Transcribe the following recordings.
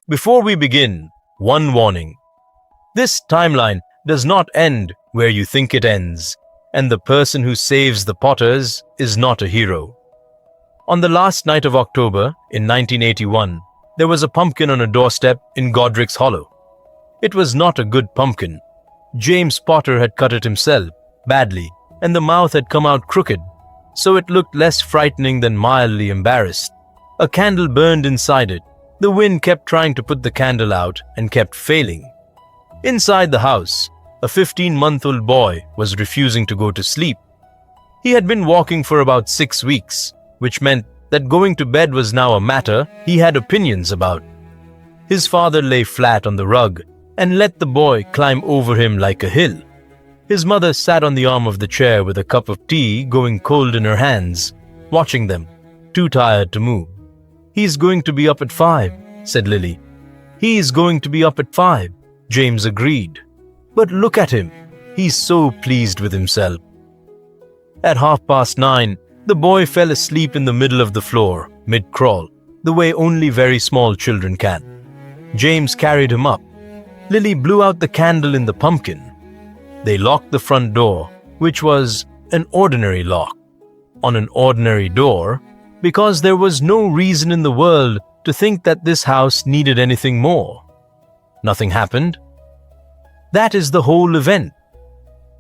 Before we begin, one warning. This timeline does not end where you think it ends, and the person who saves the Potters is not a hero. On the last night of October in 1981, there was a pumpkin on a doorstep in Godric's Hollow. It was not a good pumpkin. James Potter had cut it himself, badly, and the mouth had come out crooked, so it looked less frightening than mildly embarrassed. A candle burned inside it. The wind kept trying to put the candle out and kept failing. Inside the house, a 15-month-old boy was refusing to go to sleep. He had been walking for about 6 weeks, which meant that going to bed was now a matter he had opinions about. His father lay flat on the rug and let the boy climb over him like a hill. His mother sat on the arm of the chair with a cup of tea going cold in her hands, watching them, too tired to move. "He's going to be up at 5, said Lily. "He's going to be up at 5, James agreed. "But look at him. He's so pleased with himself." At 9:30, the boy fell asleep in the middle of the floor, mid-crawl, the way only very small children can. James carried him up. Lily blew out the candle in the pumpkin. They locked the front door, which was an ordinary lock, on an ordinary door, because there was no reason in the world to think that this house needed anything more. Nothing happened. That is the whole event.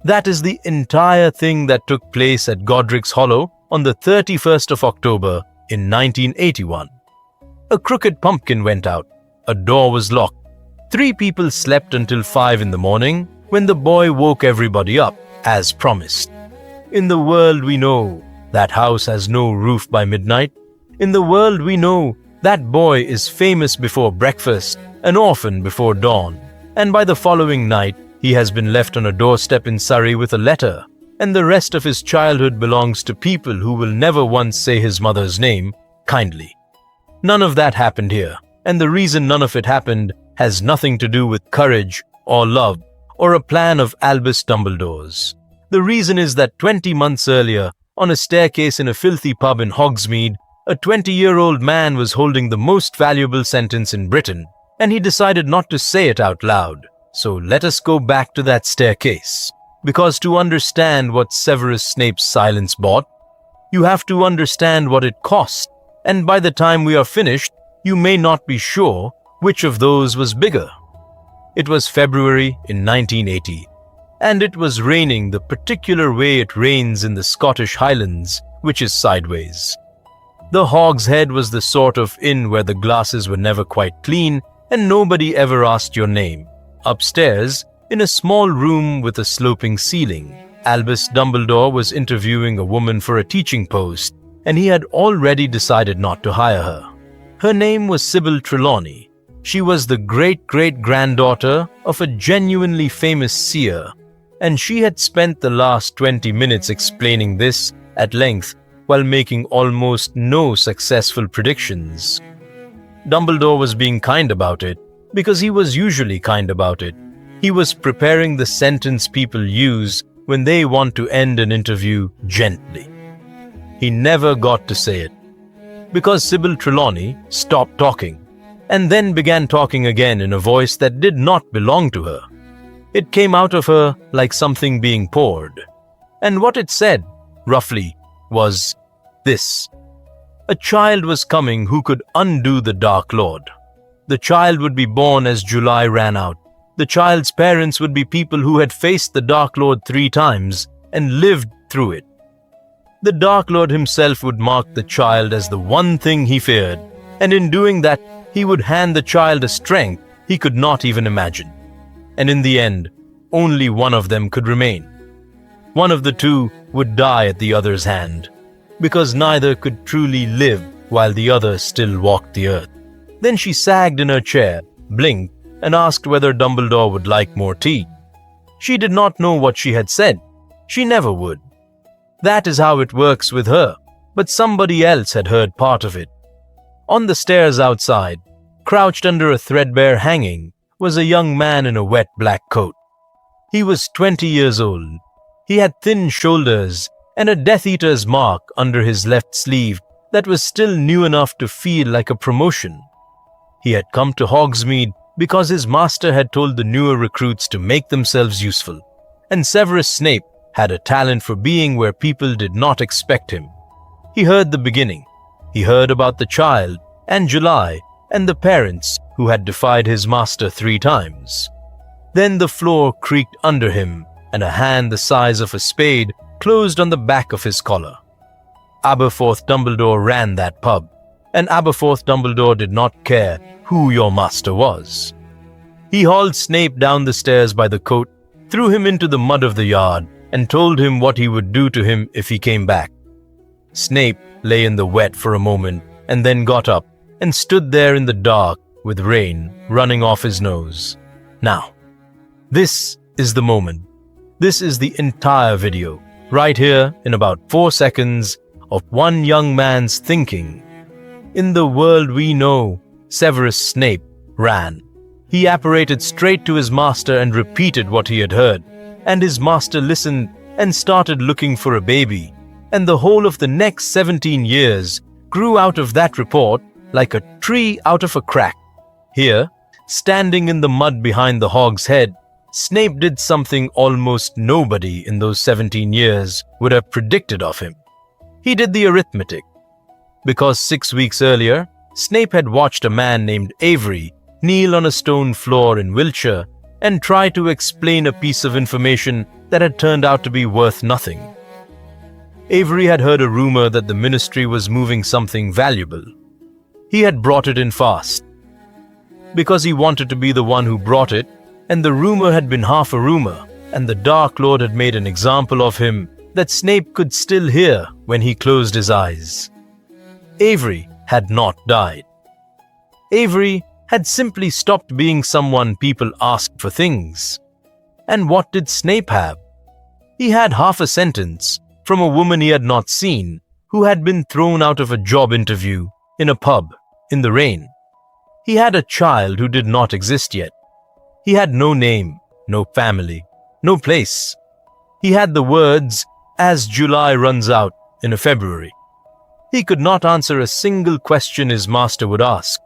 That is the entire thing that took place at Godric's Hollow on the 31st of October in 1981. A crooked pumpkin went out. A door was locked. 3 people slept until 5 in the morning when the boy woke everybody up, as promised. In the world we know, that house has no roof by midnight. In the world we know, that boy is famous before breakfast, an orphan before dawn, and by the following night he has been left on a doorstep in Surrey with a letter, and the rest of his childhood belongs to people who will never once say his mother's name kindly. None of that happened here, and the reason none of it happened has nothing to do with courage or love or a plan of Albus Dumbledore's. The reason is that 20 months earlier, on a staircase in a filthy pub in Hogsmeade, a 20-year-old man was holding the most valuable sentence in Britain, and he decided not to say it out loud. So let us go back to that staircase. Because to understand what Severus Snape's silence bought, you have to understand what it cost, and by the time we are finished, you may not be sure which of those was bigger. It was February in 1980, and it was raining the particular way it rains in the Scottish Highlands, which is sideways. The Hog's Head was the sort of inn where the glasses were never quite clean and nobody ever asked your name. Upstairs, in a small room with a sloping ceiling, Albus Dumbledore was interviewing a woman for a teaching post, and he had already decided not to hire her. Her name was Sybil Trelawney. She was the great-great-granddaughter of a genuinely famous seer, and she had spent the last 20 minutes explaining this at length while making almost no successful predictions. Dumbledore was being kind about it, because he was usually kind about it. He was preparing the sentence people use when they want to end an interview gently. He never got to say it, because Sybil Trelawney stopped talking, and then began talking again in a voice that did not belong to her. It came out of her like something being poured. And what it said, roughly, was this: a child was coming who could undo the Dark Lord. The child would be born as July ran out. The child's parents would be people who had faced the Dark Lord 3 times and lived through it. The Dark Lord himself would mark the child as the one thing he feared, and in doing that, he would hand the child a strength he could not even imagine. And in the end, only one of them could remain. One of the 2 would die at the other's hand, because neither could truly live while the other still walked the earth. Then she sagged in her chair, blinked, and asked whether Dumbledore would like more tea. She did not know what she had said. She never would. That is how it works with her, but somebody else had heard part of it. On the stairs outside, crouched under a threadbare hanging, was a young man in a wet black coat. He was 20 years old. He had thin shoulders and a Death Eater's mark under his left sleeve that was still new enough to feel like a promotion. He had come to Hogsmeade because his master had told the newer recruits to make themselves useful, and Severus Snape had a talent for being where people did not expect him. He heard the beginning. He heard about the child and July and the parents who had defied his master 3 times. Then the floor creaked under him, and a hand the size of a spade closed on the back of his collar. Aberforth Dumbledore ran that pub, and Aberforth Dumbledore did not care who your master was. He hauled Snape down the stairs by the coat, threw him into the mud of the yard, and told him what he would do to him if he came back. Snape lay in the wet for a moment and then got up and stood there in the dark with rain running off his nose. Now, this is the moment. This is the entire video, right here in about 4 seconds of one young man's thinking. In the world we know, Severus Snape ran. He apparated straight to his master and repeated what he had heard, and his master listened and started looking for a baby, and the whole of the next 17 years grew out of that report like a tree out of a crack. Here, standing in the mud behind the Hog's Head, Snape did something almost nobody in those 17 years would have predicted of him. He did the arithmetic. Because 6 weeks earlier, Snape had watched a man named Avery kneel on a stone floor in Wiltshire and try to explain a piece of information that had turned out to be worth nothing. Avery had heard a rumor that the ministry was moving something valuable. He had brought it in fast, because he wanted to be the one who brought it, and the rumor had been half a rumor, and the Dark Lord had made an example of him that Snape could still hear when he closed his eyes. Avery had not died. Avery had simply stopped being someone people asked for things. And what did Snape have? He had half a sentence from a woman he had not seen, who had been thrown out of a job interview in a pub in the rain. He had a child who did not exist yet. He had no name, no family, no place. He had the words, "As July runs out in a February." He could not answer a single question his master would ask.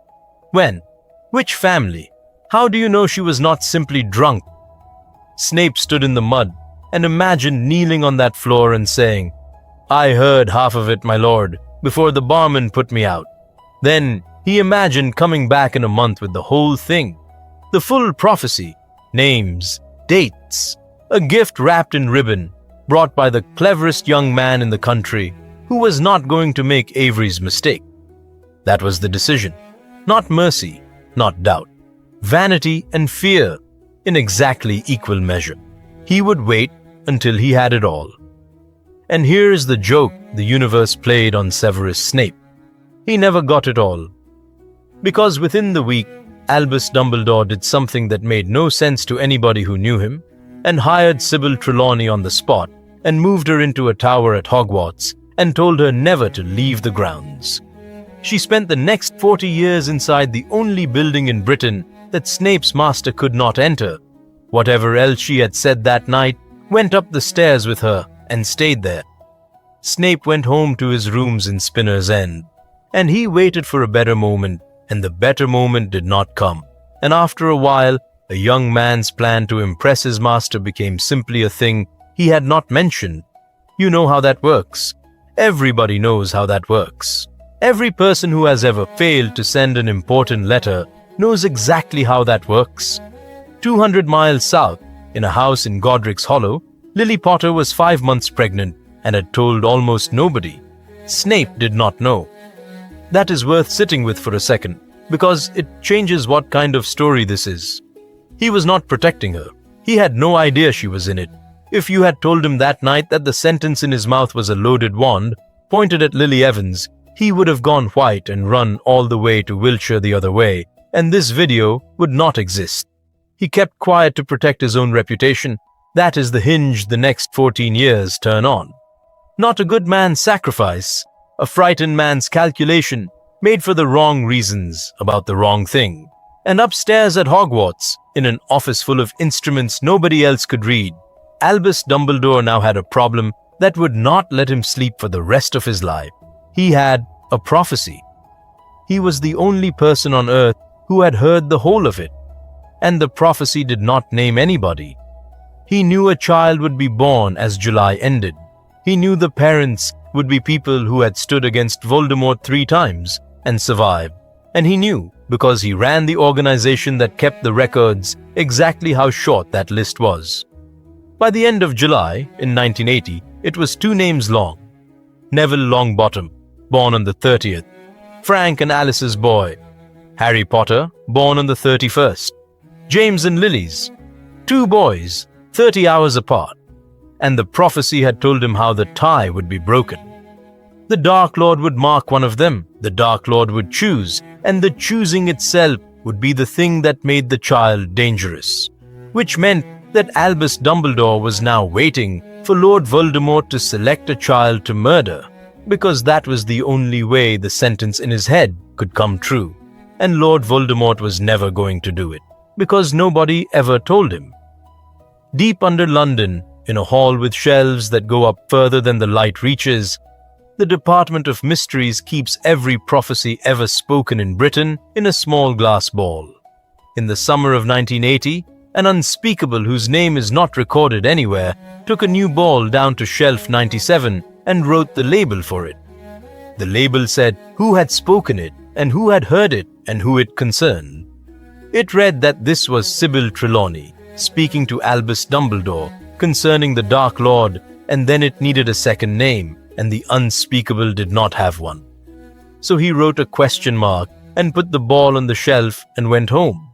When? Which family? How do you know she was not simply drunk? Snape stood in the mud and imagined kneeling on that floor and saying, "I heard half of it, my lord, before the barman put me out." Then he imagined coming back in a month with the whole thing, the full prophecy, names, dates, a gift wrapped in ribbon, brought by the cleverest young man in the country who was not going to make Avery's mistake. That was the decision. Not mercy, not doubt. Vanity and fear in exactly equal measure. He would wait until he had it all. And here is the joke the universe played on Severus Snape. He never got it all. Because within the week, Albus Dumbledore did something that made no sense to anybody who knew him, and hired Sybil Trelawney on the spot and moved her into a tower at Hogwarts and told her never to leave the grounds. She spent the next 40 years inside the only building in Britain that Snape's master could not enter. Whatever else she had said that night went up the stairs with her and stayed there. Snape went home to his rooms in Spinner's End, and he waited for a better moment, and the better moment did not come. And after a while, a young man's plan to impress his master became simply a thing he had not mentioned. You know how that works. Everybody knows how that works. Every person who has ever failed to send an important letter knows exactly how that works. 200 miles south, in a house in Godric's Hollow, Lily Potter was 5 months pregnant and had told almost nobody. Snape did not know. That is worth sitting with for a second, because it changes what kind of story this is. He was not protecting her. He had no idea she was in it. If you had told him that night that the sentence in his mouth was a loaded wand, pointed at Lily Evans, he would have gone white and run all the way to Wiltshire the other way, and this video would not exist. He kept quiet to protect his own reputation. That is the hinge the next 14 years turn on. Not a good man's sacrifice, a frightened man's calculation, made for the wrong reasons about the wrong thing. And upstairs at Hogwarts, in an office full of instruments nobody else could read, Albus Dumbledore now had a problem that would not let him sleep for the rest of his life. He had a prophecy. He was the only person on earth who had heard the whole of it, and the prophecy did not name anybody. He knew a child would be born as July ended. He knew the parents would be people who had stood against Voldemort 3 times and survived. And he knew, because he ran the organization that kept the records, exactly how short that list was. By the end of July, in 1980, it was 2 names long. Neville Longbottom, born on the 30th. Frank and Alice's boy. Harry Potter, born on the 31st. James and Lily's. 2 boys, 30 hours apart. And the prophecy had told him how the tie would be broken. The Dark Lord would mark one of them, the Dark Lord would choose, and the choosing itself would be the thing that made the child dangerous. Which meant that Albus Dumbledore was now waiting for Lord Voldemort to select a child to murder, because that was the only way the sentence in his head could come true. And Lord Voldemort was never going to do it, because nobody ever told him. Deep under London, in a hall with shelves that go up further than the light reaches, the Department of Mysteries keeps every prophecy ever spoken in Britain in a small glass ball. In the summer of 1980, an unspeakable whose name is not recorded anywhere took a new ball down to shelf 97 and wrote the label for it. The label said who had spoken it and who had heard it and who it concerned. It read that this was Sybil Trelawney speaking to Albus Dumbledore concerning the Dark Lord, and then it needed a second name, and the unspeakable did not have one. So he wrote a question mark and put the ball on the shelf and went home.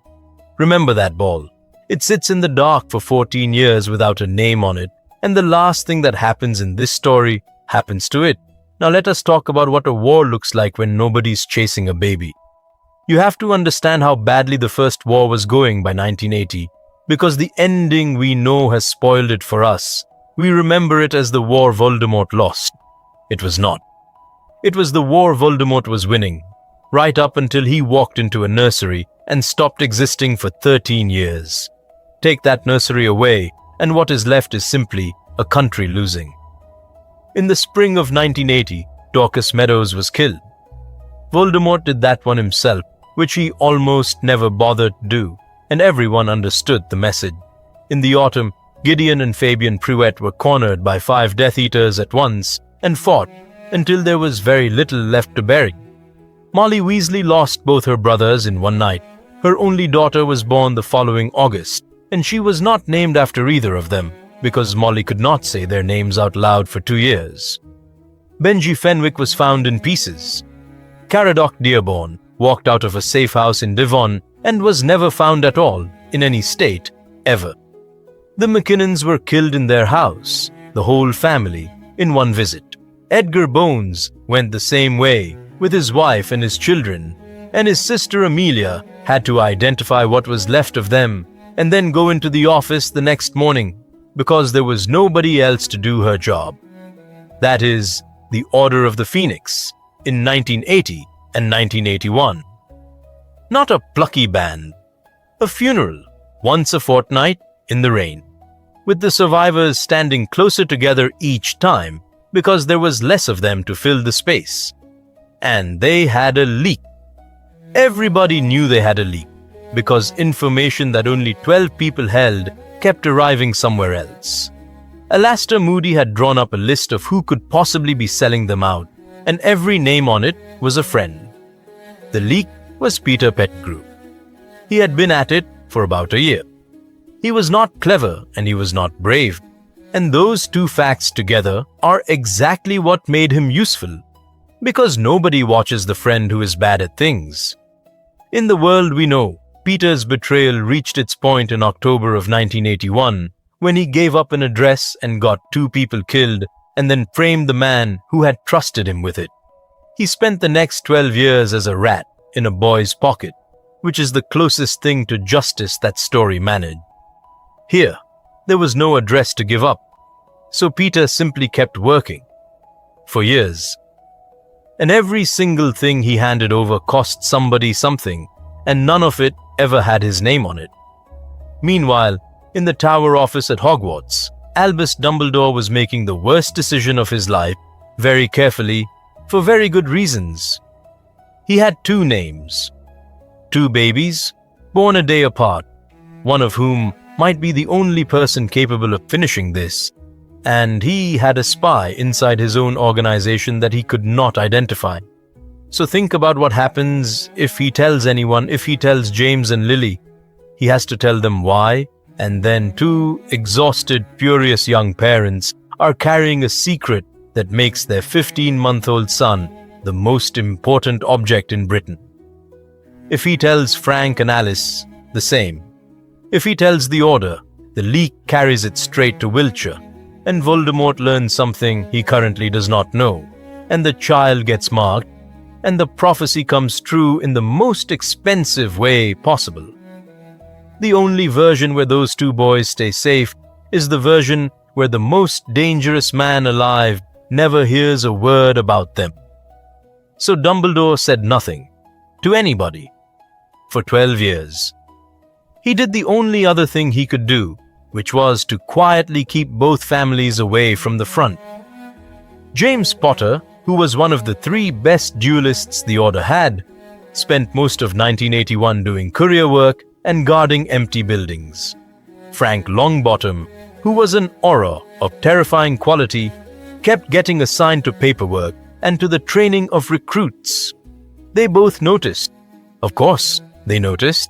Remember that ball. It sits in the dark for 14 years without a name on it, and the last thing that happens in this story happens to it. Now let us talk about what a war looks like when nobody's chasing a baby. You have to understand how badly the First War was going by 1980, because the ending we know has spoiled it for us. We remember it as the war Voldemort lost. It was not. It was the war Voldemort was winning, right up until he walked into a nursery and stopped existing for 13 years. Take that nursery away, and what is left is simply a country losing. In the spring of 1980, Dorcas Meadows was killed. Voldemort did that one himself, which he almost never bothered to do, and everyone understood the message. In the autumn, Gideon and Fabian Prewett were cornered by 5 Death Eaters at once and fought until there was very little left to bury. Molly Weasley lost both her brothers in one night. Her only daughter was born the following August, and she was not named after either of them, because Molly could not say their names out loud for 2 years. Benji Fenwick was found in pieces. Caradoc Dearborn walked out of a safe house in Devon and was never found at all, in any state, ever. The McKinnons were killed in their house, the whole family, in one visit. Edgar Bones went the same way, with his wife and his children, and his sister Amelia had to identify what was left of them and then go into the office the next morning because there was nobody else to do her job. That is, the Order of the Phoenix, in 1980 and 1981. Not a plucky band. A funeral, once a fortnight, in the rain, with the survivors standing closer together each time because there was less of them to fill the space. And they had a leak. Everybody knew they had a leak because information that only 12 people held kept arriving somewhere else. Alastair Moody had drawn up a list of who could possibly be selling them out, and every name on it was a friend. The leak was Peter Pettigrew. He had been at it for about a year. He was not clever and he was not brave, and those 2 facts together are exactly what made him useful, because nobody watches the friend who is bad at things. In the world we know, Peter's betrayal reached its point in October of 1981 when he gave up an address and got 2 people killed and then framed the man who had trusted him with it. He spent the next 12 years as a rat in a boy's pocket, which is the closest thing to justice that story managed. Here, there was no address to give up, so Peter simply kept working. For years. And every single thing he handed over cost somebody something, and none of it ever had his name on it. Meanwhile, in the tower office at Hogwarts, Albus Dumbledore was making the worst decision of his life, very carefully, for very good reasons. He had 2 names. Two babies, born a day apart, one of whom might be the only person capable of finishing this, and he had a spy inside his own organization that he could not identify. So think about what happens if he tells anyone, if he tells James and Lily. He has to tell them why, and then two exhausted, furious young parents are carrying a secret that makes their 15-month-old son the most important object in Britain. If he tells Frank and Alice, the same. If he tells the Order, the leak carries it straight to Wiltshire, and Voldemort learns something he currently does not know, and the child gets marked, and the prophecy comes true in the most expensive way possible. The only version where those two boys stay safe is the version where the most dangerous man alive never hears a word about them. So Dumbledore said nothing to anybody for 12 years. He did the only other thing he could do, which was to quietly keep both families away from the front. James Potter, who was one of the 3 best duelists the Order had, spent most of 1981 doing courier work and guarding empty buildings. Frank Longbottom, who was an aura of terrifying quality, kept getting assigned to paperwork and to the training of recruits. They both noticed. Of course, they noticed.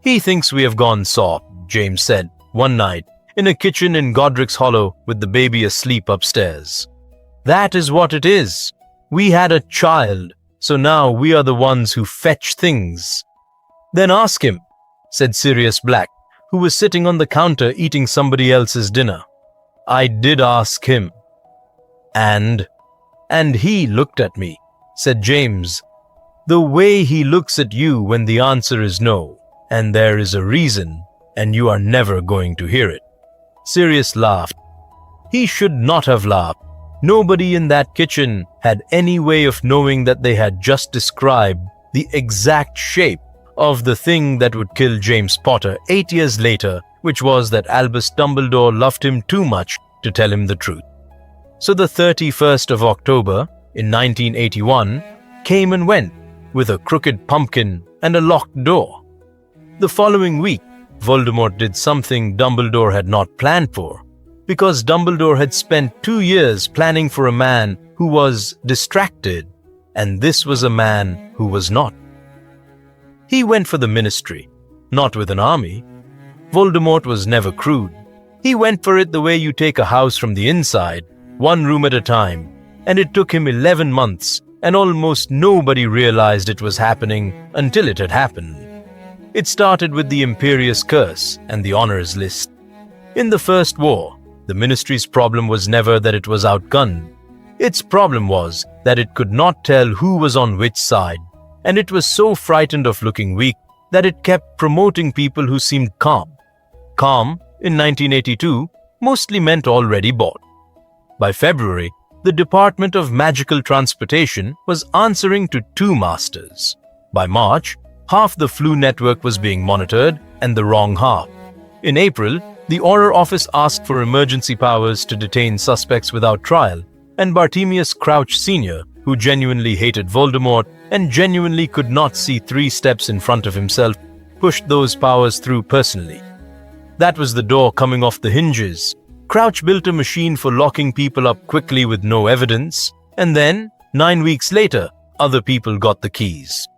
"He thinks we have gone soft," James said one night in a kitchen in Godric's Hollow with the baby asleep upstairs. "That is what it is. We had a child, so now we are the ones who fetch things." "Then ask him," said Sirius Black, who was sitting on the counter eating somebody else's dinner. "I did ask him." And he looked at me," said James. "The way he looks at you when the answer is no, and there is a reason, and you are never going to hear it." Sirius laughed. He should not have laughed. Nobody in that kitchen had any way of knowing that they had just described the exact shape of the thing that would kill James Potter 8 years later, which was that Albus Dumbledore loved him too much to tell him the truth. So the 31st of October in 1981 came and went with a crooked pumpkin and a locked door. The following week, Voldemort did something Dumbledore had not planned for, because Dumbledore had spent 2 years planning for a man who was distracted, and this was a man who was not. He went for the ministry, not with an army. Voldemort was never crude. He went for it the way you take a house from the inside, one room at a time, and it took him 11 months, and almost nobody realized it was happening until it had happened. It started with the Imperious Curse and the Honors List. In the First War, the Ministry's problem was never that it was outgunned. Its problem was that it could not tell who was on which side, and it was so frightened of looking weak that it kept promoting people who seemed calm. Calm, in 1982, mostly meant already bought. By February, the Department of Magical Transportation was answering to 2 masters. By March, half the flu network was being monitored and the wrong half. In April, the Auror Office asked for emergency powers to detain suspects without trial, and Bartemius Crouch Sr., who genuinely hated Voldemort and genuinely could not see 3 steps in front of himself, pushed those powers through personally. That was the door coming off the hinges. Crouch built a machine for locking people up quickly with no evidence, and then, 9 weeks later, other people got the keys.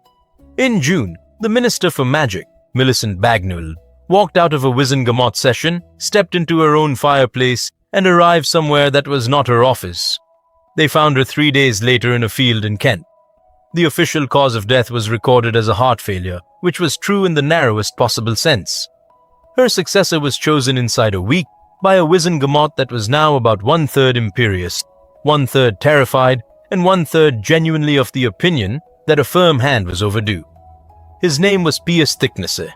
In June, the Minister for Magic, Millicent Bagnull, walked out of a Wizengamot session, stepped into her own fireplace, and arrived somewhere that was not her office. They found her 3 days later in a field in Kent. The official cause of death was recorded as a heart failure, which was true in the narrowest possible sense. Her successor was chosen inside a week by a Wizengamot that was now about 1/3 imperious, 1/3 terrified, and 1/3 genuinely of the opinion that a firm hand was overdue. His name was Pius Thicknesser.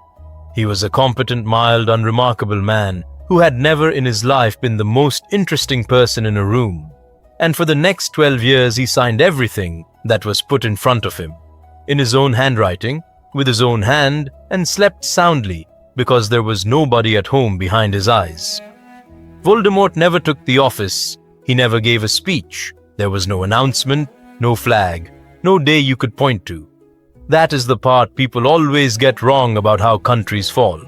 He was a competent, mild, unremarkable man who had never in his life been the most interesting person in a room. And for the next 12 years he signed everything that was put in front of him, in his own handwriting, with his own hand, and slept soundly because there was nobody at home behind his eyes. Voldemort never took the office. He never gave a speech. There was no announcement, no flag, no day you could point to. That is the part people always get wrong about how countries fall.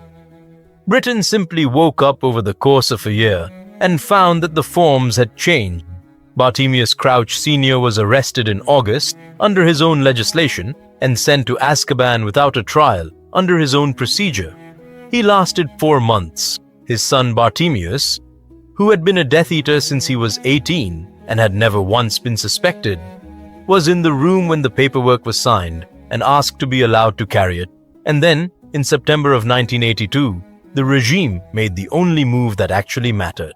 Britain simply woke up over the course of a year and found that the forms had changed. Bartemius Crouch Sr. was arrested in August under his own legislation and sent to Azkaban without a trial under his own procedure. He lasted 4 months. His son Bartemius, who had been a Death Eater since he was 18 and had never once been suspected, was in the room when the paperwork was signed and asked to be allowed to carry it. And then, in September of 1982, the regime made the only move that actually mattered.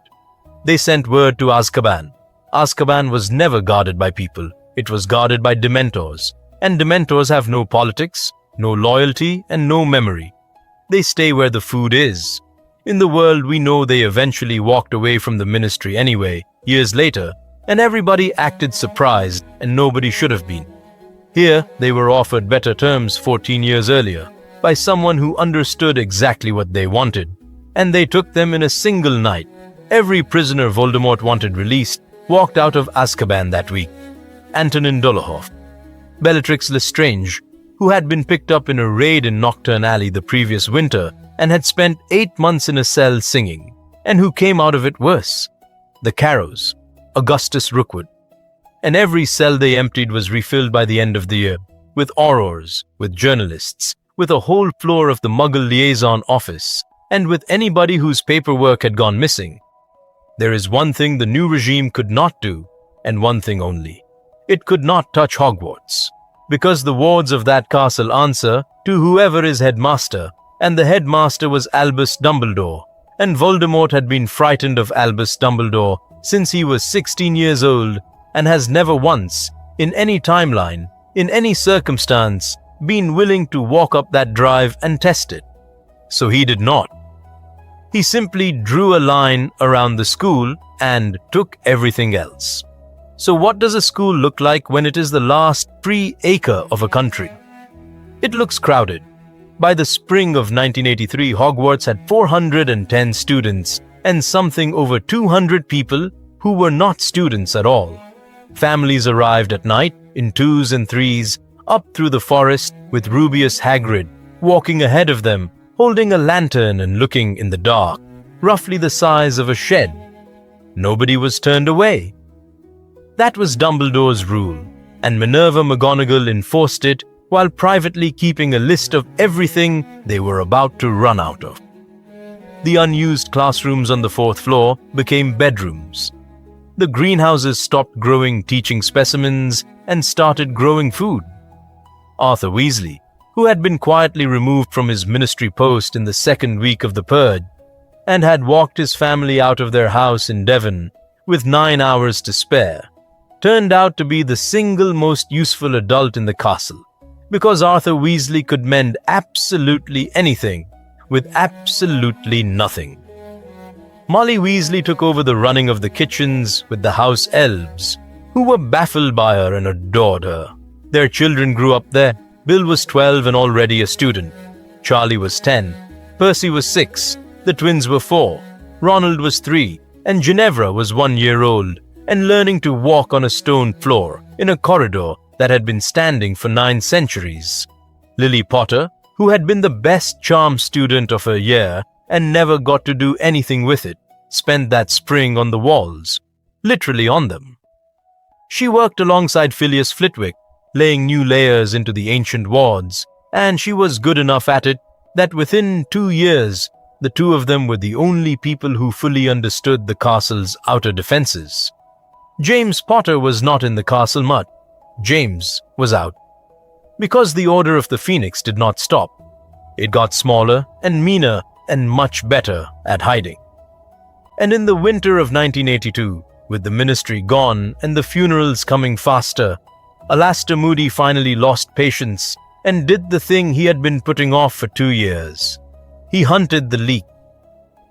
They sent word to Azkaban. Azkaban was never guarded by people. It was guarded by Dementors. And Dementors have no politics, no loyalty, and no memory. They stay where the food is. In the world, we know they eventually walked away from the ministry anyway, years later, and everybody acted surprised, and nobody should have been. Here, they were offered better terms 14 years earlier, by someone who understood exactly what they wanted, and they took them in a single night. Every prisoner Voldemort wanted released walked out of Azkaban that week. Antonin Dolohov, Bellatrix Lestrange, who had been picked up in a raid in Nocturne Alley the previous winter and had spent 8 months in a cell singing, and who came out of it worse. The Carrows, Augustus Rookwood. And every cell they emptied was refilled by the end of the year, with aurors, with journalists, with a whole floor of the Muggle liaison office, and with anybody whose paperwork had gone missing. There is one thing the new regime could not do, and one thing only. It could not touch Hogwarts, because the wards of that castle answer to whoever is headmaster, and the headmaster was Albus Dumbledore, and Voldemort had been frightened of Albus Dumbledore since he was 16 years old, and has never once, in any timeline, in any circumstance, been willing to walk up that drive and test it. So he did not. He simply drew a line around the school and took everything else. So what does a school look like when it is the last free acre of a country? It looks crowded. By the spring of 1983, Hogwarts had 410 students and something over 200 people who were not students at all. Families arrived at night in 2s and 3s, up through the forest with Rubeus Hagrid walking ahead of them, holding a lantern and looking in the dark, roughly the size of a shed. Nobody was turned away. That was Dumbledore's rule, and Minerva McGonagall enforced it while privately keeping a list of everything they were about to run out of. The unused classrooms on the 4th floor became bedrooms. The greenhouses stopped growing teaching specimens and started growing food. Arthur Weasley, who had been quietly removed from his ministry post in the 2nd week of the Purge, and had walked his family out of their house in Devon with 9 hours to spare, turned out to be the single most useful adult in the castle, because Arthur Weasley could mend absolutely anything with absolutely nothing. Molly Weasley took over the running of the kitchens with the house elves, who were baffled by her and adored her. Their children grew up there. Bill was 12 and already a student. Charlie was 10. Percy was 6. The twins were 4. Ronald was 3. And Ginevra was 1 year old and learning to walk on a stone floor in a corridor that had been standing for 9 centuries. Lily Potter, who had been the best charm student of her year and never got to do anything with it, spent that spring on the walls, literally on them. She worked alongside Phileas Flitwick, laying new layers into the ancient wards, and she was good enough at it that within 2 years, the two of them were the only people who fully understood the castle's outer defenses. James Potter was not in the castle much. James was out. Because the Order of the Phoenix did not stop. It got smaller and meaner and much better at hiding. And in the winter of 1982, with the ministry gone and the funerals coming faster, Alastor Moody finally lost patience and did the thing he had been putting off for 2 years. He hunted the leak.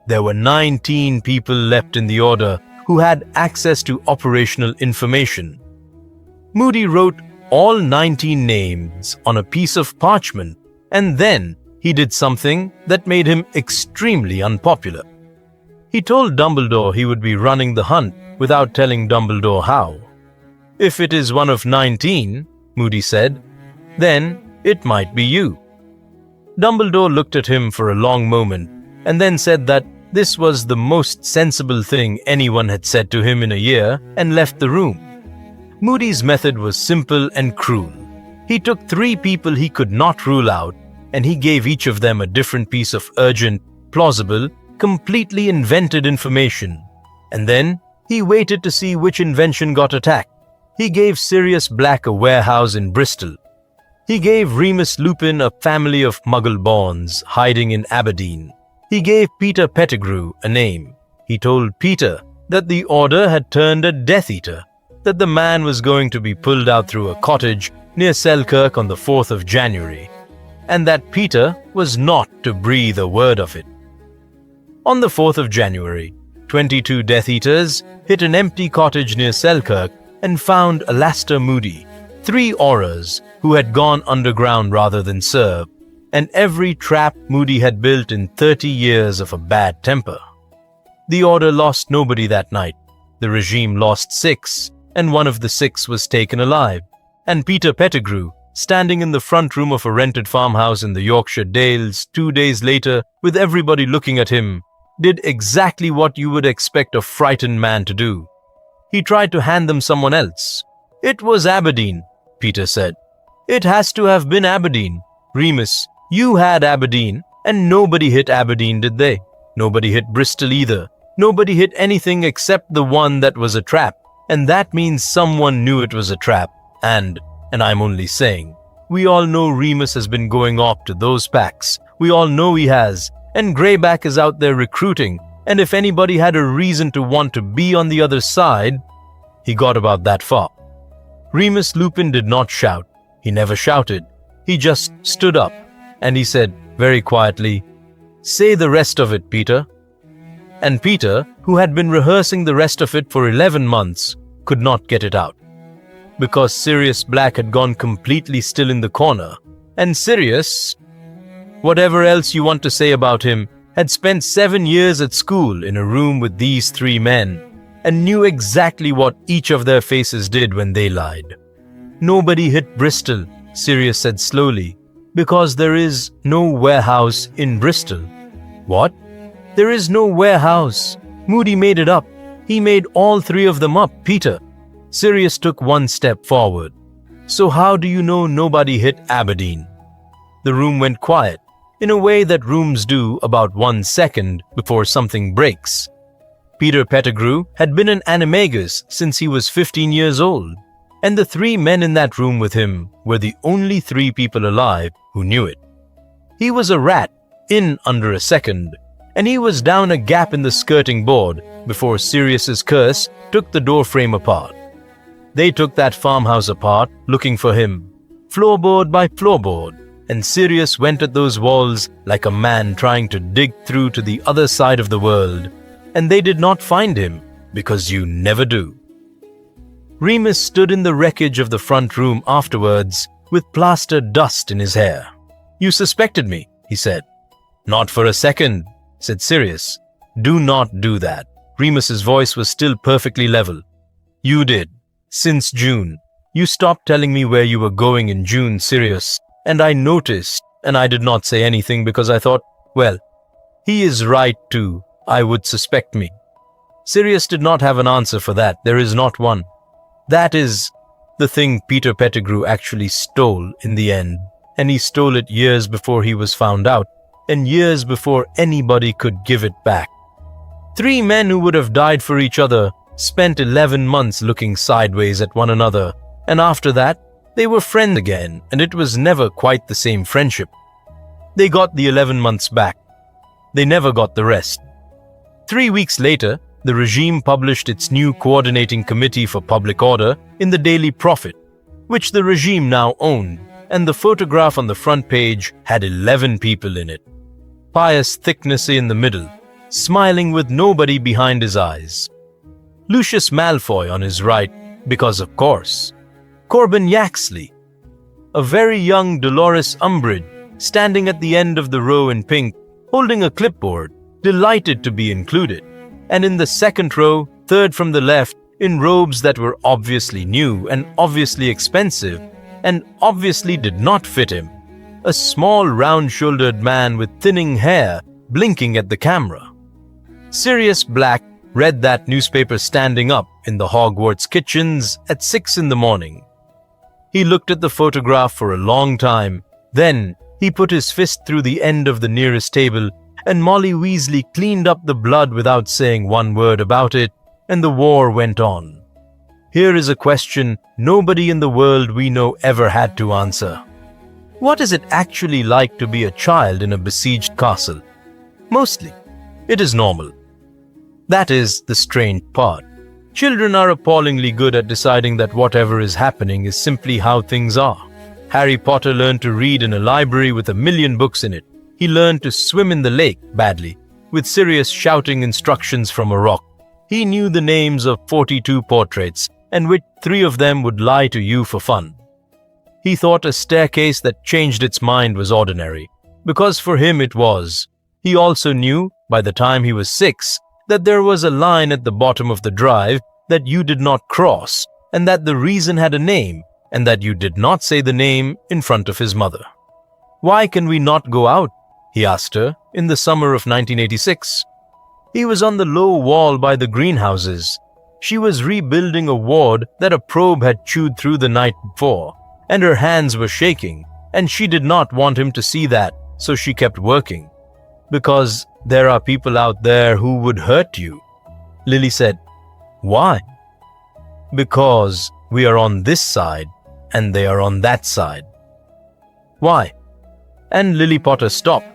There were 19 people left in the Order who had access to operational information. Moody wrote all 19 names on a piece of parchment, and then he did something that made him extremely unpopular. He told Dumbledore he would be running the hunt without telling Dumbledore how. If it is one of 19, Moody said, then It might be you." Dumbledore looked at him for a long moment and then said that this was the most sensible thing anyone had said to him in a year and left the room. Moody's method was simple and cruel. He took 3 people he could not rule out, and he gave each of them a different piece of urgent, plausible, completely invented information. And then he waited to see which invention got attacked. He gave Sirius Black a warehouse in Bristol. He gave Remus Lupin a family of Muggle bonds hiding in Aberdeen. He gave Peter Pettigrew a name. He told Peter that the Order had turned a Death Eater, that the man was going to be pulled out through a cottage near Selkirk on the 4th of January, and that Peter was not to breathe a word of it. On the 4th of January, 22 Death Eaters hit an empty cottage near Selkirk and found Alastor Moody, 3 Aurors who had gone underground rather than serve, and every trap Moody had built in 30 years of a bad temper. The Order lost nobody that night. The regime lost 6, and one of the 6 was taken alive. And Peter Pettigrew, standing in the front room of a rented farmhouse in the Yorkshire Dales 2 days later, with everybody looking at him, did exactly what you would expect a frightened man to do. He tried to hand them someone else. "It was Aberdeen," Peter said. "It has to have been Aberdeen. Remus, you had Aberdeen, and nobody hit Aberdeen, did they? Nobody hit Bristol either. Nobody hit anything except the one that was a trap. And that means someone knew it was a trap. And I'm only saying, we all know Remus has been going off to those packs. We all know he has. And Greyback is out there recruiting. And if anybody had a reason to want to be on the other side," he got about that far. Remus Lupin did not shout. He never shouted. He just stood up, and he said very quietly, "Say the rest of it, Peter." And Peter, who had been rehearsing the rest of it for 11 months, could not get it out. Because Sirius Black had gone completely still in the corner, and Sirius, whatever else you want to say about him, had spent 7 years at school in a room with these 3 men, and knew exactly what each of their faces did when they lied. "Nobody hit Bristol," Sirius said slowly, "because there is no warehouse in Bristol." "What?" "There is no warehouse. Moody made it up. He made all 3 of them up, Peter." Sirius took 1 step forward. "So how do you know nobody hit Aberdeen?" The room went quiet, in a way that rooms do about 1 second before something breaks. Peter Pettigrew had been an animagus since he was 15 years old, and the 3 men in that room with him were the only 3 people alive who knew it. He was a rat, in under a second, and he was down a gap in the skirting board before Sirius's curse took the door frame apart. They took that farmhouse apart, looking for him, floorboard by floorboard, and Sirius went at those walls like a man trying to dig through to the other side of the world, and they did not find him, because you never do. Remus stood in the wreckage of the front room afterwards with plastered dust in his hair. "You suspected me," he said. "Not for a second," said Sirius. "Do not do that." Remus's voice was still perfectly level. "You did. Since June. You stopped telling me where you were going in June, Sirius, and I noticed, and I did not say anything because I thought, well, he is right too. I would suspect me." Sirius did not have an answer for that. There is not one. That is the thing Peter Pettigrew actually stole in the end, and he stole it years before he was found out, and years before anybody could give it back. 3 men who would have died for each other spent 11 months looking sideways at one another, and after that, they were friends again, and it was never quite the same friendship. They got the 11 months back. They never got the rest. 3 weeks later, the regime published its new Coordinating Committee for Public Order in the Daily Prophet, which the regime now owned, and the photograph on the front page had 11 people in it. Pius Thicknessy in the middle, smiling with nobody behind his eyes. Lucius Malfoy on his right, because of course. Corbin Yaxley. A very young Dolores Umbridge, standing at the end of the row in pink, holding a clipboard, delighted to be included. And in the second row, third from the left, in robes that were obviously new and obviously expensive, and obviously did not fit him. A small, round-shouldered man with thinning hair blinking at the camera. Sirius Black read that newspaper standing up in the Hogwarts kitchens at 6 in the morning. He looked at the photograph for a long time. Then he put his fist through the end of the nearest table, and Molly Weasley cleaned up the blood without saying one word about it, and the war went on. Here is a question nobody in the world we know ever had to answer. What is it actually like to be a child in a besieged castle? Mostly, it is normal. That is the strange part. Children are appallingly good at deciding that whatever is happening is simply how things are. Harry Potter learned to read in a library with 1,000,000 books in it. He learned to swim in the lake badly, with Sirius shouting instructions from a rock. He knew the names of 42 portraits, and which 3 of them would lie to you for fun. He thought a staircase that changed its mind was ordinary, because for him it was. He also knew, by the time he was 6, that there was a line at the bottom of the drive that you did not cross, and that the reason had a name, and that you did not say the name in front of his mother. "Why can we not go out?" he asked her in the summer of 1986. He was on the low wall by the greenhouses. She was rebuilding a ward that a probe had chewed through the night before, and her hands were shaking, and she did not want him to see that, so she kept working. "Because there are people out there who would hurt you," Lily said. "Why?" "Because we are on this side and they are on that side." "Why?" And Lily Potter stopped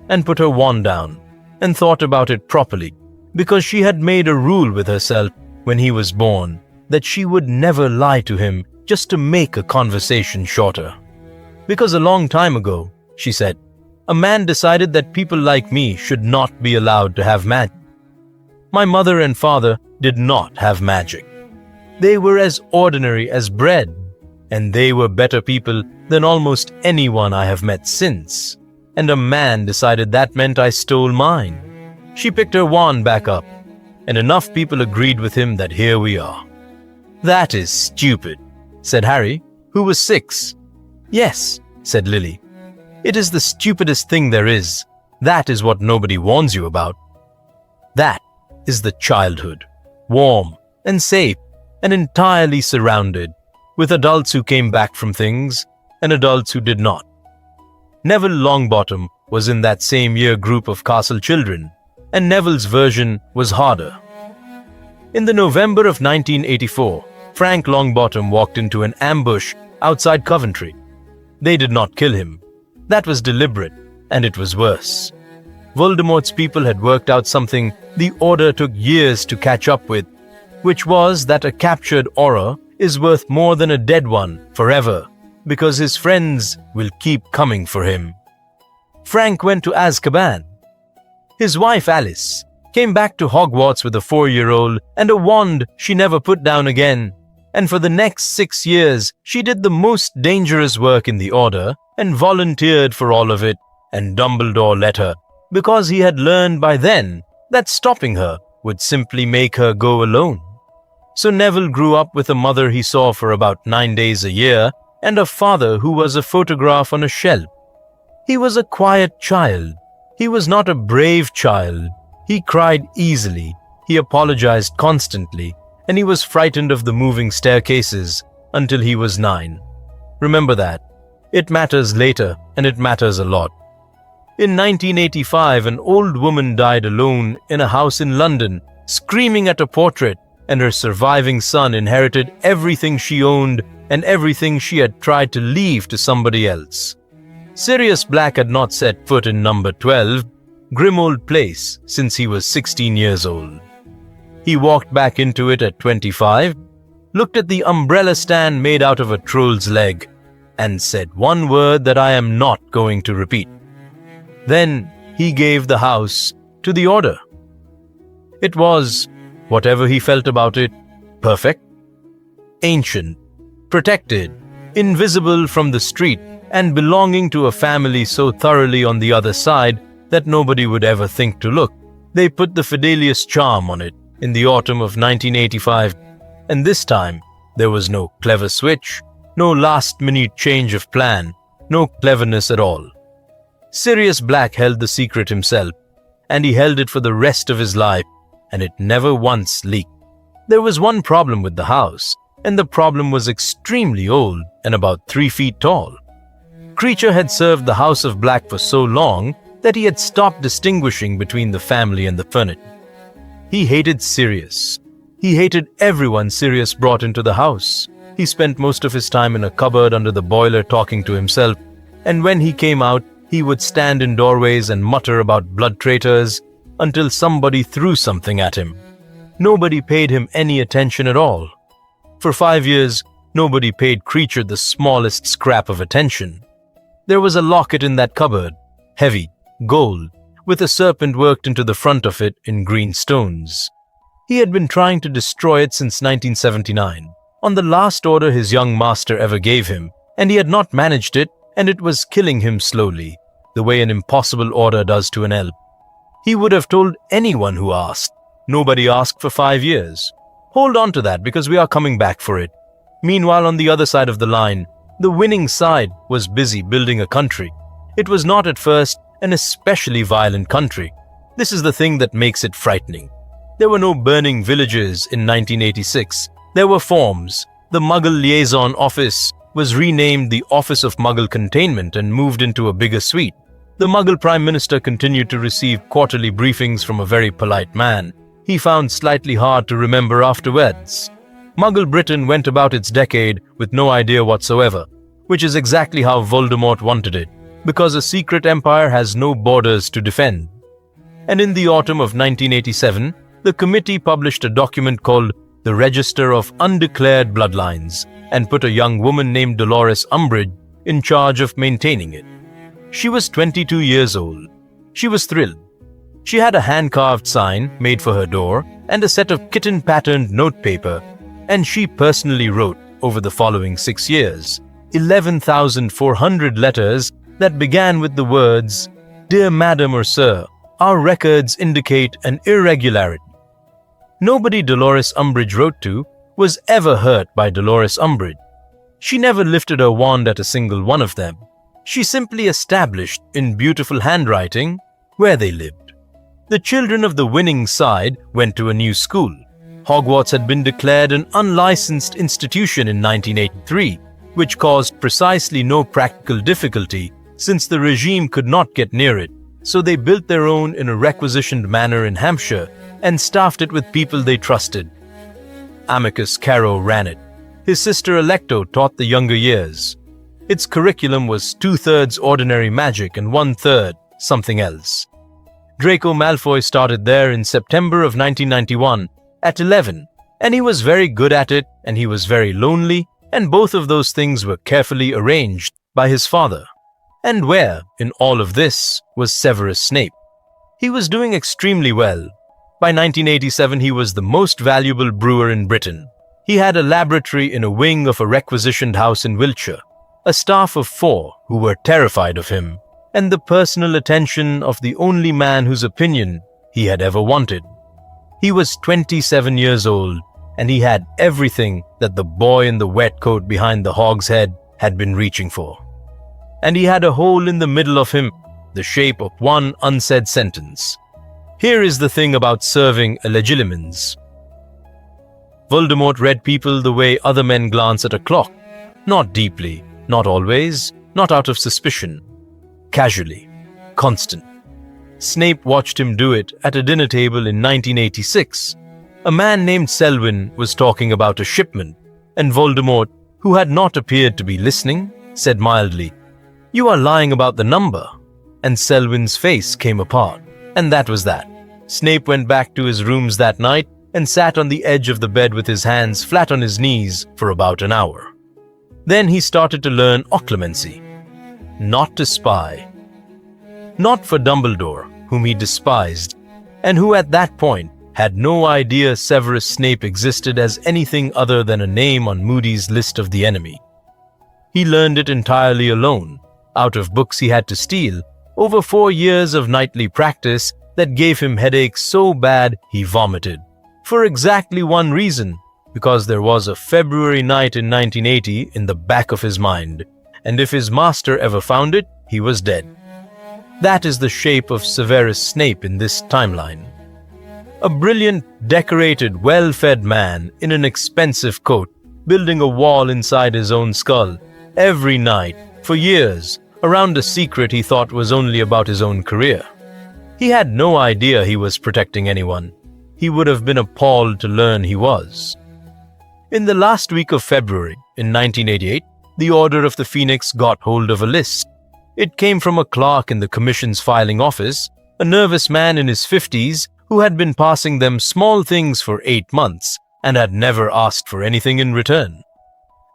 and put her wand down and thought about it properly, because she had made a rule with herself when he was born that she would never lie to him just to make a conversation shorter. "Because a long time ago," she said, "a man decided that people like me should not be allowed to have magic. My mother and father did not have magic. They were as ordinary as bread, and they were better people than almost anyone I have met since. And a man decided that meant I stole mine." She picked her wand back up, and enough people agreed with him that here we are. "That is stupid," said Harry, who was 6. "Yes," said Lily. "It is the stupidest thing there is. That is what nobody warns you about. That is the childhood, warm and safe and entirely surrounded, with adults who came back from things and adults who did not. Neville Longbottom was in that same year group of castle children, and Neville's version was harder. In the November of 1984, Frank Longbottom walked into an ambush outside Coventry. They did not kill him. That was deliberate, and it was worse. Voldemort's people had worked out something the Order took years to catch up with, which was that a captured Auror is worth more than a dead one forever, because his friends will keep coming for him. Frank went to Azkaban. His wife Alice came back to Hogwarts with a 4-year-old and a wand she never put down again, and for the next 6 years she did the most dangerous work in the Order and volunteered for all of it, and Dumbledore let her, because he had learned by then that stopping her would simply make her go alone. So Neville grew up with a mother he saw for about 9 days a year and a father who was a photograph on a shelf. He was a quiet child. He was not a brave child. He cried easily. He apologized constantly, and he was frightened of the moving staircases until he was 9. Remember that. It matters later, and it matters a lot. In 1985, an old woman died alone in a house in London, screaming at a portrait, and her surviving son inherited everything she owned and everything she had tried to leave to somebody else. Sirius Black had not set foot in number 12, Grimold Place, since he was 16 years old. He walked back into it at 25, looked at the umbrella stand made out of a troll's leg, and said one word that I am not going to repeat. Then he gave the house to the Order. It was, whatever he felt about it, perfect, ancient, protected, invisible from the street, and belonging to a family so thoroughly on the other side that nobody would ever think to look. They put the Fidelius charm on it in the autumn of 1985, and this time there was no clever switch, No last-minute change of plan, no cleverness at all. Sirius Black held the secret himself, and he held it for the rest of his life, and it never once leaked. There was one problem with the house, and the problem was extremely old and about 3 feet tall. Kreacher had served the House of Black for so long that he had stopped distinguishing between the family and the furniture. He hated Sirius. He hated everyone Sirius brought into the house. He spent most of his time in a cupboard under the boiler talking to himself, and when he came out, he would stand in doorways and mutter about blood traitors until somebody threw something at him. Nobody paid him any attention at all. For 5 years, nobody paid Kreacher the smallest scrap of attention. There was a locket in that cupboard, heavy, gold, with a serpent worked into the front of it in green stones. He had been trying to destroy it since 1979, on the last order his young master ever gave him, and he had not managed it, and it was killing him slowly, the way an impossible order does to an elf. He would have told anyone who asked. Nobody asked for 5 years. Hold on to that because we are coming back for it. Meanwhile, on the other side of the line, the winning side was busy building a country. It was not at first an especially violent country. This is the thing that makes it frightening. There were no burning villages in 1986. There were forms. The Muggle Liaison Office was renamed the Office of Muggle Containment and moved into a bigger suite. The Muggle Prime Minister continued to receive quarterly briefings from a very polite man he found slightly hard to remember afterwards. Muggle Britain went about its decade with no idea whatsoever, which is exactly how Voldemort wanted it, because a secret empire has no borders to defend. And in the autumn of 1987, the committee published a document called the Register of Undeclared Bloodlines and put a young woman named Dolores Umbridge in charge of maintaining it. She was 22 years old. She was thrilled. She had a hand-carved sign made for her door and a set of kitten-patterned notepaper, and she personally wrote, over the following 6 years, 11,400 letters that began with the words, "Dear Madam or Sir, our records indicate an irregularity." Nobody Dolores Umbridge wrote to was ever hurt by Dolores Umbridge. She never lifted her wand at a single one of them. She simply established, in beautiful handwriting, where they lived. The children of the winning side went to a new school. Hogwarts had been declared an unlicensed institution in 1983, which caused precisely no practical difficulty since the regime could not get near it, so they built their own in a requisitioned manner in Hampshire and staffed it with people they trusted. Amicus Carrow ran it. His sister Alecto taught the younger years. Its curriculum was 2/3 ordinary magic and 1/3 something else. Draco Malfoy started there in September of 1991 at 11, and he was very good at it, and he was very lonely, and both of those things were carefully arranged by his father. And where, in all of this, was Severus Snape? He was doing extremely well. By 1987, he was the most valuable brewer in Britain. He had a laboratory in a wing of a requisitioned house in Wiltshire, a staff of 4 who were terrified of him, and the personal attention of the only man whose opinion he had ever wanted. He was 27 years old, and he had everything that the boy in the wet coat behind the hog's head had been reaching for. And he had a hole in the middle of him, the shape of one unsaid sentence. Here is the thing about serving a legilimens. Voldemort read people the way other men glance at a clock. Not deeply, not always, not out of suspicion. Casually, constant. Snape watched him do it at a dinner table in 1986. A man named Selwyn was talking about a shipment, and Voldemort, who had not appeared to be listening, said mildly, "You are lying about the number." And Selwyn's face came apart, and that was that. Snape went back to his rooms that night and sat on the edge of the bed with his hands flat on his knees for about an hour. Then he started to learn occlumency. Not to spy. Not for Dumbledore, whom he despised, and who at that point had no idea Severus Snape existed as anything other than a name on Moody's list of the enemy. He learned it entirely alone, out of books he had to steal, over 4 years of nightly practice that gave him headaches so bad he vomited. For exactly one reason: because there was a February night in 1980 in the back of his mind, and if his master ever found it, he was dead. That is the shape of Severus Snape in this timeline. A brilliant, decorated, well-fed man in an expensive coat, building a wall inside his own skull, every night, for years, around a secret he thought was only about his own career. He had no idea he was protecting anyone. He would have been appalled to learn he was. In the last week of February, in 1988, the Order of the Phoenix got hold of a list. It came from a clerk in the Commission's filing office, a nervous man in his 50s who had been passing them small things for 8 months and had never asked for anything in return.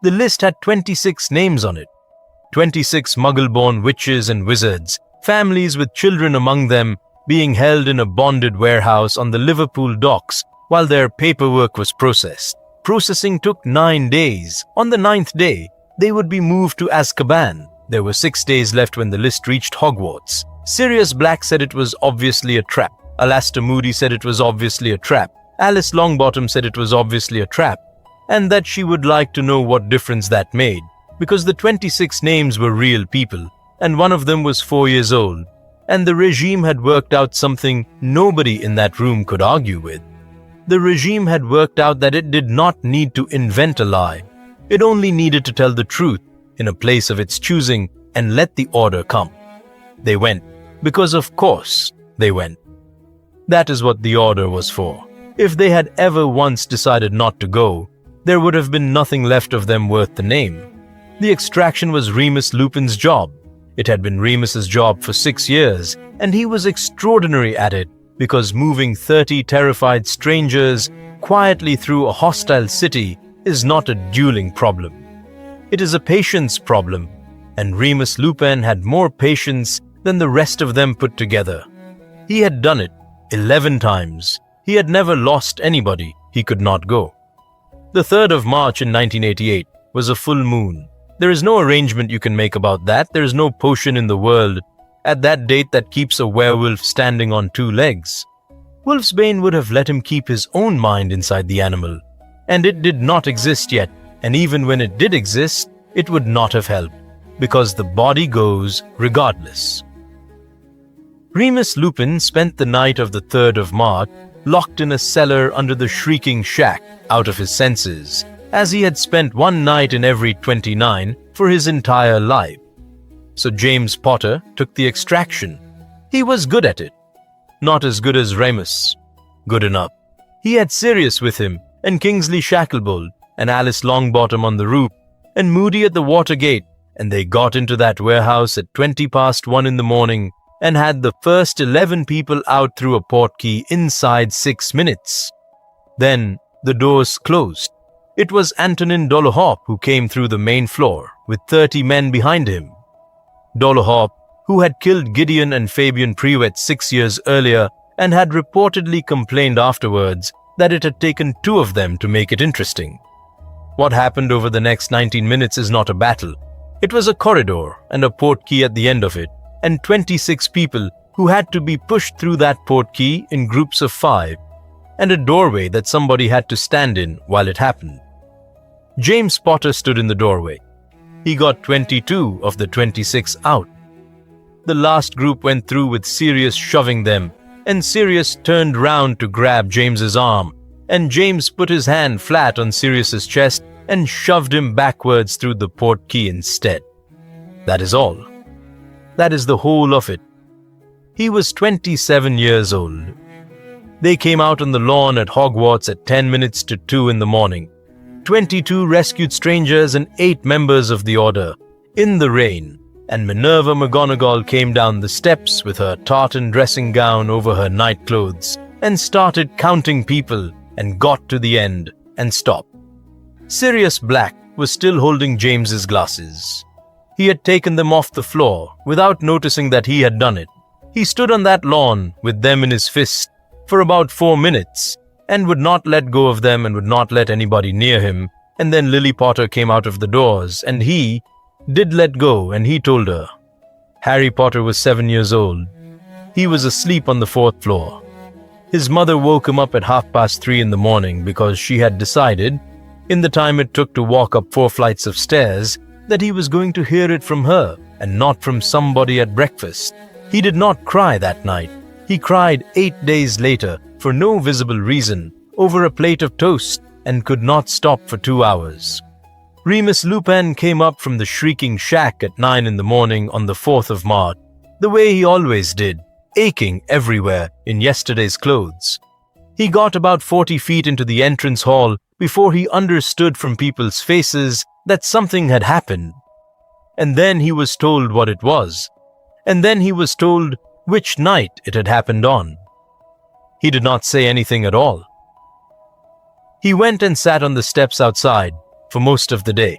The list had 26 names on it. 26 Muggle-born witches and wizards, families with children among them, being held in a bonded warehouse on the Liverpool docks while their paperwork was processed. Processing took 9 days. On the 9th day, they would be moved to Azkaban. There were 6 days left when the list reached Hogwarts. Sirius Black said it was obviously a trap. Alastair Moody said it was obviously a trap. Alice Longbottom said it was obviously a trap, and that she would like to know what difference that made, because the 26 names were real people, and one of them was 4 years old, and the regime had worked out something nobody in that room could argue with. The regime had worked out that it did not need to invent a lie. It only needed to tell the truth in a place of its choosing and let the order come. They went, because of course they went. That is what the order was for. If they had ever once decided not to go, there would have been nothing left of them worth the name. The extraction was Remus Lupin's job. It had been Remus's job for 6 years, and he was extraordinary at it because moving 30 terrified strangers quietly through a hostile city is not a dueling problem. It is a patience problem, and Remus Lupin had more patience than the rest of them put together. He had done it 11 times. He had never lost anybody he could not go. The 3rd of March in 1988 was a full moon. There is no arrangement you can make about that. There is no potion in the world at that date that keeps a werewolf standing on 2 legs. Wolfsbane would have let him keep his own mind inside the animal, and it did not exist yet, and even when it did exist, it would not have helped, because the body goes regardless. Remus Lupin spent the night of the 3rd of March locked in a cellar under the shrieking shack, out of his senses, as he had spent 1 night in every 29 for his entire life. So James Potter took the extraction. He was good at it. Not as good as Remus. Good enough. He had Sirius with him, and Kingsley Shacklebolt, and Alice Longbottom on the roof, and Moody at the water gate, and they got into that warehouse at 1:20 in the morning and had the first 11 people out through a portkey inside 6 minutes. Then the doors closed. It was Antonin Dolohop who came through the main floor with 30 men behind him. Dolohop, who had killed Gideon and Fabian Prewett 6 years earlier and had reportedly complained afterwards that it had taken 2 of them to make it interesting. What happened over the next 19 minutes is not a battle. It was a corridor and a portkey at the end of it, and 26 people who had to be pushed through that portkey in groups of 5, and a doorway that somebody had to stand in while it happened. James Potter stood in the doorway. He got 22 of the 26 out. The last group went through with Sirius shoving them, and Sirius turned round to grab James's arm, and James put his hand flat on Sirius's chest and shoved him backwards through the portkey instead. That is all. That is the whole of it. He was 27 years old. They came out on the lawn at Hogwarts at 10 minutes to 2 in the morning. 22 rescued strangers and 8 members of the Order, in the rain, and Minerva McGonagall came down the steps with her tartan dressing gown over her nightclothes and started counting people and got to the end and stopped. Sirius Black was still holding James's glasses. He had taken them off the floor without noticing that he had done it. He stood on that lawn with them in his fist for about 4 minutes and would not let go of them and would not let anybody near him. And then Lily Potter came out of the doors and he did let go, and he told her. Harry Potter was 7 years old. He was asleep on the 4th floor. His mother woke him up at 3:30 in the morning because she had decided in the time it took to walk up 4 flights of stairs, that he was going to hear it from her and not from somebody at breakfast. He did not cry that night. He cried 8 days later for no visible reason over a plate of toast and could not stop for 2 hours. Remus Lupin came up from the shrieking shack at 9 in the morning on the 4th of March, the way he always did, aching everywhere in yesterday's clothes. He got about 40 feet into the entrance hall before he understood from people's faces that something had happened. And then he was told what it was. And then he was told which night it had happened on. He did not say anything at all. He went and sat on the steps outside for most of the day.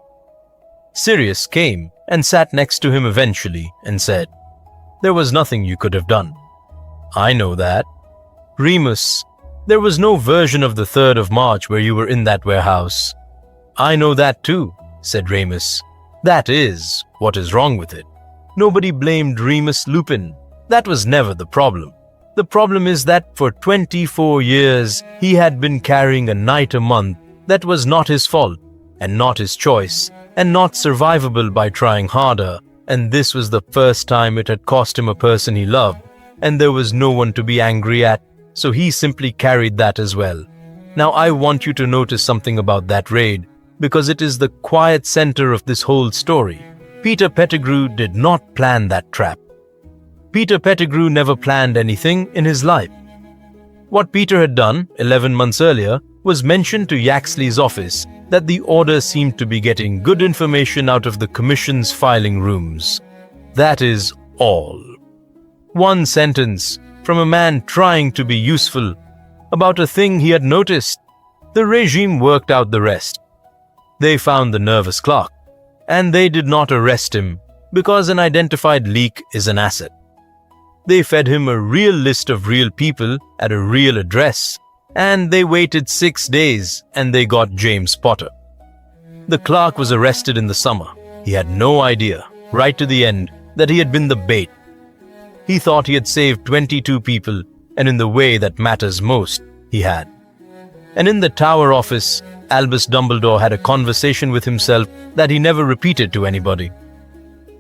Sirius came and sat next to him eventually and said, "There was nothing you could have done." "I know that." "Remus, there was no version of the 3rd of March where you were in that warehouse." "I know that too," said Remus. "That is what is wrong with it. Nobody blamed Remus Lupin. That was never the problem. The problem is that for 24 years he had been carrying a night a month that was not his fault and not his choice and not survivable by trying harder, and this was the first time it had cost him a person he loved, and there was no one to be angry at, so he simply carried that as well. Now I want you to notice something about that raid, because it is the quiet center of this whole story. Peter Pettigrew did not plan that trap. Peter Pettigrew never planned anything in his life. What Peter had done 11 months earlier was mention to Yaxley's office that the Order seemed to be getting good information out of the Commission's filing rooms. That is all. One sentence from a man trying to be useful about a thing he had noticed. The regime worked out the rest. They found the nervous clerk, and they did not arrest him because an identified leak is an asset. They fed him a real list of real people at a real address, and they waited 6 days and they got James Potter. The clerk was arrested in the summer. He had no idea, right to the end, that he had been the bait. He thought he had saved 22 people, and in the way that matters most, he had. And in the Tower office, Albus Dumbledore had a conversation with himself that he never repeated to anybody.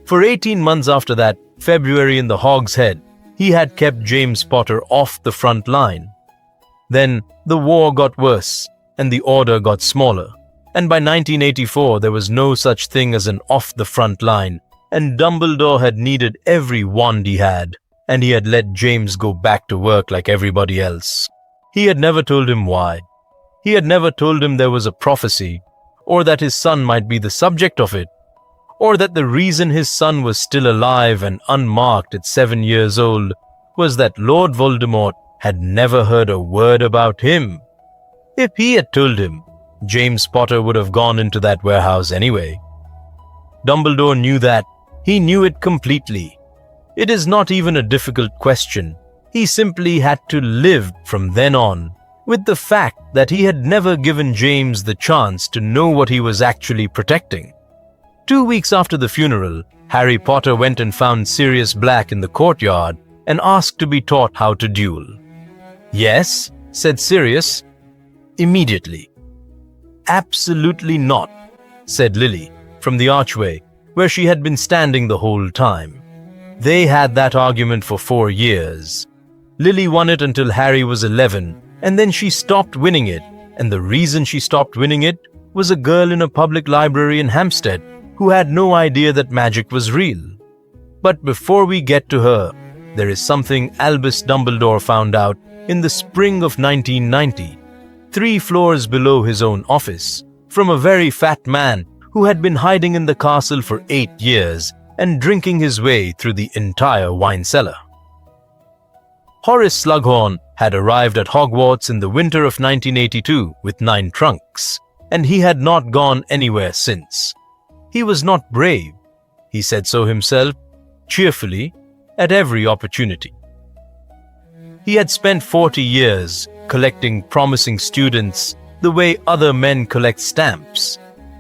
For 18 months after that, February in the Hog's Head, he had kept James Potter off the front line. Then the war got worse, and the Order got smaller, and by 1984 there was no such thing as an off-the-front line, and Dumbledore had needed every wand he had, and he had let James go back to work like everybody else. He had never told him why. He had never told him there was a prophecy, or that his son might be the subject of it, or that the reason his son was still alive and unmarked at 7 years old was that Lord Voldemort had never heard a word about him. If he had told him, James Potter would have gone into that warehouse anyway. Dumbledore knew that. He knew it completely. It is not even a difficult question. He simply had to live from then on with the fact that he had never given James the chance to know what he was actually protecting. 2 weeks after the funeral, Harry Potter went and found Sirius Black in the courtyard and asked to be taught how to duel. "Yes," said Sirius, immediately. "Absolutely not," said Lily from the archway where she had been standing the whole time. They had that argument for 4 years. Lily won it until Harry was 11, and then she stopped winning it, and the reason she stopped winning it was a girl in a public library in Hampstead who had no idea that magic was real. But before we get to her, there is something Albus Dumbledore found out in the spring of 1990, 3 floors below his own office, from a very fat man who had been hiding in the castle for 8 years and drinking his way through the entire wine cellar. Horace Slughorn had arrived at Hogwarts in the winter of 1982 with 9 trunks, and he had not gone anywhere since. He was not brave. He said so himself, cheerfully, at every opportunity. He had spent 40 years collecting promising students the way other men collect stamps,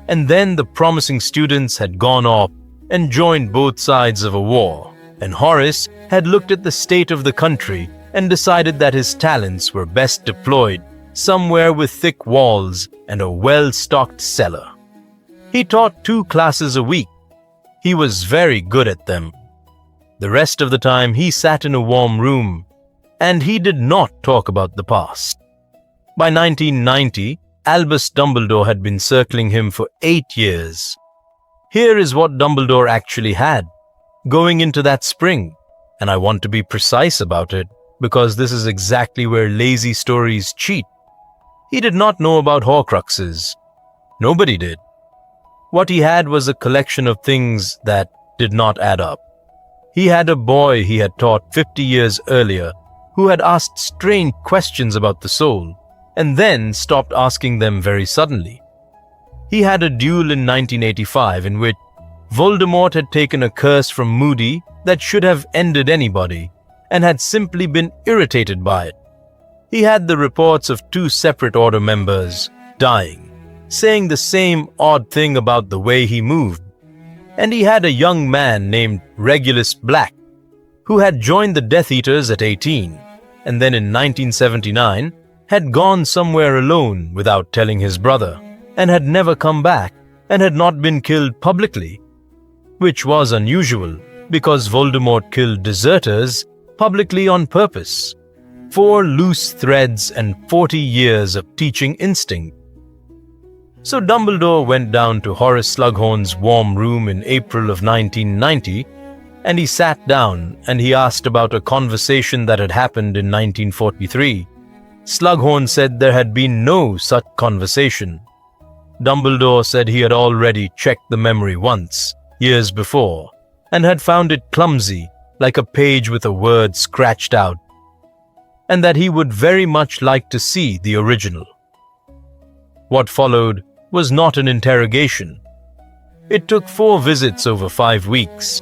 and then the promising students had gone off and joined both sides of a war, and Horace had looked at the state of the country and decided that his talents were best deployed somewhere with thick walls and a well-stocked cellar. He taught 2 classes a week. He was very good at them. The rest of the time he sat in a warm room, and he did not talk about the past. By 1990, Albus Dumbledore had been circling him for 8 years. Here is what Dumbledore actually had, going into that spring, and I want to be precise about it, because this is exactly where lazy stories cheat. He did not know about Horcruxes. Nobody did. What he had was a collection of things that did not add up. He had a boy he had taught 50 years earlier who had asked strange questions about the soul, and then stopped asking them very suddenly. He had a duel in 1985 in which Voldemort had taken a curse from Moody that should have ended anybody, and had simply been irritated by it. He had the reports of 2 separate order members dying, saying the same odd thing about the way he moved. And he had a young man named Regulus Black, who had joined the Death Eaters at 18, and then in 1979 had gone somewhere alone without telling his brother, and had never come back, and had not been killed publicly, which was unusual because Voldemort killed deserters publicly on purpose. 4 loose threads and 40 years of teaching instinct. So Dumbledore went down to Horace Slughorn's warm room in April of 1990, and he sat down and he asked about a conversation that had happened in 1943. Slughorn said there had been no such conversation. Dumbledore said he had already checked the memory once, years before, and had found it clumsy, like a page with a word scratched out, and that he would very much like to see the original. What followed was not an interrogation. It took 4 visits over 5 weeks,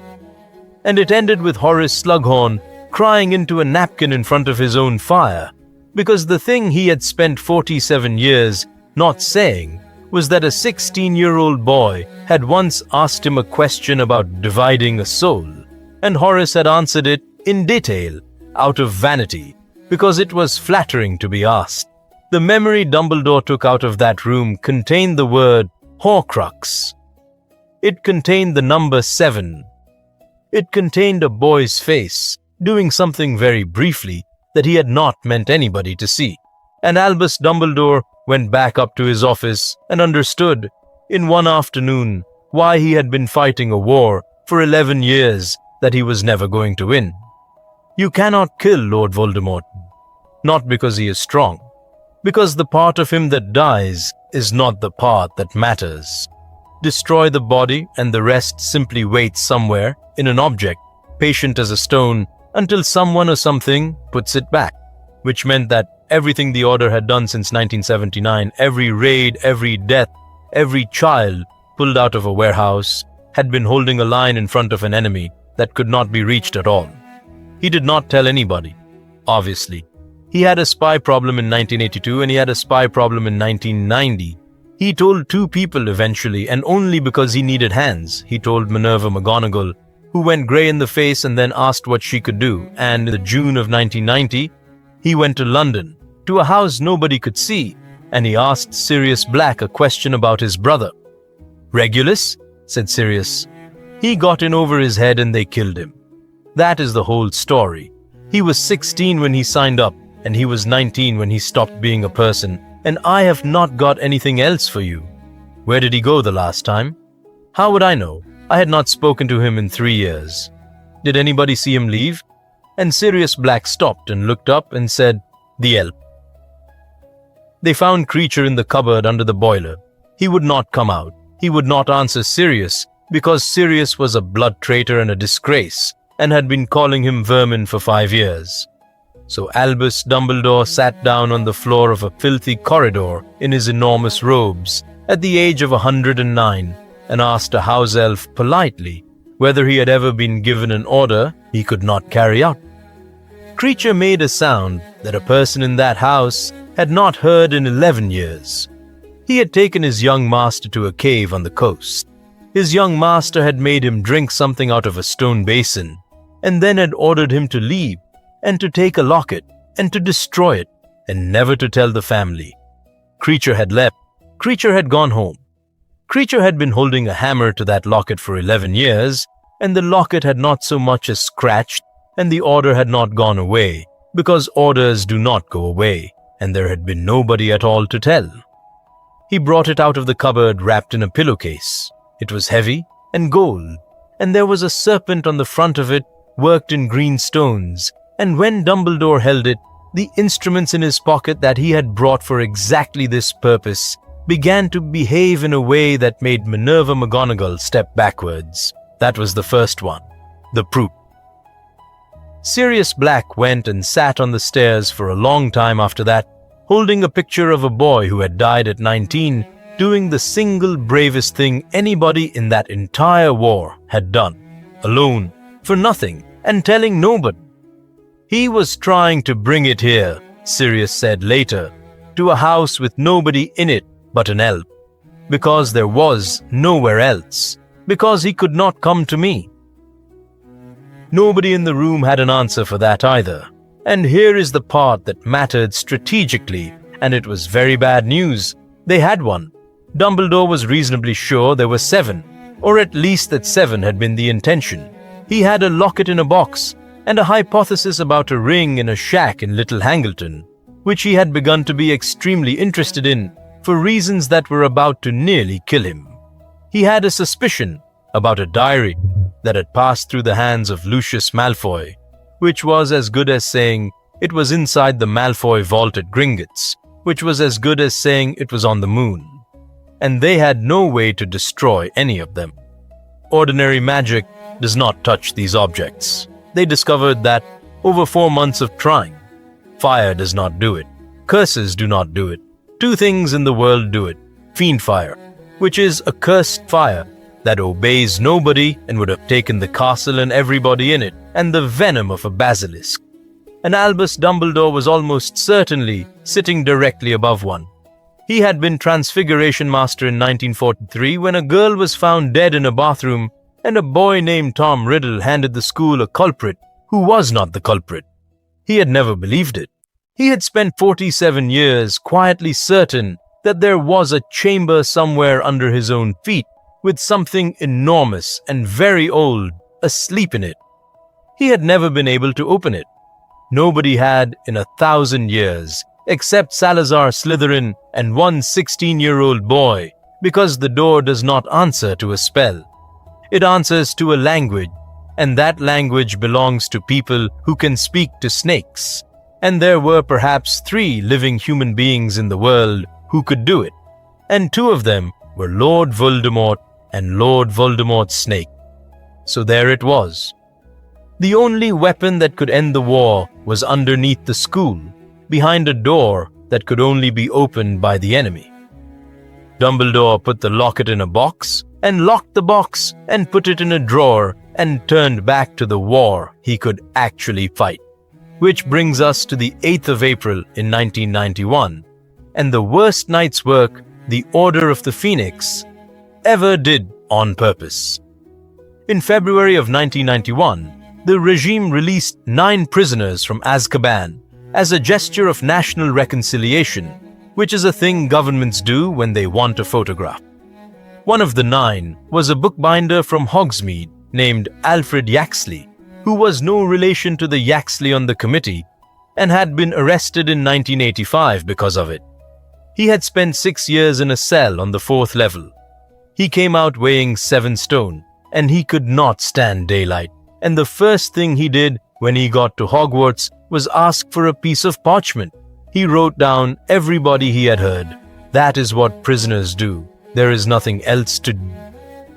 and it ended with Horace Slughorn crying into a napkin in front of his own fire, because the thing he had spent 47 years not saying was that a 16-year-old boy had once asked him a question about dividing a soul, and Horace had answered it in detail, out of vanity, because it was flattering to be asked. The memory Dumbledore took out of that room contained the word Horcrux. It contained the number 7. It contained a boy's face, doing something very briefly that he had not meant anybody to see. And Albus Dumbledore went back up to his office and understood, in one afternoon, why he had been fighting a war for 11 years that he was never going to win. You cannot kill Lord Voldemort, not because he is strong, because the part of him that dies is not the part that matters. Destroy the body and the rest simply waits somewhere in an object, patient as a stone, until someone or something puts it back, which meant that everything the Order had done since 1979, every raid, every death, every child pulled out of a warehouse, had been holding a line in front of an enemy that could not be reached at all. He did not tell anybody, obviously. He had a spy problem in 1982 and he had a spy problem in 1990. He told 2 people eventually, and only because he needed hands. He told Minerva McGonagall, who went grey in the face and then asked what she could do, and in the June of 1990, he went to London, to a house nobody could see, and he asked Sirius Black a question about his brother. "Regulus?" said Sirius. He got in over his head and they killed him. That is the whole story. He was 16 when he signed up, and he was 19 when he stopped being a person, and I have not got anything else for you. Where did he go the last time? How would I know? I had not spoken to him in 3 years. Did anybody see him leave? And Sirius Black stopped and looked up and said, "The elf." They found Creature in the cupboard under the boiler. He would not come out. He would not answer Sirius, because Sirius was a blood traitor and a disgrace, and had been calling him vermin for 5 years. So Albus Dumbledore sat down on the floor of a filthy corridor in his enormous robes at the age of 109 and asked a house elf politely whether he had ever been given an order he could not carry out. Creature made a sound that a person in that house had not heard in 11 years. He had taken his young master to a cave on the coast. His young master had made him drink something out of a stone basin, and then had ordered him to leave, and to take a locket, and to destroy it, and never to tell the family. Creature had left. Creature had gone home. Creature had been holding a hammer to that locket for 11 years, and the locket had not so much as scratched, and the order had not gone away, because orders do not go away, and there had been nobody at all to tell. He brought it out of the cupboard wrapped in a pillowcase. It was heavy and gold, and there was a serpent on the front of it worked in green stones, and when Dumbledore held it, the instruments in his pocket that he had brought for exactly this purpose began to behave in a way that made Minerva McGonagall step backwards. That was the first one, the proof. Sirius Black went and sat on the stairs for a long time after that, holding a picture of a boy who had died at 19, doing the single bravest thing anybody in that entire war had done, alone, for nothing, and telling nobody. He was trying to bring it here, Sirius said later, to a house with nobody in it but an elf, because there was nowhere else, because he could not come to me. Nobody in the room had an answer for that either, and here is the part that mattered strategically, and it was very bad news. They had one. Dumbledore was reasonably sure there were 7, or at least that 7 had been the intention. He had a locket in a box, and a hypothesis about a ring in a shack in Little Hangleton, which he had begun to be extremely interested in for reasons that were about to nearly kill him. He had a suspicion about a diary that had passed through the hands of Lucius Malfoy, which was as good as saying it was inside the Malfoy vault at Gringotts, which was as good as saying it was on the moon. And they had no way to destroy any of them. Ordinary magic does not touch these objects. They discovered that over 4 months of trying. Fire does not do it. Curses do not do it. 2 things in the world do it. Fiend fire, which is a cursed fire that obeys nobody and would have taken the castle and everybody in it, and the venom of a basilisk. And Albus Dumbledore was almost certainly sitting directly above one. He had been Transfiguration Master in 1943 when a girl was found dead in a bathroom, and a boy named Tom Riddle handed the school a culprit who was not the culprit. He had never believed it. He had spent 47 years quietly certain that there was a chamber somewhere under his own feet with something enormous and very old asleep in it. He had never been able to open it. Nobody had in 1,000 years, except Salazar Slytherin and one 16-year-old boy, because the door does not answer to a spell. It answers to a language, and that language belongs to people who can speak to snakes. And there were perhaps 3 living human beings in the world who could do it, and 2 of them were Lord Voldemort and Lord Voldemort's snake. So there it was. The only weapon that could end the war was underneath the school, behind a door that could only be opened by the enemy. Dumbledore put the locket in a box, and locked the box, and put it in a drawer, and turned back to the war he could actually fight. Which brings us to the 8th of April in 1991, and the worst night's work the Order of the Phoenix ever did on purpose. In February of 1991, the regime released 9 prisoners from Azkaban as a gesture of national reconciliation, which is a thing governments do when they want a photograph. One of the 9 was a bookbinder from Hogsmeade named Alfred Yaxley, who was no relation to the Yaxley on the committee and had been arrested in 1985 because of it. He had spent 6 years in a cell on the 4th level. He came out weighing 7 stone, and he could not stand daylight. And the first thing he did when he got to Hogwarts was ask for a piece of parchment. He wrote down everybody he had heard. That is what prisoners do. There is nothing else to do.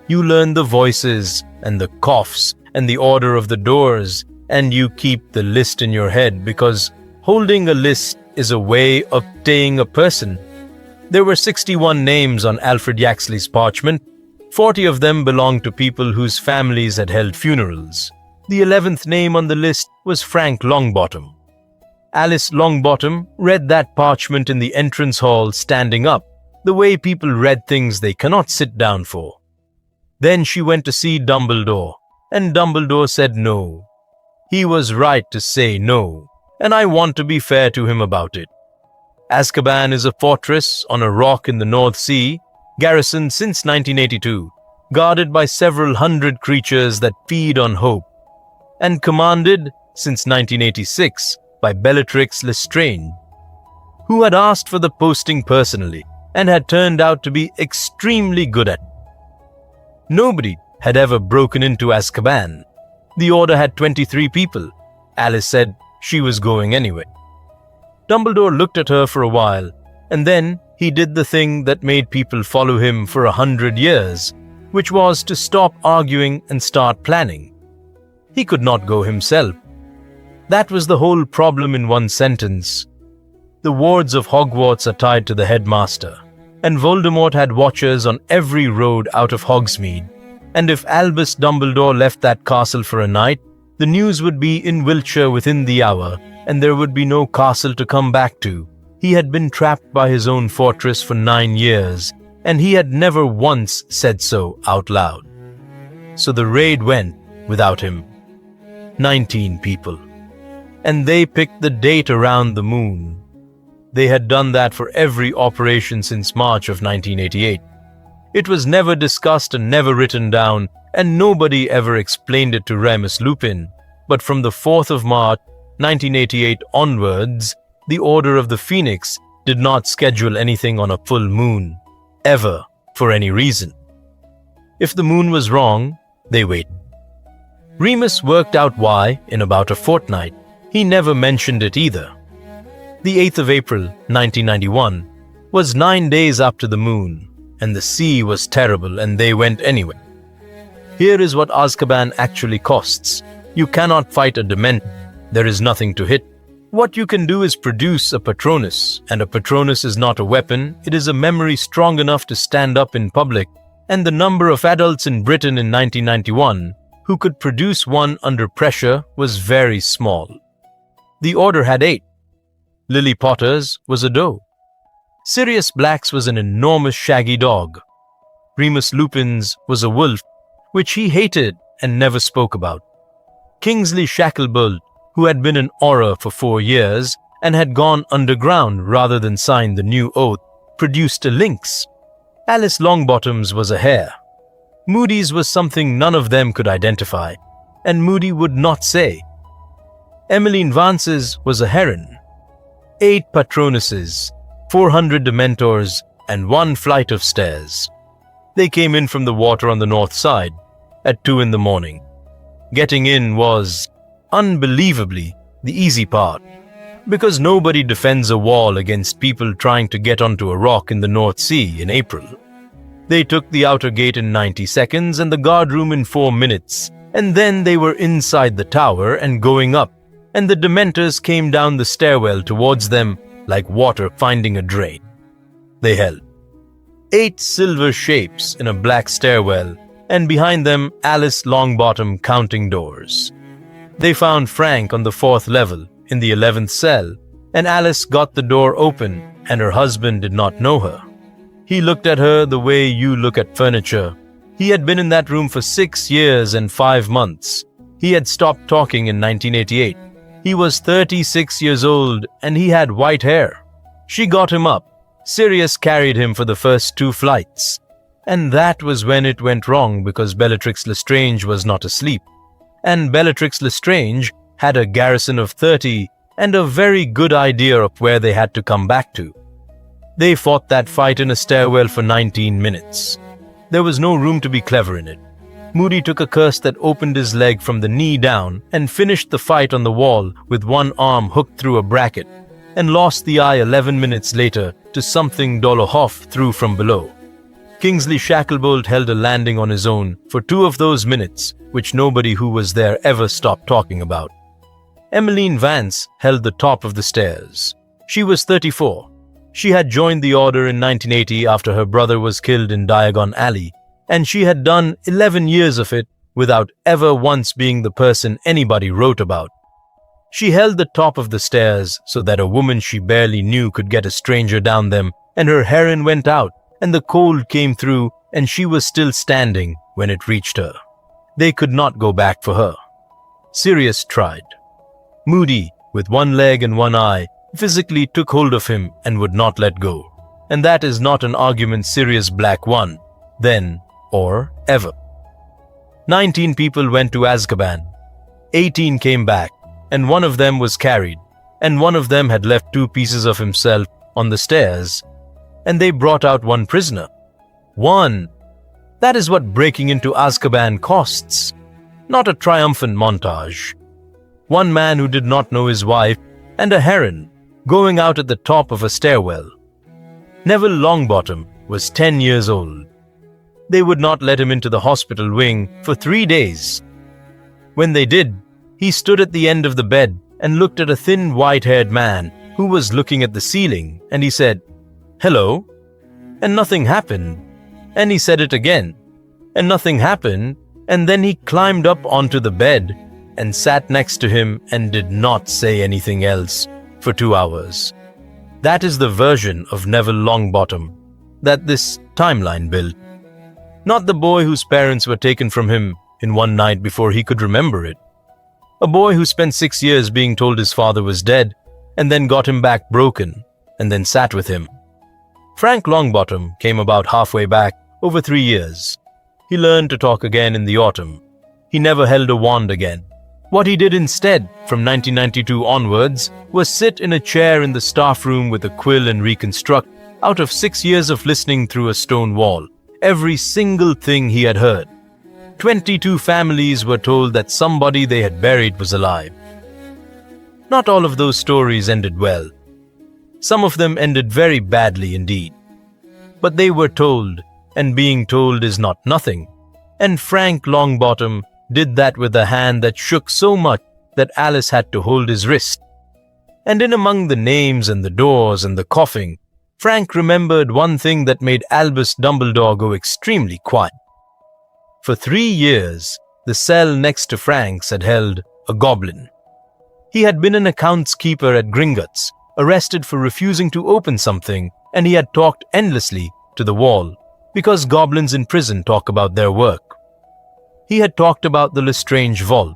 You learn the voices and the coughs and the order of the doors, and you keep the list in your head because holding a list is a way of staying a person. There were 61 names on Alfred Yaxley's parchment. 40 of them belonged to people whose families had held funerals. The 11th name on the list was Frank Longbottom. Alice Longbottom read that parchment in the entrance hall standing up, the way people read things they cannot sit down for. Then she went to see Dumbledore, and Dumbledore said no. He was right to say no, and I want to be fair to him about it. Azkaban is a fortress on a rock in the North Sea, garrisoned since 1982, guarded by several hundred creatures that feed on hope, and commanded since 1986 by Bellatrix Lestrange, who had asked for the posting personally and had turned out to be extremely good at it. Nobody had ever broken into Azkaban. The order had 23 people. Alice said she was going anyway. Dumbledore looked at her for a while, and then he did the thing that made people follow him for 100 years, which was to stop arguing and start planning. He could not go himself. That was the whole problem in one sentence. The wards of Hogwarts are tied to the headmaster, and Voldemort had watchers on every road out of Hogsmeade, and if Albus Dumbledore left that castle for a night, the news would be in Wiltshire within the hour, and there would be no castle to come back to. He had been trapped by his own fortress for 9 years, and he had never once said so out loud. So the raid went without him. 19 people. And they picked the date around the moon. They had done that for every operation since March of 1988. It was never discussed and never written down, and nobody ever explained it to Remus Lupin. But from the 4th of March, 1988 onwards, the Order of the Phoenix did not schedule anything on a full moon, ever, for any reason. If the moon was wrong, they waited. Remus worked out why in about a fortnight. He never mentioned it either. The 8th of April, 1991, was 9 days after the moon, and the sea was terrible and they went anyway. Here is what Azkaban actually costs. You cannot fight a Dementor. There is nothing to hit. What you can do is produce a Patronus, and a Patronus is not a weapon, it is a memory strong enough to stand up in public, and the number of adults in Britain in 1991 who could produce one under pressure was very small. The Order had 8. Lily Potter's was a doe. Sirius Black's was an enormous shaggy dog. Remus Lupin's was a wolf, which he hated and never spoke about. Kingsley Shacklebolt, who had been an Auror for 4 years and had gone underground rather than sign the new oath, produced a lynx. Alice Longbottom's was a hare. Moody's was something none of them could identify, and Moody would not say. Emmeline Vance's was a heron. 8 Patronuses, 400 Dementors, and 1 flight of stairs. They came in from the water on the north side at 2 in the morning. Getting in was, unbelievably, the easy part, because nobody defends a wall against people trying to get onto a rock in the North Sea in April. They took the outer gate in 90 seconds and the guard room in 4 minutes, and then they were inside the tower and going up, and the Dementors came down the stairwell towards them like water finding a drain. They held 8 silver shapes in a black stairwell, and behind them Alice Longbottom counting doors. They found Frank on the 4th level in the 11th cell, and Alice got the door open, and her husband did not know her. He looked at her the way you look at furniture. He had been in that room for 6 years and 5 months. He had stopped talking in 1988. He was 36 years old and he had white hair. She got him up. Sirius carried him for the first 2 flights. And that was when it went wrong because Bellatrix Lestrange was not asleep. And Bellatrix Lestrange had a garrison of 30 and a very good idea of where they had to come back to. They fought that fight in a stairwell for 19 minutes. There was no room to be clever in it. Moody took a curse that opened his leg from the knee down and finished the fight on the wall with one arm hooked through a bracket, and lost the eye 11 minutes later to something Dolohov threw from below. Kingsley Shacklebolt held a landing on his own for 2 of those minutes, which nobody who was there ever stopped talking about. Emmeline Vance held the top of the stairs. She was 34. She had joined the Order in 1980 after her brother was killed in Diagon Alley, and she had done 11 years of it without ever once being the person anybody wrote about. She held the top of the stairs so that a woman she barely knew could get a stranger down them, and her heron went out, and the cold came through, and she was still standing when it reached her. They could not go back for her. Sirius tried. Moody, with 1 leg and 1 eye, physically took hold of him and would not let go. And that is not an argument Sirius Black won, then or ever. 19 people went to Azkaban. 18 came back, and one of them was carried, and one of them had left 2 pieces of himself on the stairs, and they brought out 1 prisoner. 1. That is what breaking into Azkaban costs, not a triumphant montage. 1 man who did not know his wife, and a heron going out at the top of a stairwell. Neville Longbottom was 10 years old. They would not let him into the hospital wing for 3 days. When they did, he stood at the end of the bed and looked at a thin white-haired man who was looking at the ceiling, and he said, "Hello," and nothing happened. And he said it again, and nothing happened, and then he climbed up onto the bed and sat next to him and did not say anything else for 2 hours. That is the version of Neville Longbottom that this timeline built. Not the boy whose parents were taken from him in one night before he could remember it. A boy who spent 6 years being told his father was dead and then got him back broken and then sat with him. Frank Longbottom came about halfway back over 3 years. He learned to talk again in the autumn. He never held a wand again. What he did instead, from 1992 onwards, was sit in a chair in the staff room with a quill and reconstruct, out of 6 years of listening through a stone wall, every single thing he had heard. 22 families were told that somebody they had buried was alive. Not all of those stories ended well. Some of them ended very badly indeed. But they were told, and being told is not nothing. And Frank Longbottom did that with a hand that shook so much that Alice had to hold his wrist. And in among the names and the doors and the coughing, Frank remembered one thing that made Albus Dumbledore go extremely quiet. For 3 years, the cell next to Frank's had held a goblin. He had been an accounts keeper at Gringotts, arrested for refusing to open something, and he had talked endlessly to the wall, because goblins in prison talk about their work. He had talked about the Lestrange vault.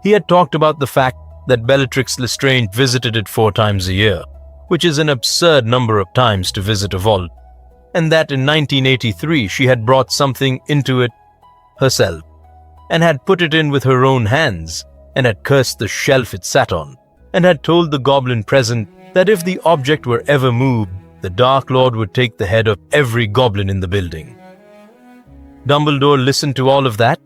He had talked about the fact that Bellatrix Lestrange visited it 4 times a year, which is an absurd number of times to visit a vault, and that in 1983 she had brought something into it herself, and had put it in with her own hands, and had cursed the shelf it sat on, and had told the goblin present that if the object were ever moved, the Dark Lord would take the head of every goblin in the building. Dumbledore listened to all of that,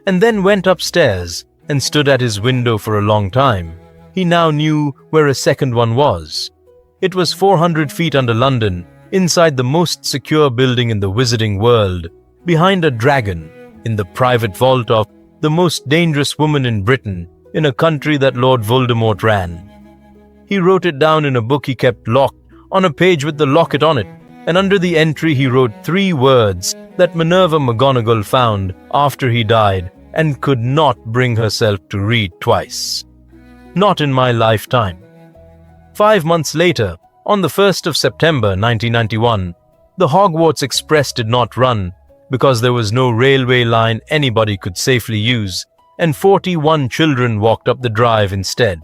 and then went upstairs and stood at his window for a long time. He now knew where a second one was. It was 400 feet under London, inside the most secure building in the wizarding world, behind a dragon, in the private vault of the most dangerous woman in Britain, in a country that Lord Voldemort ran. He wrote it down in a book he kept locked, on a page with the locket on it, and under the entry he wrote 3 words that Minerva McGonagall found after he died and could not bring herself to read twice. Not in my lifetime. 5 months later, on the 1st of September 1991, the Hogwarts Express did not run because there was no railway line anybody could safely use, and 41 children walked up the drive instead.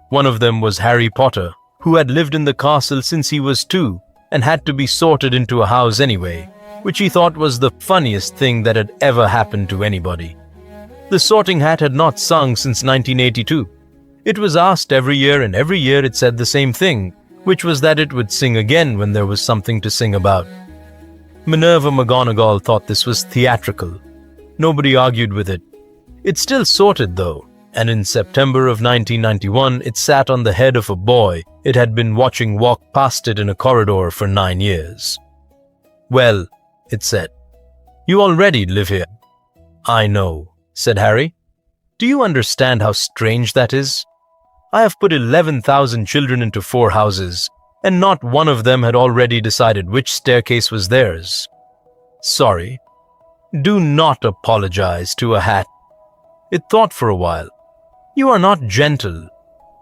One of them was Harry Potter, who had lived in the castle since he was 2 and had to be sorted into a house anyway, which he thought was the funniest thing that had ever happened to anybody. The Sorting Hat had not sung since 1982. It was asked every year, and every year it said the same thing, which was that it would sing again when there was something to sing about. Minerva McGonagall thought this was theatrical. Nobody argued with it. It still sorted though, and in September of 1991 it sat on the head of a boy it had been watching walk past it in a corridor for 9 years. "Well," it said, "you already live here." "I know," said Harry. "Do you understand how strange that is? I have put 11,000 children into 4 houses, and not one of them had already decided which staircase was theirs. Sorry. Do not apologize to a hat." It thought for a while. "You are not gentle.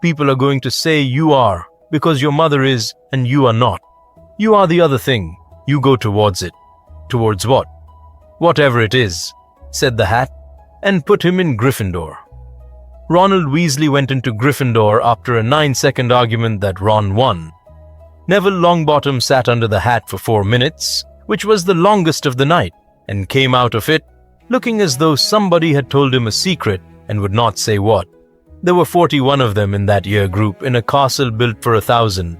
People are going to say you are, because your mother is, and you are not. You are the other thing. You go towards it." "Towards what?" "Whatever it is," said the hat, and put him in Gryffindor. Ronald Weasley went into Gryffindor after a 9-second argument that Ron won. Neville Longbottom sat under the hat for 4 minutes, which was the longest of the night, and came out of it looking as though somebody had told him a secret and would not say what. There were 41 of them in that year group in a castle built for 1,000.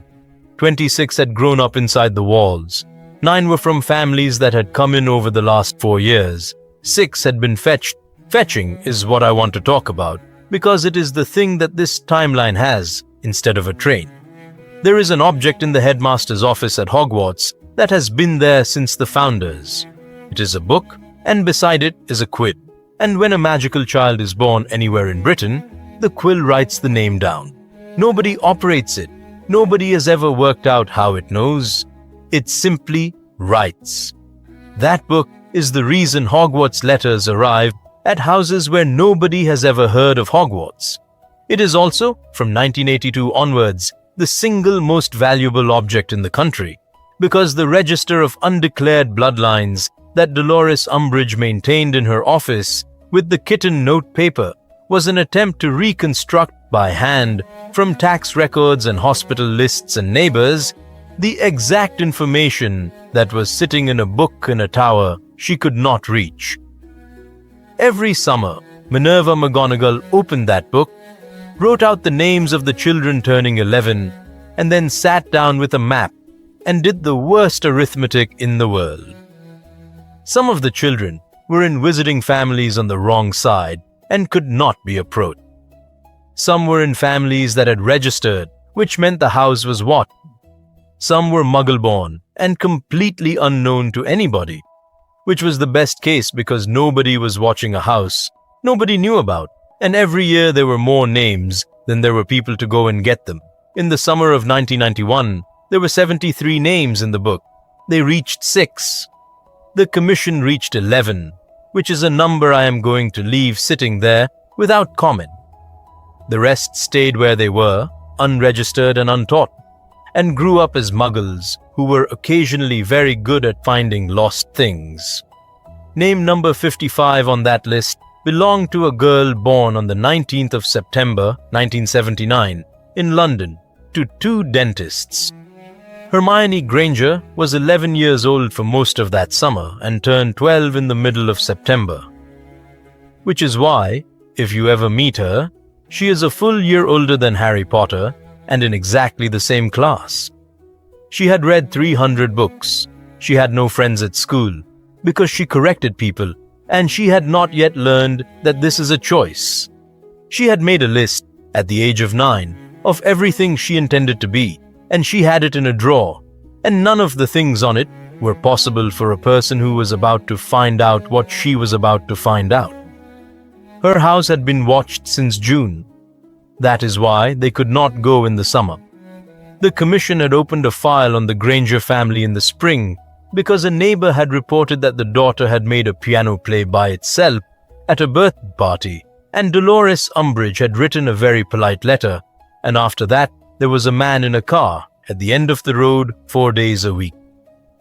26 had grown up inside the walls. 9 were from families that had come in over the last 4 years. 6 had been fetched. Fetching is what I want to talk about, because it is the thing that this timeline has instead of a train. There is an object in the headmaster's office at Hogwarts that has been there since the founders. It is a book, and beside it is a quill. And when a magical child is born anywhere in Britain, the quill writes the name down. Nobody operates it. Nobody has ever worked out how it knows. It simply writes. That book is the reason Hogwarts letters arrive at houses where nobody has ever heard of Hogwarts. It is also, from 1982 onwards, the single most valuable object in the country, because the register of undeclared bloodlines that Dolores Umbridge maintained in her office with the kitten note paper was an attempt to reconstruct by hand from tax records and hospital lists and neighbors the exact information that was sitting in a book in a tower she could not reach. Every summer, Minerva McGonagall opened that book, wrote out the names of the children turning 11, and then sat down with a map and did the worst arithmetic in the world. Some of the children were in wizarding families on the wrong side and could not be approached. Some were in families that had registered, which meant the house was what? Some were Muggle-born and completely unknown to anybody, which was the best case because nobody was watching a house nobody knew about, and every year there were more names than there were people to go and get them. In the summer of 1991, there were 73 names in the book. They reached 6. The commission reached 11, which is a number I am going to leave sitting there without comment. The rest stayed where they were, unregistered and untaught, and grew up as muggles who were occasionally very good at finding lost things. Name number 55 on that list belonged to a girl born on the 19th of September 1979 in London to 2 dentists. Hermione Granger was 11 years old for most of that summer and turned 12 in the middle of September. Which is why, if you ever meet her, she is a full year older than Harry Potter and in exactly the same class. She had read 300 books. She had no friends at school because she corrected people, and she had not yet learned that this is a choice. She had made a list at the age of 9 of everything she intended to be, and she had it in a drawer, and none of the things on it were possible for a person who was about to find out what she was about to find out. Her house had been watched since June. That is why they could not go in the summer. The commission had opened a file on the Granger family in the spring because a neighbor had reported that the daughter had made a piano play by itself at a birthday party, and Dolores Umbridge had written a very polite letter, and after that there was a man in a car at the end of the road 4 days a week.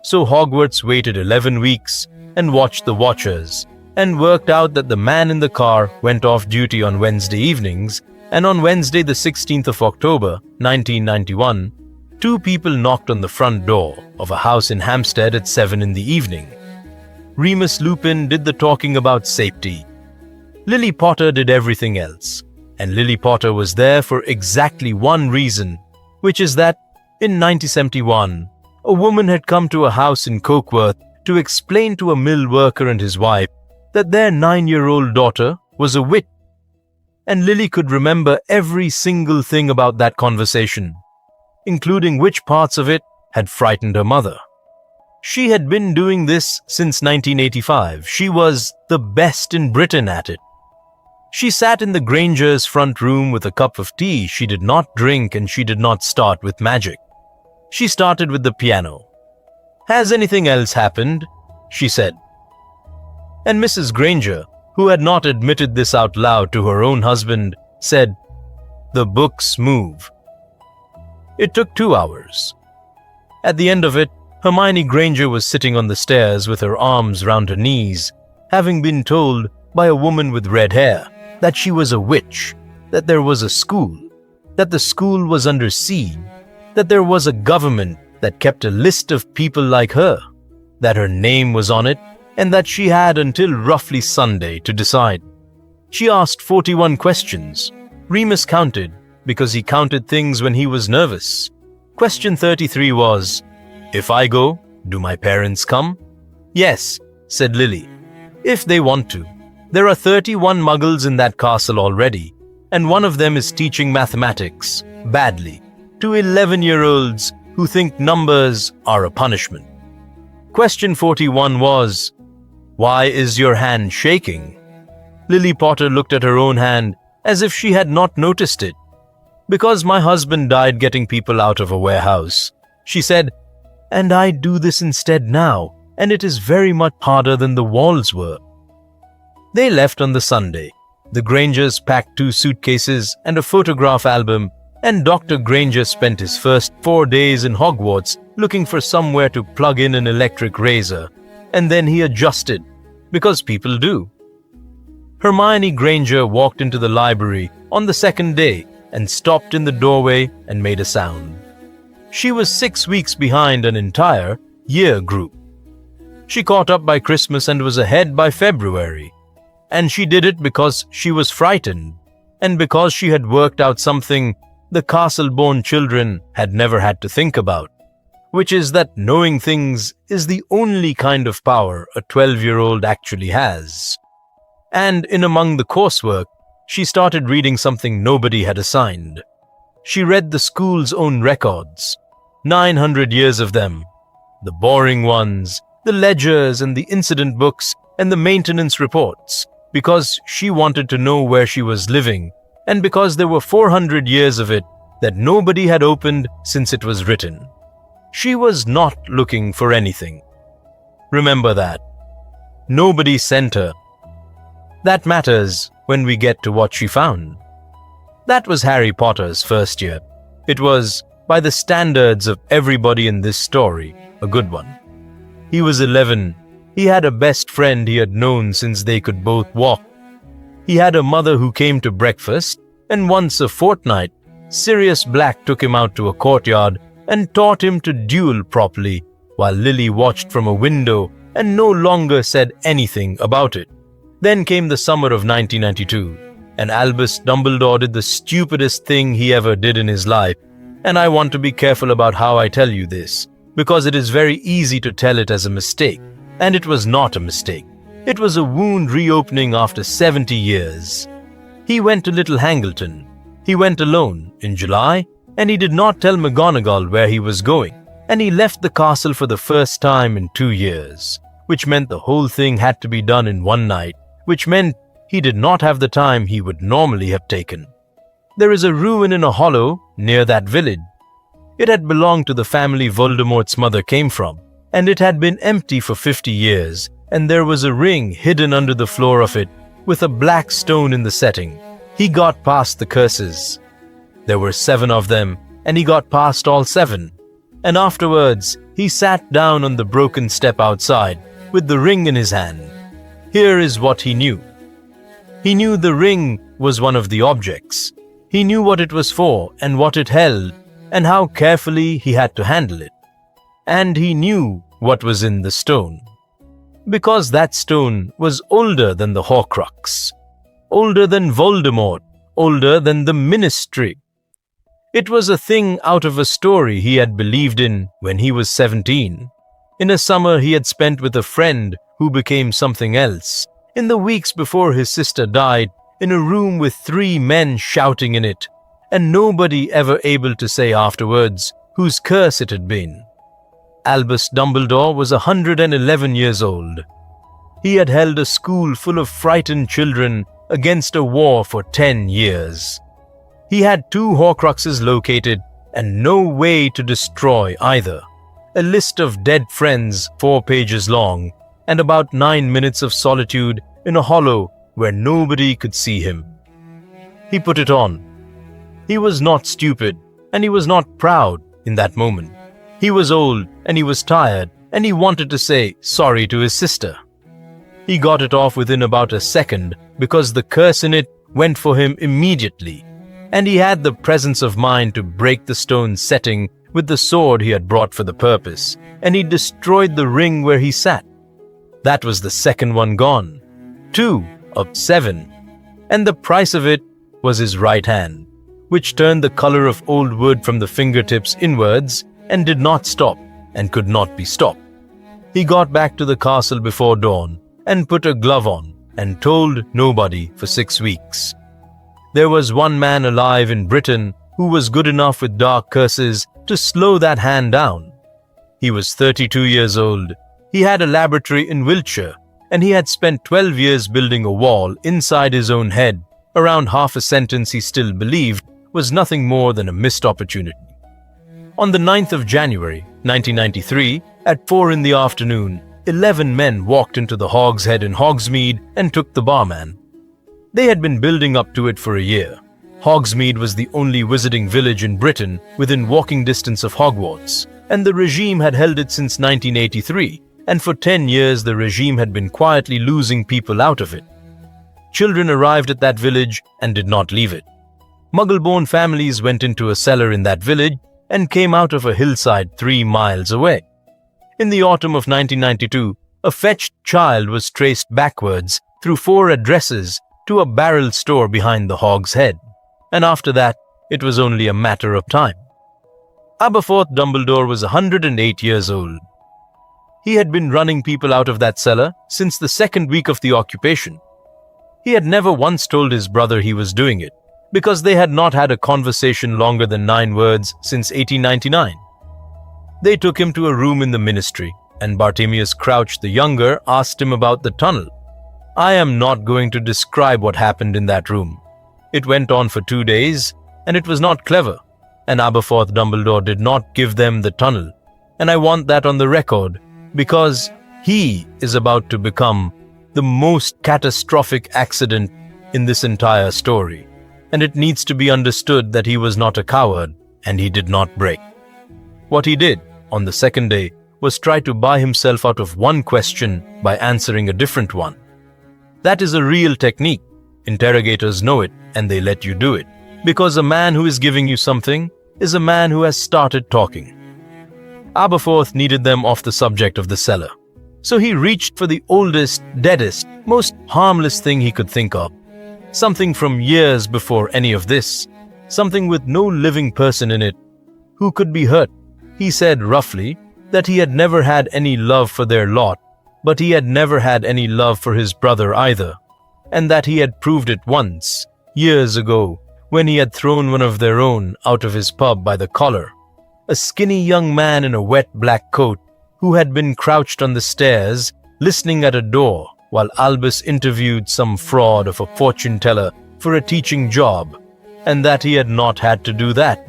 So Hogwarts waited 11 weeks and watched the Watchers, and worked out that the man in the car went off duty on Wednesday evenings, and on Wednesday the 16th of October 1991, 2 people knocked on the front door of a house in Hampstead at 7 in the evening. Remus Lupin did the talking about safety. Lily Potter did everything else, and Lily Potter was there for exactly one reason, which is that, in 1971, a woman had come to a house in Cokeworth to explain to a mill worker and his wife that their 9-year-old daughter was a witch, and Lily could remember every single thing about that conversation, including which parts of it had frightened her mother. She had been doing this since 1985. She was the best in Britain at it. She sat in the Grangers' front room with a cup of tea she did not drink, and she did not start with magic. She started with the piano. "Has anything else happened?" she said. And Mrs. Granger, who had not admitted this out loud to her own husband, said, "The books move." It took 2 hours. At the end of it, Hermione Granger was sitting on the stairs with her arms round her knees, having been told by a woman with red hair that she was a witch, that there was a school, that the school was under siege, that there was a government that kept a list of people like her, that her name was on it, and that she had until roughly Sunday to decide. She asked 41 questions. Remus counted, because he counted things when he was nervous. Question 33 was, "If I go, do my parents come?" "Yes," said Lily, "if they want to. There are 31 muggles in that castle already, and one of them is teaching mathematics, badly, to 11-year-olds who think numbers are a punishment." Question 41 was, "Why is your hand shaking?" Lily Potter looked at her own hand as if she had not noticed it. "Because my husband died getting people out of a warehouse," she said, "and I do this instead now, and it is very much harder than the walls were." They left on the Sunday. The Grangers packed 2 suitcases and a photograph album, and Dr. Granger spent his first 4 days in Hogwarts looking for somewhere to plug in an electric razor, and then he adjusted, because people do. Hermione Granger walked into the library on the second day and stopped in the doorway and made a sound. She was 6 weeks behind an entire year group. She caught up by Christmas and was ahead by February. And she did it because she was frightened, and because she had worked out something the castle-born children had never had to think about, which is that knowing things is the only kind of power a 12-year-old actually has. And in among the coursework, she started reading something nobody had assigned. She read the school's own records, 900 years of them, the boring ones, the ledgers and the incident books and the maintenance reports, because she wanted to know where she was living, and because there were 400 years of it that nobody had opened since it was written. She was not looking for anything. Remember that. Nobody sent her. That matters when we get to what she found. That was Harry Potter's first year. It was, by the standards of everybody in this story, a good one. He was 11. He had a best friend he had known since they could both walk. He had a mother who came to breakfast, and once a fortnight, Sirius Black took him out to a courtyard and taught him to duel properly, while Lily watched from a window and no longer said anything about it. Then came the summer of 1992, and Albus Dumbledore did the stupidest thing he ever did in his life, and I want to be careful about how I tell you this, because it is very easy to tell it as a mistake. And it was not a mistake. It was a wound reopening after 70 years. He went to Little Hangleton. He went alone in July, and he did not tell McGonagall where he was going, and he left the castle for the first time in 2 years, which meant the whole thing had to be done in one night, which meant he did not have the time he would normally have taken. There is a ruin in a hollow near that village. It had belonged to the family Voldemort's mother came from, and it had been empty for 50 years, and there was a ring hidden under the floor of it with a black stone in the setting. He got past the curses. There were 7 of them, and he got past all 7. And afterwards, he sat down on the broken step outside with the ring in his hand. Here is what he knew. He knew the ring was one of the objects. He knew what it was for and what it held, and how carefully he had to handle it. And he knew what was in the stone, because that stone was older than the Horcrux, older than Voldemort, older than the Ministry. It was a thing out of a story he had believed in when he was 17, in a summer he had spent with a friend who became something else, in the weeks before his sister died, in a room with 3 men shouting in it, and nobody ever able to say afterwards whose curse it had been. Albus Dumbledore was 111 years old. He had held a school full of frightened children against a war for 10 years. He had 2 Horcruxes located and no way to destroy either. A list of dead friends 4 pages long, and about 9 minutes of solitude in a hollow where nobody could see him. He put it on. He was not stupid, and he was not proud in that moment. He was old, and he was tired, and he wanted to say sorry to his sister. He got it off within about a second because the curse in it went for him immediately, and he had the presence of mind to break the stone setting with the sword he had brought for the purpose, and he destroyed the ring where he sat. That was the second one gone. 2 of 7. And the price of it was his right hand, which turned the color of old wood from the fingertips inwards and did not stop and could not be stopped. He got back to the castle before dawn and put a glove on and told nobody for 6 weeks. There was one man alive in Britain who was good enough with dark curses to slow that hand down. He was 32 years old. He had a laboratory in Wiltshire, and he had spent 12 years building a wall inside his own head around half a sentence he still believed was nothing more than a missed opportunity. On the 9th of January, 1993, at 4 in the afternoon, 11 men walked into the Hog's Head in Hogsmeade and took the barman. They had been building up to it for a year. Hogsmeade was the only wizarding village in Britain within walking distance of Hogwarts, and the regime had held it since 1983, and for 10 years the regime had been quietly losing people out of it. Children arrived at that village and did not leave it. Muggle-born families went into a cellar in that village and came out of a hillside 3 miles away. In the autumn of 1992, a fetched child was traced backwards through 4 addresses to a barrel store behind the Hog's Head, and after that, it was only a matter of time. Aberforth Dumbledore was 108 years old. He had been running people out of that cellar since the 2nd week of the occupation. He had never once told his brother he was doing it, because they had not had a conversation longer than 9 words since 1899. They took him to a room in the ministry, and Bartemius Crouch the Younger asked him about the tunnel. I am not going to describe what happened in that room. It went on for 2 days, and it was not clever, and Aberforth Dumbledore did not give them the tunnel, and I want that on the record, because he is about to become the most catastrophic accident in this entire story, and it needs to be understood that he was not a coward, and he did not break. What he did on the 2nd day was try to buy himself out of one question by answering a different one. That is a real technique. Interrogators know it, and they let you do it, because a man who is giving you something is a man who has started talking. Aberforth needed them off the subject of the cellar, so he reached for the oldest, deadest, most harmless thing he could think of. Something from years before any of this, something with no living person in it who could be hurt. He said roughly that he had never had any love for their lot, but he had never had any love for his brother either, and that he had proved it once, years ago, when he had thrown one of their own out of his pub by the collar. A skinny young man in a wet black coat who had been crouched on the stairs, listening at a door while Albus interviewed some fraud of a fortune teller for a teaching job, and that he had not had to do that,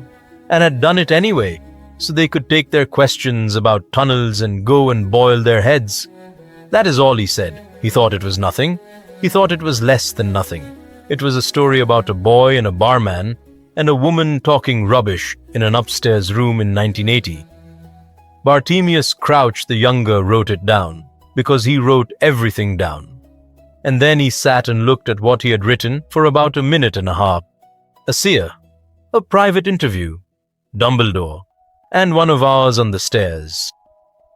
and had done it anyway, so they could take their questions about tunnels and go and boil their heads. That is all he said. He thought it was nothing. He thought it was less than nothing. It was a story about a boy and a barman and a woman talking rubbish in an upstairs room in 1980. Bartemius Crouch the Younger wrote it down, because he wrote everything down. And then he sat and looked at what he had written for about a minute and a half. A seer, a private interview, Dumbledore, and one of ours on the stairs.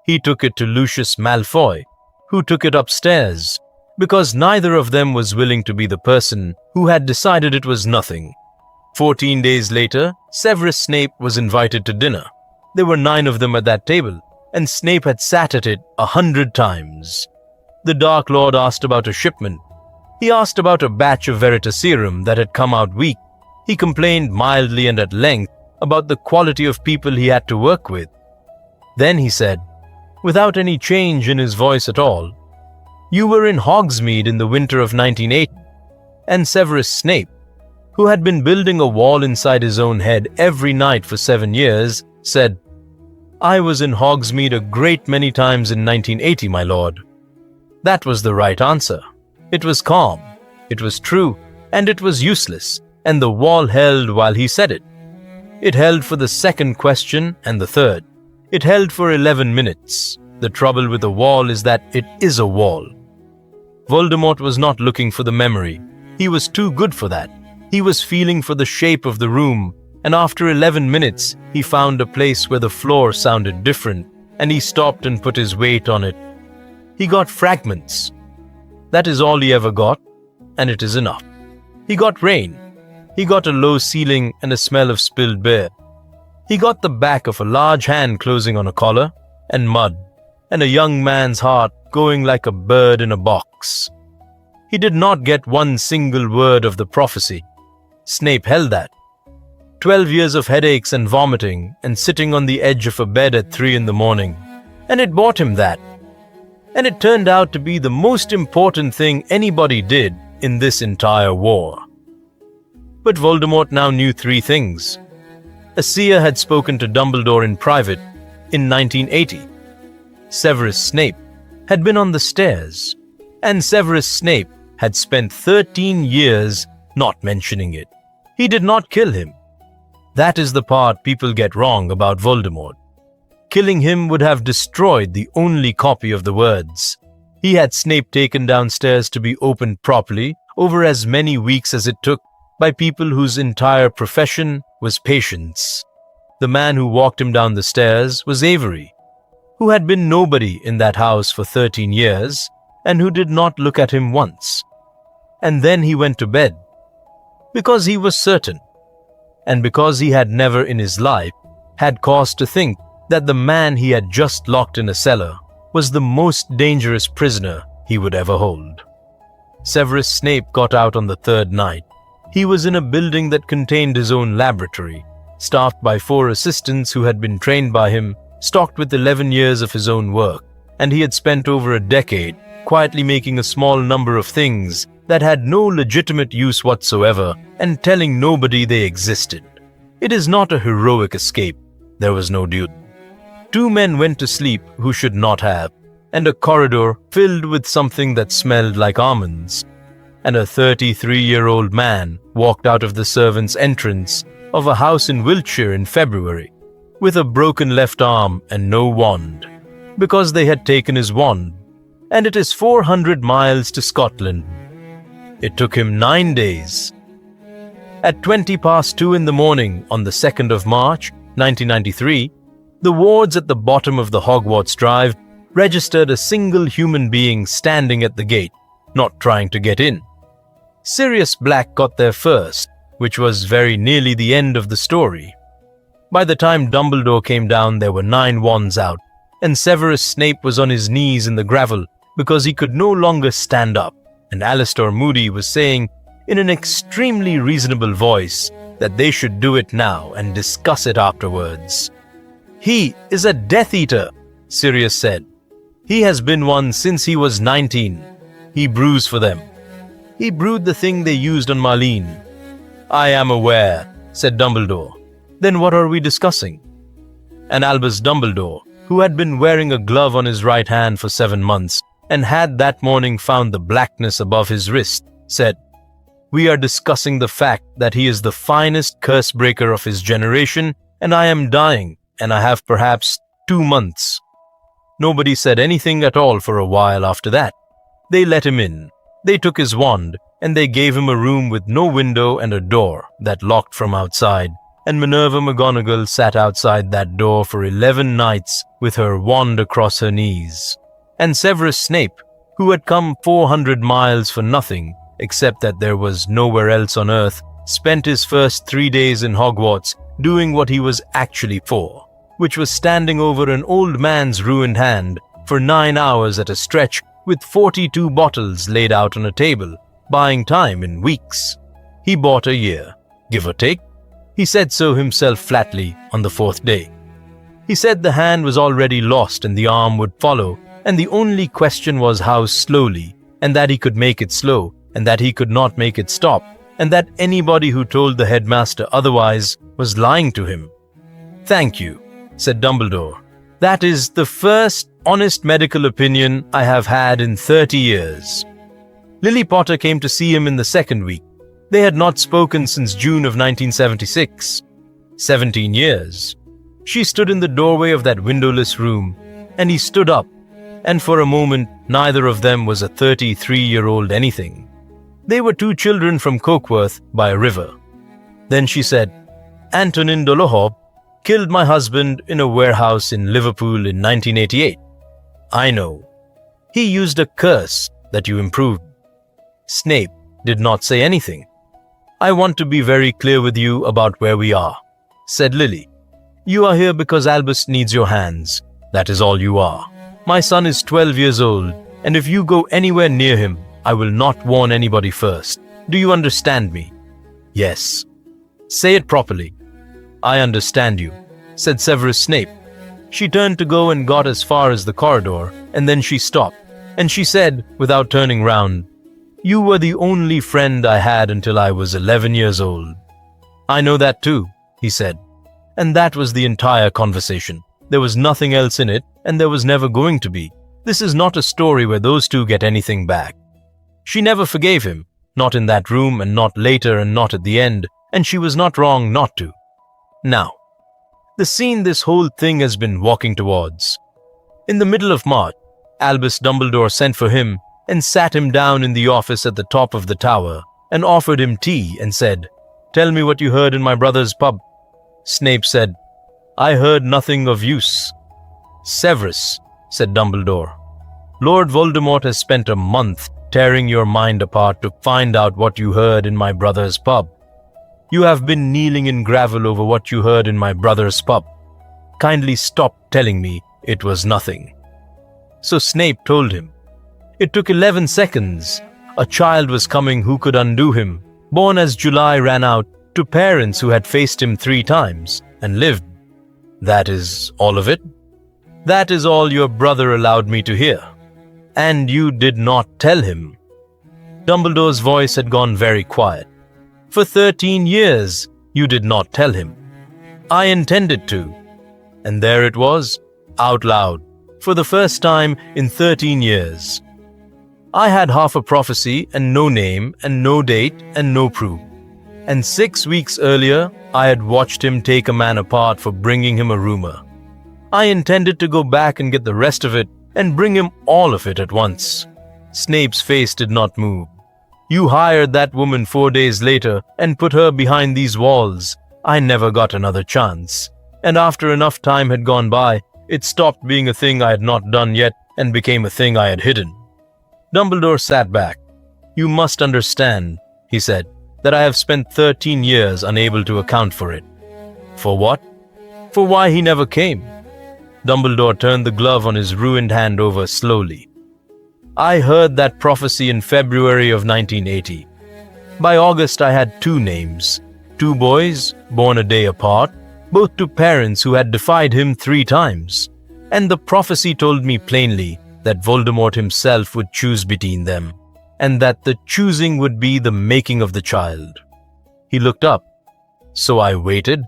He took it to Lucius Malfoy, who took it upstairs, because neither of them was willing to be the person who had decided it was nothing. 14 days later, Severus Snape was invited to dinner. There were 9 of them at that table, and Snape had sat at it 100 times. The Dark Lord asked about a shipment. He asked about a batch of Veritaserum that had come out weak. He complained mildly and at length about the quality of people he had to work with. Then he said, without any change in his voice at all, "You were in Hogsmeade in the winter of 1980, and Severus Snape, who had been building a wall inside his own head every night for 7 years, said, 'I was in Hogsmeade a great many times in 1980, my lord.' That was the right answer. It was calm, it was true, and it was useless, and the wall held while he said it. It held for the 2nd question and the 3rd. It held for 11 minutes. The trouble with a wall is that it is a wall. Voldemort was not looking for the memory. He was too good for that. He was feeling for the shape of the room, and after 11 minutes, he found a place where the floor sounded different, and he stopped and put his weight on it. He got fragments. That is all he ever got, and it is enough. He got rain. He got a low ceiling and a smell of spilled beer. He got the back of a large hand closing on a collar, and mud, and a young man's heart going like a bird in a box. He did not get one single word of the prophecy. Snape held that. 12 years of headaches and vomiting and sitting on the edge of a bed at 3 in the morning. And it bought him that. And it turned out to be the most important thing anybody did in this entire war. But Voldemort now knew 3 things. A seer had spoken to Dumbledore in private in 1980. Severus Snape had been on the stairs, and Severus Snape had spent 13 years not mentioning it. He did not kill him. That is the part people get wrong about Voldemort. Killing him would have destroyed the only copy of the words. He had Snape taken downstairs to be opened properly over as many weeks as it took by people whose entire profession was patience. The man who walked him down the stairs was Avery, who had been nobody in that house for 13 years and who did not look at him once. And then he went to bed, because he was certain, and because he had never in his life had cause to think that the man he had just locked in a cellar was the most dangerous prisoner he would ever hold. Severus Snape got out on the 3rd night. He was in a building that contained his own laboratory, staffed by 4 assistants who had been trained by him, stocked with 11 years of his own work, and he had spent over a decade quietly making a small number of things that had no legitimate use whatsoever and telling nobody they existed. It is not a heroic escape. There was no duty. 2 men went to sleep who should not have, and a corridor filled with something that smelled like almonds. And a 33-year-old man walked out of the servants' entrance of a house in Wiltshire in February, with a broken left arm and no wand, because they had taken his wand, and it is 400 miles to Scotland. It took him 9 days. At 2:20 in the morning on the 2nd of March, 1993, the wards at the bottom of the Hogwarts Drive registered a single human being standing at the gate, not trying to get in. Sirius Black got there first, which was very nearly the end of the story. By the time Dumbledore came down, there were 9 wands out, and Severus Snape was on his knees in the gravel because he could no longer stand up, and Alastor Moody was saying, in an extremely reasonable voice, that they should do it now and discuss it afterwards. "He is a Death Eater," Sirius said. "He has been one since he was 19. He brews for them. He brewed the thing they used on Marlene." "I am aware," said Dumbledore. "Then what are we discussing?" And Albus Dumbledore, who had been wearing a glove on his right hand for 7 months and had that morning found the blackness above his wrist, said, "We are discussing the fact that he is the finest curse breaker of his generation, and I am dying, and I have perhaps 2 months." Nobody said anything at all for a while after that. They let him in. They took his wand, and they gave him a room with no window and a door that locked from outside, and Minerva McGonagall sat outside that door for 11 nights with her wand across her knees. And Severus Snape, who had come 400 miles for nothing, except that there was nowhere else on earth, spent his first 3 days in Hogwarts doing what he was actually for, which was standing over an old man's ruined hand for 9 hours at a stretch with 42 bottles laid out on a table, buying time in weeks. He bought a year, give or take. He said so himself flatly on the 4th day. He said the hand was already lost and the arm would follow, and the only question was how slowly, and that he could make it slow, and that he could not make it stop, and that anybody who told the headmaster otherwise was lying to him. "Thank you," said Dumbledore. "That is the first honest medical opinion I have had in 30 years. Lily Potter came to see him in the 2nd week. They had not spoken since June of 1976. 17 years. She stood in the doorway of that windowless room, and he stood up, and for a moment neither of them was a 33-year-old anything. They were two children from Cokeworth by a river. Then she said, Antonin Dolohov killed my husband in a warehouse in Liverpool in 1988. I know. He used a curse that you improved. Snape did not say anything. I want to be very clear with you about where we are, said Lily. You are here because Albus needs your hands. That is all you are. My son is 12 years old, and if you go anywhere near him, I will not warn anybody first. Do you understand me? Yes. Say it properly. I understand you, said Severus Snape. She turned to go and got as far as the corridor, and then she stopped, and she said, without turning round, You were the only friend I had until I was 11 years old. I know that too, he said. And that was the entire conversation. There was nothing else in it, and there was never going to be. This is not a story where those two get anything back. She never forgave him, not in that room and not later and not at the end, and she was not wrong not to. Now, the scene this whole thing has been walking towards. In the middle of March, Albus Dumbledore sent for him and sat him down in the office at the top of the tower and offered him tea and said, Tell me what you heard in my brother's pub. Snape said, I heard nothing of use. Severus, said Dumbledore, Lord Voldemort has spent a month tearing your mind apart to find out what you heard in my brother's pub. You have been kneeling in gravel over what you heard in my brother's pub. Kindly stop telling me it was nothing. So Snape told him. It took 11 seconds. A child was coming who could undo him, born as July ran out, to parents who had faced him 3 times and lived. That is all of it? That is all your brother allowed me to hear. And you did not tell him. Dumbledore's voice had gone very quiet. For 13 years, you did not tell him. I intended to. And there it was, out loud, for the first time in 13 years. I had half a prophecy and no name and no date and no proof. And 6 weeks earlier, I had watched him take a man apart for bringing him a rumor. I intended to go back and get the rest of it and bring him all of it at once. Snape's face did not move. You hired that woman 4 days later and put her behind these walls. I never got another chance. And after enough time had gone by, it stopped being a thing I had not done yet and became a thing I had hidden. Dumbledore sat back. You must understand, he said, that I have spent 13 years unable to account for it. For what? For why he never came. Dumbledore turned the glove on his ruined hand over slowly. I heard that prophecy in February of 1980. By August I had 2 names, 2 boys, born a day apart, both to parents who had defied him 3 times. And the prophecy told me plainly that Voldemort himself would choose between them, and that the choosing would be the making of the child. He looked up. So I waited.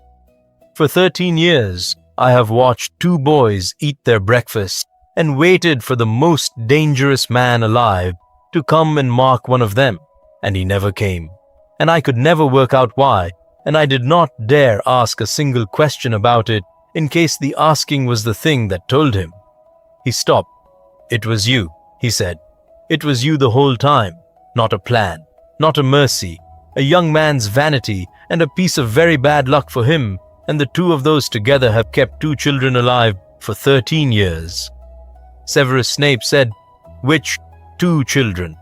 For 13 years, I have watched 2 boys eat their breakfast and waited for the most dangerous man alive to come and mark one of them, and he never came. And I could never work out why, and I did not dare ask a single question about it in case the asking was the thing that told him. He stopped. It was you, he said. It was you the whole time, not a plan, not a mercy, a young man's vanity and a piece of very bad luck for him, and the 2 of those together have kept 2 children alive for 13 years. Severus Snape said, Which 2 children?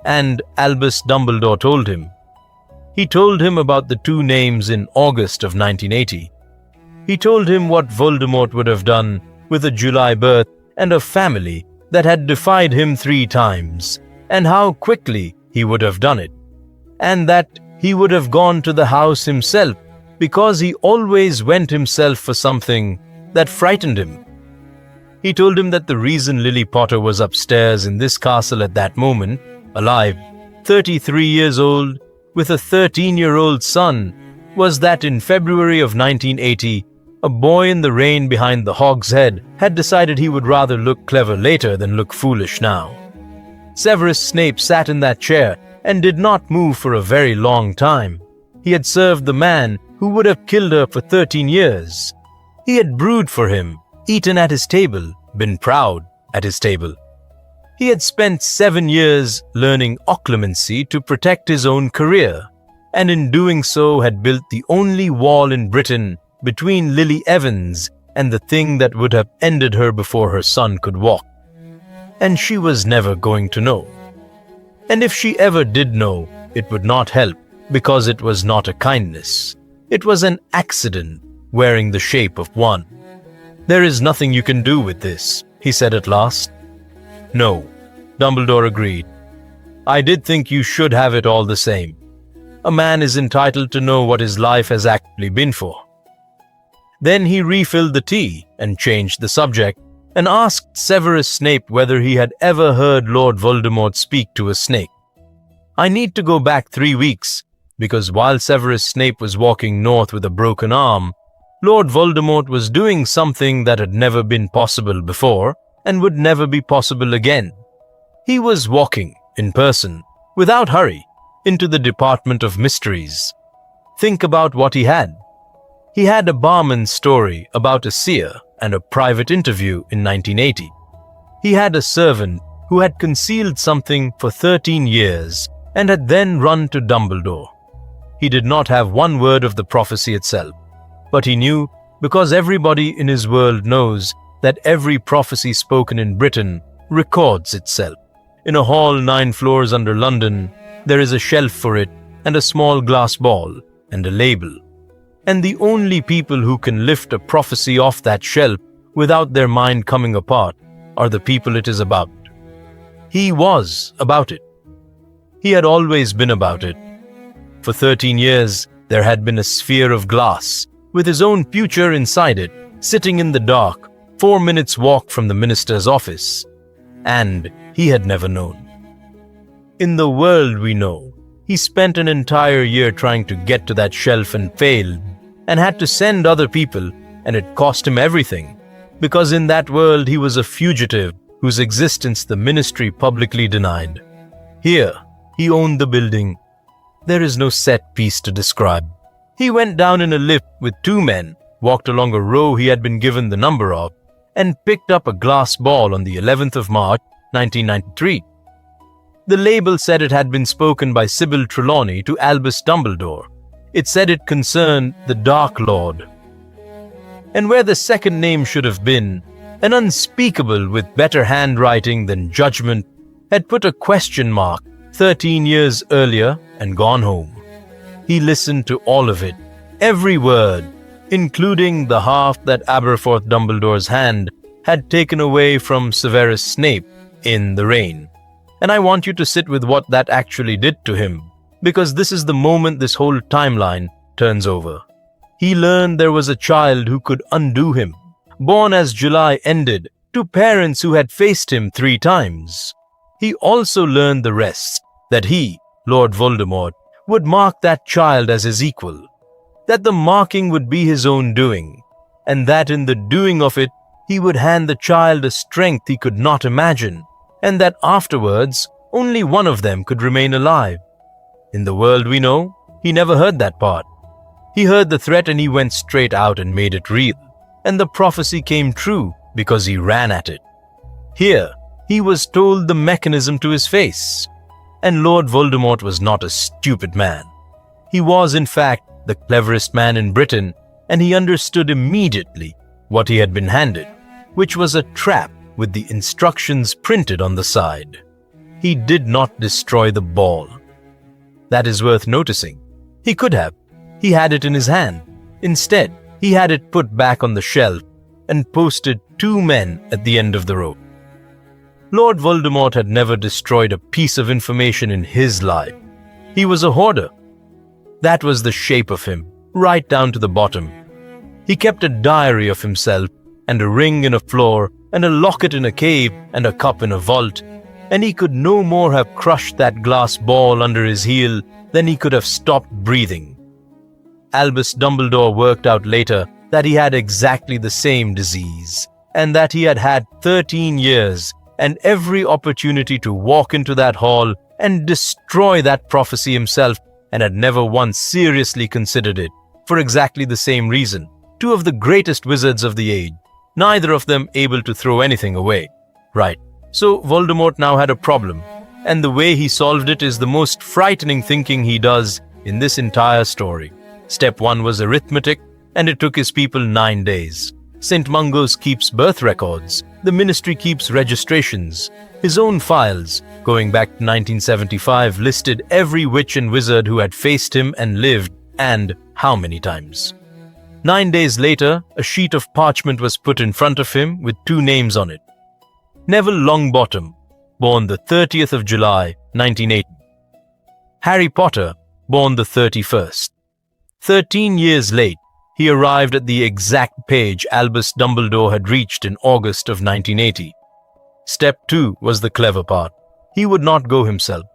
And Albus Dumbledore told him. He told him about the 2 names in August of 1980. He told him what Voldemort would have done with a July birth and a family that had defied him 3 times, and how quickly he would have done it, and that he would have gone to the house himself because he always went himself for something that frightened him. He told him that the reason Lily Potter was upstairs in this castle at that moment, alive, 33 years old, with a 13-year-old son, was that in February of 1980, a boy in the rain behind the Hog's Head had decided he would rather look clever later than look foolish now. Severus Snape sat in that chair and did not move for a very long time. He had served the man who would have killed her for 13 years. He had brewed for him, eaten at his table, been proud at his table. He had spent 7 years learning occlumency to protect his own career, and in doing so had built the only wall in Britain between Lily Evans and the thing that would have ended her before her son could walk. And she was never going to know. And if she ever did know, it would not help, because it was not a kindness. It was an accident wearing the shape of one. "There is nothing you can do with this," he said at last. "No," Dumbledore agreed. "I did think you should have it all the same. A man is entitled to know what his life has actually been for." Then he refilled the tea and changed the subject and asked Severus Snape whether he had ever heard Lord Voldemort speak to a snake. I need to go back 3 weeks, because while Severus Snape was walking north with a broken arm, Lord Voldemort was doing something that had never been possible before and would never be possible again. He was walking, in person, without hurry, into the Department of Mysteries. Think about what he had. He had a barman's story about a seer and a private interview in 1980. He had a servant who had concealed something for 13 years and had then run to Dumbledore. He did not have one word of the prophecy itself, but he knew, because everybody in his world knows, that every prophecy spoken in Britain records itself. In a hall 9 floors under London, there is a shelf for it and a small glass ball and a label. And the only people who can lift a prophecy off that shelf without their mind coming apart are the people it is about. He was about it. He had always been about it. For 13 years, there had been a sphere of glass, with his own future inside it, sitting in the dark, 4 minutes' walk from the minister's office. And he had never known. In the world we know, he spent an entire year trying to get to that shelf and failed, and had to send other people, and it cost him everything, because in that world he was a fugitive whose existence the ministry publicly denied. Here, he owned the building. There is no set piece to describe. He went down in a lift with 2 men, walked along a row he had been given the number of, and picked up a glass ball on the 11th of March, 1993. The label said it had been spoken by Sybil Trelawney to Albus Dumbledore. It said it concerned the Dark Lord. And where the second name should have been, an unspeakable with better handwriting than judgment had put a question mark 13 years earlier and gone home. He listened to all of it, every word, including the half that Aberforth Dumbledore's hand had taken away from Severus Snape in The Rain. And I want you to sit with what that actually did to him, because this is the moment this whole timeline turns over. He learned there was a child who could undo him, born as July ended, to parents who had faced him 3 times. He also learned the rest, that he, Lord Voldemort, would mark that child as his equal, that the marking would be his own doing, and that in the doing of it, he would hand the child a strength he could not imagine, and that afterwards, only one of them could remain alive. In the world we know, he never heard that part. He heard the threat and he went straight out and made it real, and the prophecy came true because he ran at it. Here, he was told the mechanism to his face. And Lord Voldemort was not a stupid man. He was, in fact, the cleverest man in Britain, and he understood immediately what he had been handed, which was a trap with the instructions printed on the side. He did not destroy the ball. That is worth noticing. He could have. He had it in his hand. Instead, he had it put back on the shelf and posted 2 men at the end of the rope. Lord Voldemort had never destroyed a piece of information in his life. He was a hoarder. That was the shape of him, right down to the bottom. He kept a diary of himself, and a ring in a floor, and a locket in a cave, and a cup in a vault, and he could no more have crushed that glass ball under his heel than he could have stopped breathing. Albus Dumbledore worked out later that he had exactly the same disease, and that he had had 13 years and every opportunity to walk into that hall and destroy that prophecy himself, and had never once seriously considered it, for exactly the same reason. 2 of the greatest wizards of the age, neither of them able to throw anything away. Right, So Voldemort now had a problem, and the way he solved it is the most frightening thinking he does in this entire story. Step 1 was arithmetic, and it took his people 9 days. St. Mungo's keeps birth records. The ministry keeps registrations. His own files, going back to 1975, listed every witch and wizard who had faced him and lived, and how many times. 9 days later, a sheet of parchment was put in front of him with 2 names on it. Neville Longbottom, born the 30th of July, 1980. Harry Potter, born the 31st. 13 years late, he arrived at the exact page Albus Dumbledore had reached in August of 1980. Step 2 was the clever part. He would not go himself.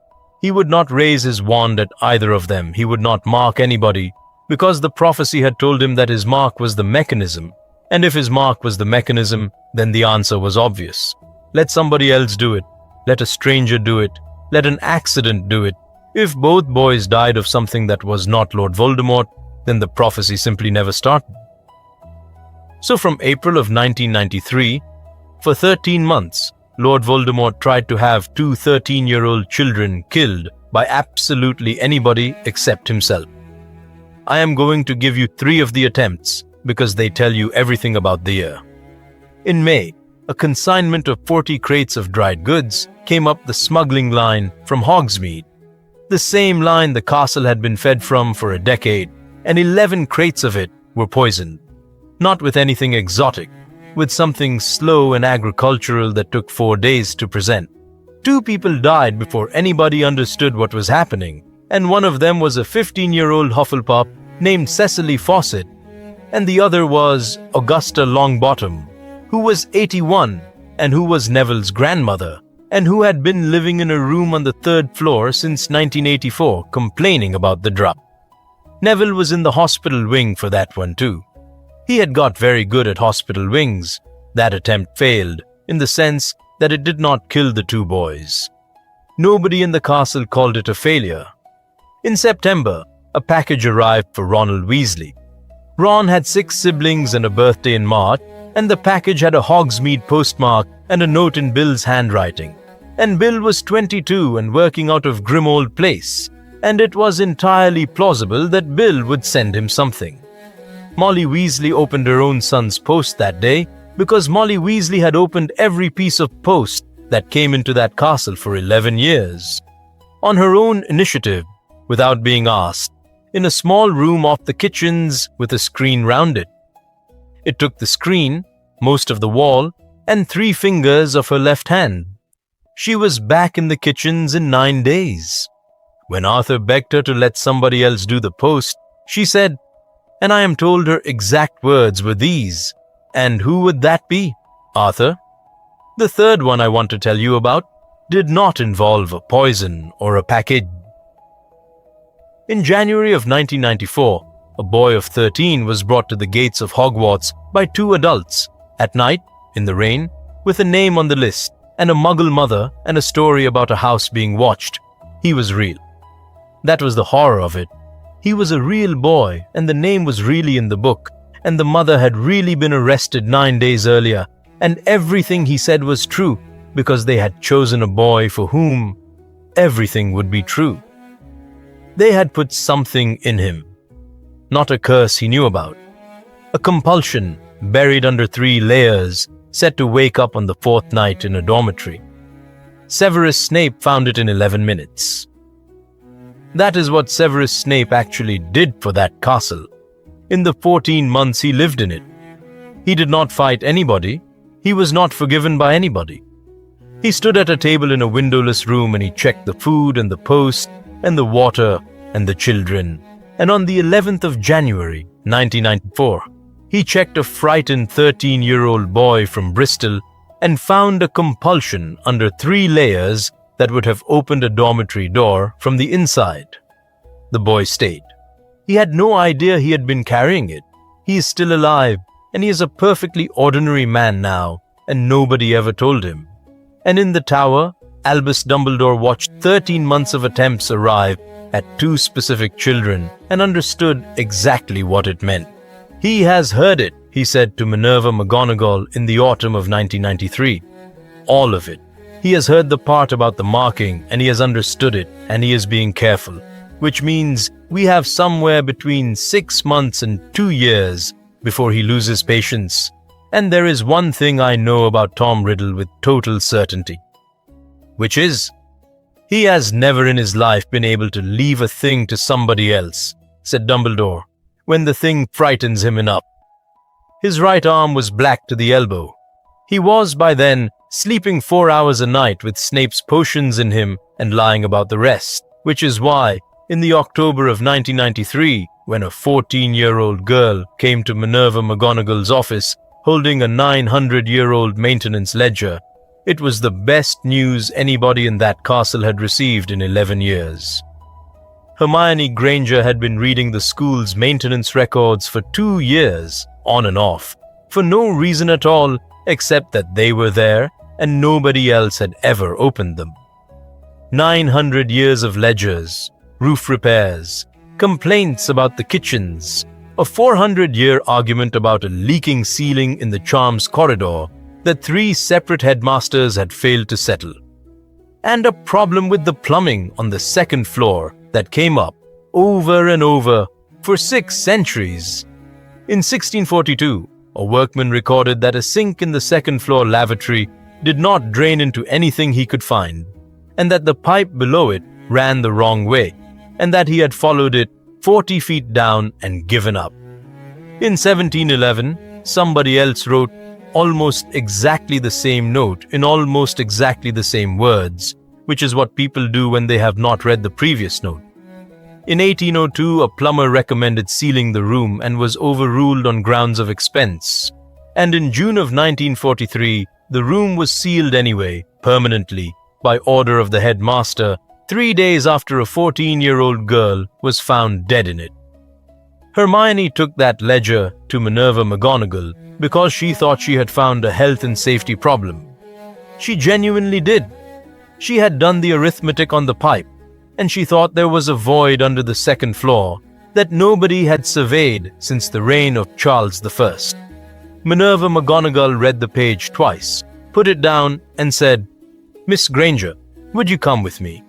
He would not raise his wand at either of them. He would not mark anybody, because the prophecy had told him that his mark was the mechanism. And if his mark was the mechanism, then the answer was obvious. Let somebody else do it. Let a stranger do it. Let an accident do it. If both boys died of something that was not Lord Voldemort, then the prophecy simply never started. So from April of 1993, for 13 months, Lord Voldemort tried to have 2 13-year-old children killed by absolutely anybody except himself. I am going to give you 3 of the attempts because they tell you everything about the year. In May, a consignment of 40 crates of dried goods came up the smuggling line from Hogsmeade, the same line the castle had been fed from for a decade, and 11 crates of it were poisoned. Not with anything exotic, with something slow and agricultural that took 4 days to present. 2 people died before anybody understood what was happening, and one of them was a 15-year-old Hufflepuff named Cecily Fawcett, and the other was Augusta Longbottom, who was 81 and who was Neville's grandmother, and who had been living in a room on the 3rd floor since 1984, complaining about the drop. Neville was in the hospital wing for that one too. He had got very good at hospital wings. That attempt failed, in the sense that it did not kill the 2 boys. Nobody in the castle called it a failure. In September, a package arrived for Ronald Weasley. Ron had 6 siblings and a birthday in March, and the package had a Hogsmeade postmark and a note in Bill's handwriting. And Bill was 22 and working out of Grimmauld Place, and it was entirely plausible that Bill would send him something. Molly Weasley opened her own son's post that day because Molly Weasley had opened every piece of post that came into that castle for 11 years. On her own initiative, without being asked, in a small room off the kitchens with a screen round it. It took the screen, most of the wall, and 3 fingers of her left hand. She was back in the kitchens in 9 days. When Arthur begged her to let somebody else do the post, she said, and I am told her exact words were these. And who would that be, Arthur? The third one I want to tell you about did not involve a poison or a package. In January of 1994, a boy of 13 was brought to the gates of Hogwarts by 2 adults, at night, in the rain, with a name on the list, and a muggle mother and a story about a house being watched. He was real. That was the horror of it. He was a real boy, and the name was really in the book, and the mother had really been arrested 9 days earlier, and everything he said was true, because they had chosen a boy for whom everything would be true. They had put something in him. Not a curse he knew about. A compulsion buried under 3 layers, set to wake up on the 4th night in a dormitory. Severus Snape found it in 11 minutes. That is what Severus Snape actually did for that castle. In the 14 months he lived in it. He did not fight anybody. He was not forgiven by anybody. He stood at a table in a windowless room and he checked the food and the post and the water and the children. And on the 11th of January, 1994, he checked a frightened 13-year-old boy from Bristol and found a compulsion under 3 layers that would have opened a dormitory door from the inside. The boy stayed. He had no idea he had been carrying it. He is still alive, and he is a perfectly ordinary man now, and nobody ever told him. And in the tower, Albus Dumbledore watched 13 months of attempts arrive at 2 specific children and understood exactly what it meant. He has heard it, he said to Minerva McGonagall in the autumn of 1993. All of it. He has heard the part about the marking and he has understood it and he is being careful, which means we have somewhere between 6 months and 2 years before he loses patience. And there is one thing I know about Tom Riddle with total certainty, which is, he has never in his life been able to leave a thing to somebody else, said Dumbledore, when the thing frightens him enough. His right arm was black to the elbow. He was, by then, sleeping 4 hours a night with Snape's potions in him and lying about the rest, which is why, in the October of 1993, when a 14-year-old girl came to Minerva McGonagall's office holding a 900-year-old maintenance ledger, it was the best news anybody in that castle had received in 11 years. Hermione Granger had been reading the school's maintenance records for 2 years, on and off, for no reason at all except that they were there and nobody else had ever opened them. 900 years of ledgers, roof repairs, complaints about the kitchens, a 400-year argument about a leaking ceiling in the Charms corridor that 3 separate headmasters had failed to settle, and a problem with the plumbing on the 2nd floor that came up over and over for 6 centuries. In 1642, a workman recorded that a sink in the 2nd floor lavatory did not drain into anything he could find, and that the pipe below it ran the wrong way, and that he had followed it 40 feet down and given up. In 1711, somebody else wrote almost exactly the same note in almost exactly the same words, which is what people do when they have not read the previous note. In 1802, a plumber recommended sealing the room and was overruled on grounds of expense. And in June of 1943, the room was sealed anyway, permanently, by order of the headmaster, 3 days after a 14-year-old girl was found dead in it. Hermione took that ledger to Minerva McGonagall because she thought she had found a health and safety problem. She genuinely did. She had done the arithmetic on the pipe, and she thought there was a void under the 2nd floor that nobody had surveyed since the reign of Charles I. Minerva McGonagall read the page twice, put it down, and said, "Miss Granger, would you come with me?"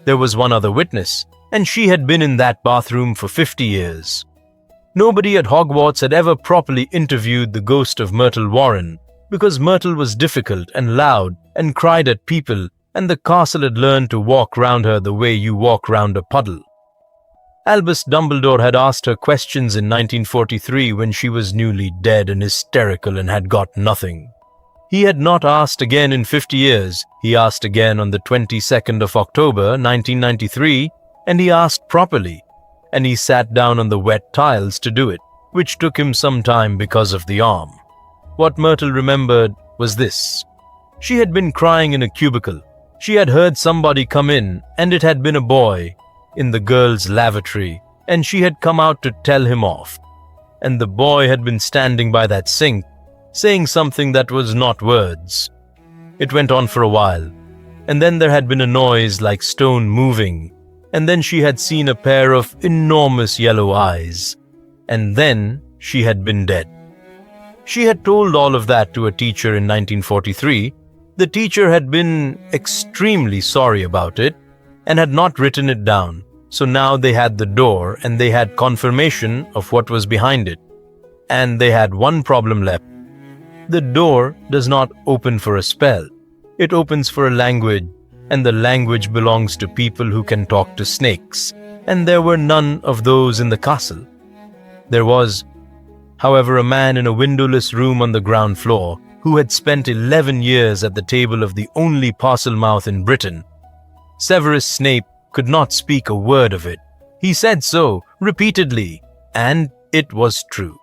There was one other witness, and she had been in that bathroom for 50 years. Nobody at Hogwarts had ever properly interviewed the ghost of Myrtle Warren, because Myrtle was difficult and loud and cried at people, and the castle had learned to walk round her the way you walk round a puddle. Albus Dumbledore had asked her questions in 1943 when she was newly dead and hysterical and had got nothing. He had not asked again in 50 years. He asked again on the 22nd of October, 1993, and he asked properly, and he sat down on the wet tiles to do it, which took him some time because of the arm. What Myrtle remembered was this. She had been crying in a cubicle. She had heard somebody come in, and it had been a boy, in the girls' lavatory, and she had come out to tell him off. And the boy had been standing by that sink, saying something that was not words. It went on for a while, and then there had been a noise like stone moving, and then she had seen a pair of enormous yellow eyes, and then she had been dead. She had told all of that to a teacher in 1943. The teacher had been extremely sorry about it and had not written it down, so now they had the door and they had confirmation of what was behind it. And they had one problem left. The door does not open for a spell. It opens for a language, and the language belongs to people who can talk to snakes, and there were none of those in the castle. There was, however, a man in a windowless room on the ground floor who had spent 11 years at the table of the only Parselmouth in Britain. Severus Snape could not speak a word of it. He said so repeatedly, and it was true.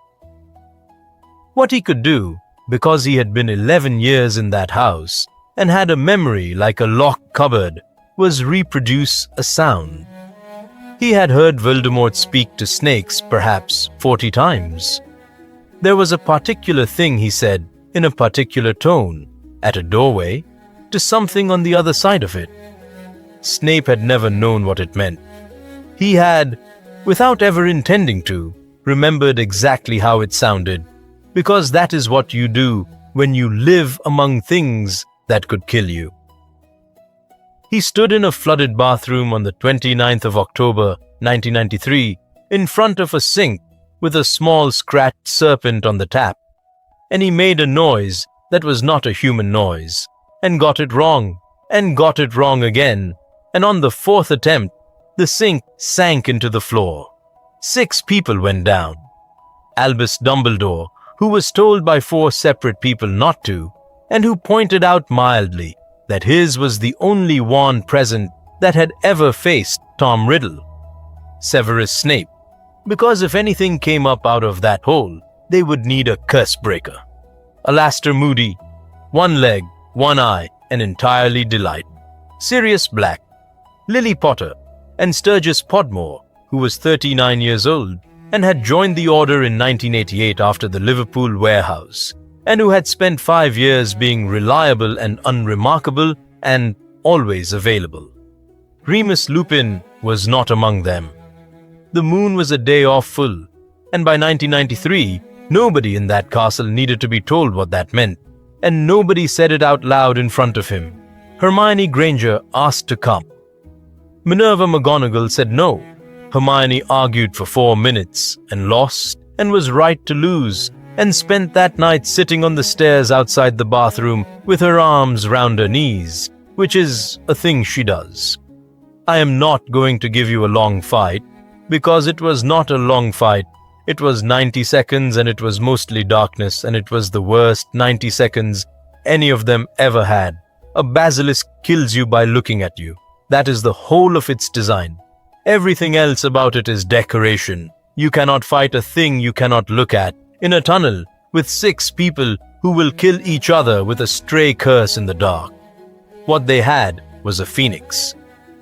What he could do, because he had been 11 years in that house and had a memory like a locked cupboard, was reproduce a sound. He had heard Voldemort speak to snakes perhaps 40 times. There was a particular thing he said in a particular tone, at a doorway, to something on the other side of it. Snape had never known what it meant. He had, without ever intending to, remembered exactly how it sounded, because that is what you do when you live among things that could kill you. He stood in a flooded bathroom on the 29th of October, 1993, in front of a sink with a small scratched serpent on the tap. And he made a noise that was not a human noise, and got it wrong again, and on the fourth attempt, the sink sank into the floor. 6 people went down. Albus Dumbledore, who was told by 4 separate people not to, and who pointed out mildly that his was the only wand present that had ever faced Tom Riddle. Severus Snape, because if anything came up out of that hole, they would need a curse breaker. Alastor Moody, 1 leg, 1 eye, and entirely delighted. Sirius Black, Lily Potter, and Sturgis Podmore, who was 39 years old and had joined the Order in 1988 after the Liverpool warehouse, and who had spent 5 years being reliable and unremarkable and always available. Remus Lupin was not among them. The moon was a day off full, and by 1993, nobody in that castle needed to be told what that meant, and nobody said it out loud in front of him. Hermione Granger asked to come. Minerva McGonagall said no. Hermione argued for 4 minutes and lost and was right to lose, and spent that night sitting on the stairs outside the bathroom with her arms round her knees, which is a thing she does. I am not going to give you a long fight, because it was not a long fight. It was 90 seconds and it was mostly darkness, and it was the worst 90 seconds any of them ever had. A basilisk kills you by looking at you. That is the whole of its design. Everything else about it is decoration. You cannot fight a thing you cannot look at in a tunnel with 6 people who will kill each other with a stray curse in the dark. What they had was a phoenix.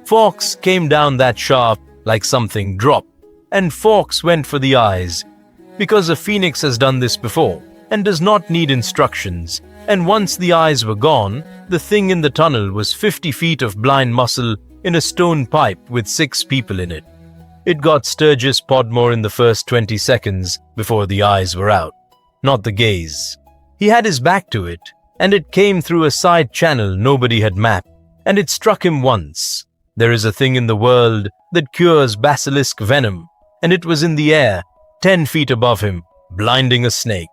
Fawkes came down that shaft like something dropped, and Fawkes went for the eyes, because a phoenix has done this before and does not need instructions, and once the eyes were gone, the thing in the tunnel was 50 feet of blind muscle in a stone pipe with 6 people in it. It got Sturgis Podmore in the first 20 seconds before the eyes were out, not the gaze. He had his back to it, and it came through a side channel nobody had mapped, and it struck him once. There is a thing in the world that cures basilisk venom, and it was in the air, 10 feet above him, blinding a snake.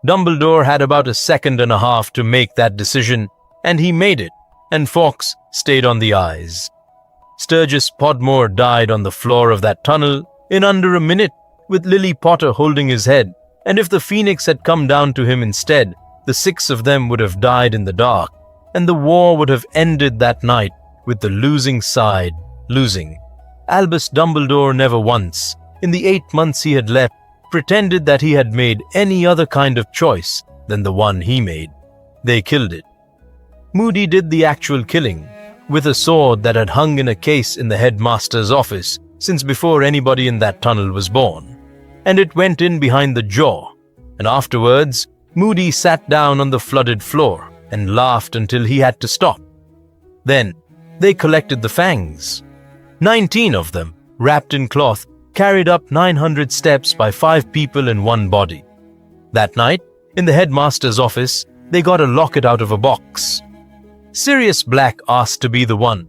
Dumbledore had about a second and a half to make that decision, and he made it, and Fawkes stayed on the eyes. Sturgis Podmore died on the floor of that tunnel in under a minute, with Lily Potter holding his head, and if the phoenix had come down to him instead, the 6 of them would have died in the dark, and the war would have ended that night with the losing side losing. Albus Dumbledore never once, in the 8 months he had left, pretended that he had made any other kind of choice than the one he made. They killed it. Moody did the actual killing, with a sword that had hung in a case in the headmaster's office since before anybody in that tunnel was born, and it went in behind the jaw, and afterwards Moody sat down on the flooded floor and laughed until he had to stop. Then they collected the fangs. 19 of them, wrapped in cloth, carried up 900 steps by 5 people in one body. That night, in the headmaster's office, they got a locket out of a box. Sirius Black asked to be the one.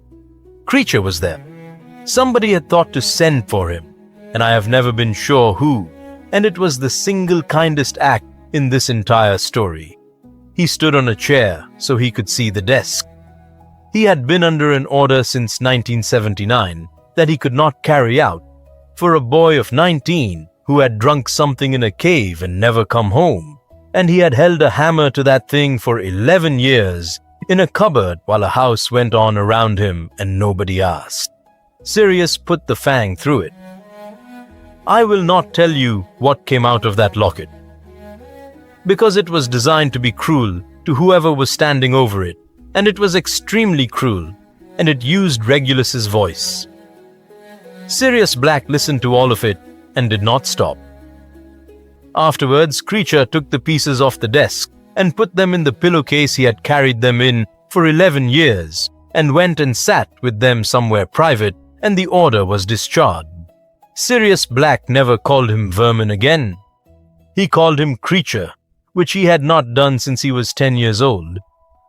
Kreacher was there. Somebody had thought to send for him, and I have never been sure who, and it was the single kindest act in this entire story. He stood on a chair so he could see the desk. He had been under an order since 1979 that he could not carry out, for a boy of 19 who had drunk something in a cave and never come home, and he had held a hammer to that thing for 11 years in a cupboard while a house went on around him and nobody asked. Sirius put the fang through it. I will not tell you what came out of that locket, because it was designed to be cruel to whoever was standing over it, and it was extremely cruel, and it used Regulus's voice. Sirius Black listened to all of it and did not stop. Afterwards, Kreacher took the pieces off the desk and put them in the pillowcase he had carried them in for 11 years, and went and sat with them somewhere private, and the order was discharged. Sirius Black never called him vermin again. He called him Kreacher, which he had not done since he was 10 years old,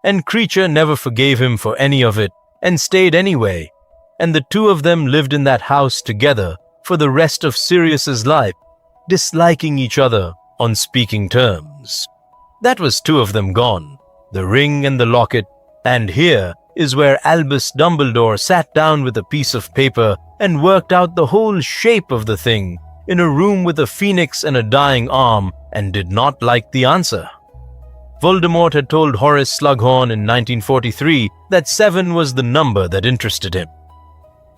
and Kreacher never forgave him for any of it, and stayed anyway, and the two of them lived in that house together for the rest of Sirius's life, disliking each other on speaking terms. That was two of them gone, the ring and the locket, and here is where Albus Dumbledore sat down with a piece of paper and worked out the whole shape of the thing in a room with a phoenix and a dying arm, and did not like the answer. Voldemort had told Horace Slughorn in 1943 that 7 was the number that interested him.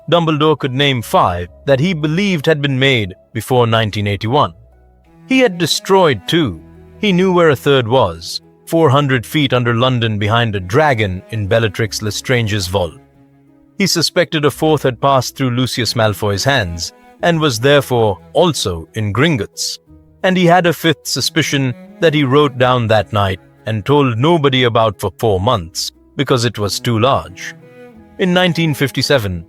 Dumbledore could name 5 that he believed had been made before 1981. He had destroyed 2. He knew where a third was, 400 feet under London behind a dragon in Bellatrix Lestrange's vault. He suspected a 4th had passed through Lucius Malfoy's hands, and was therefore also in Gringotts. And he had a 5th suspicion that he wrote down that night and told nobody about for 4 months, because it was too large. In 1957,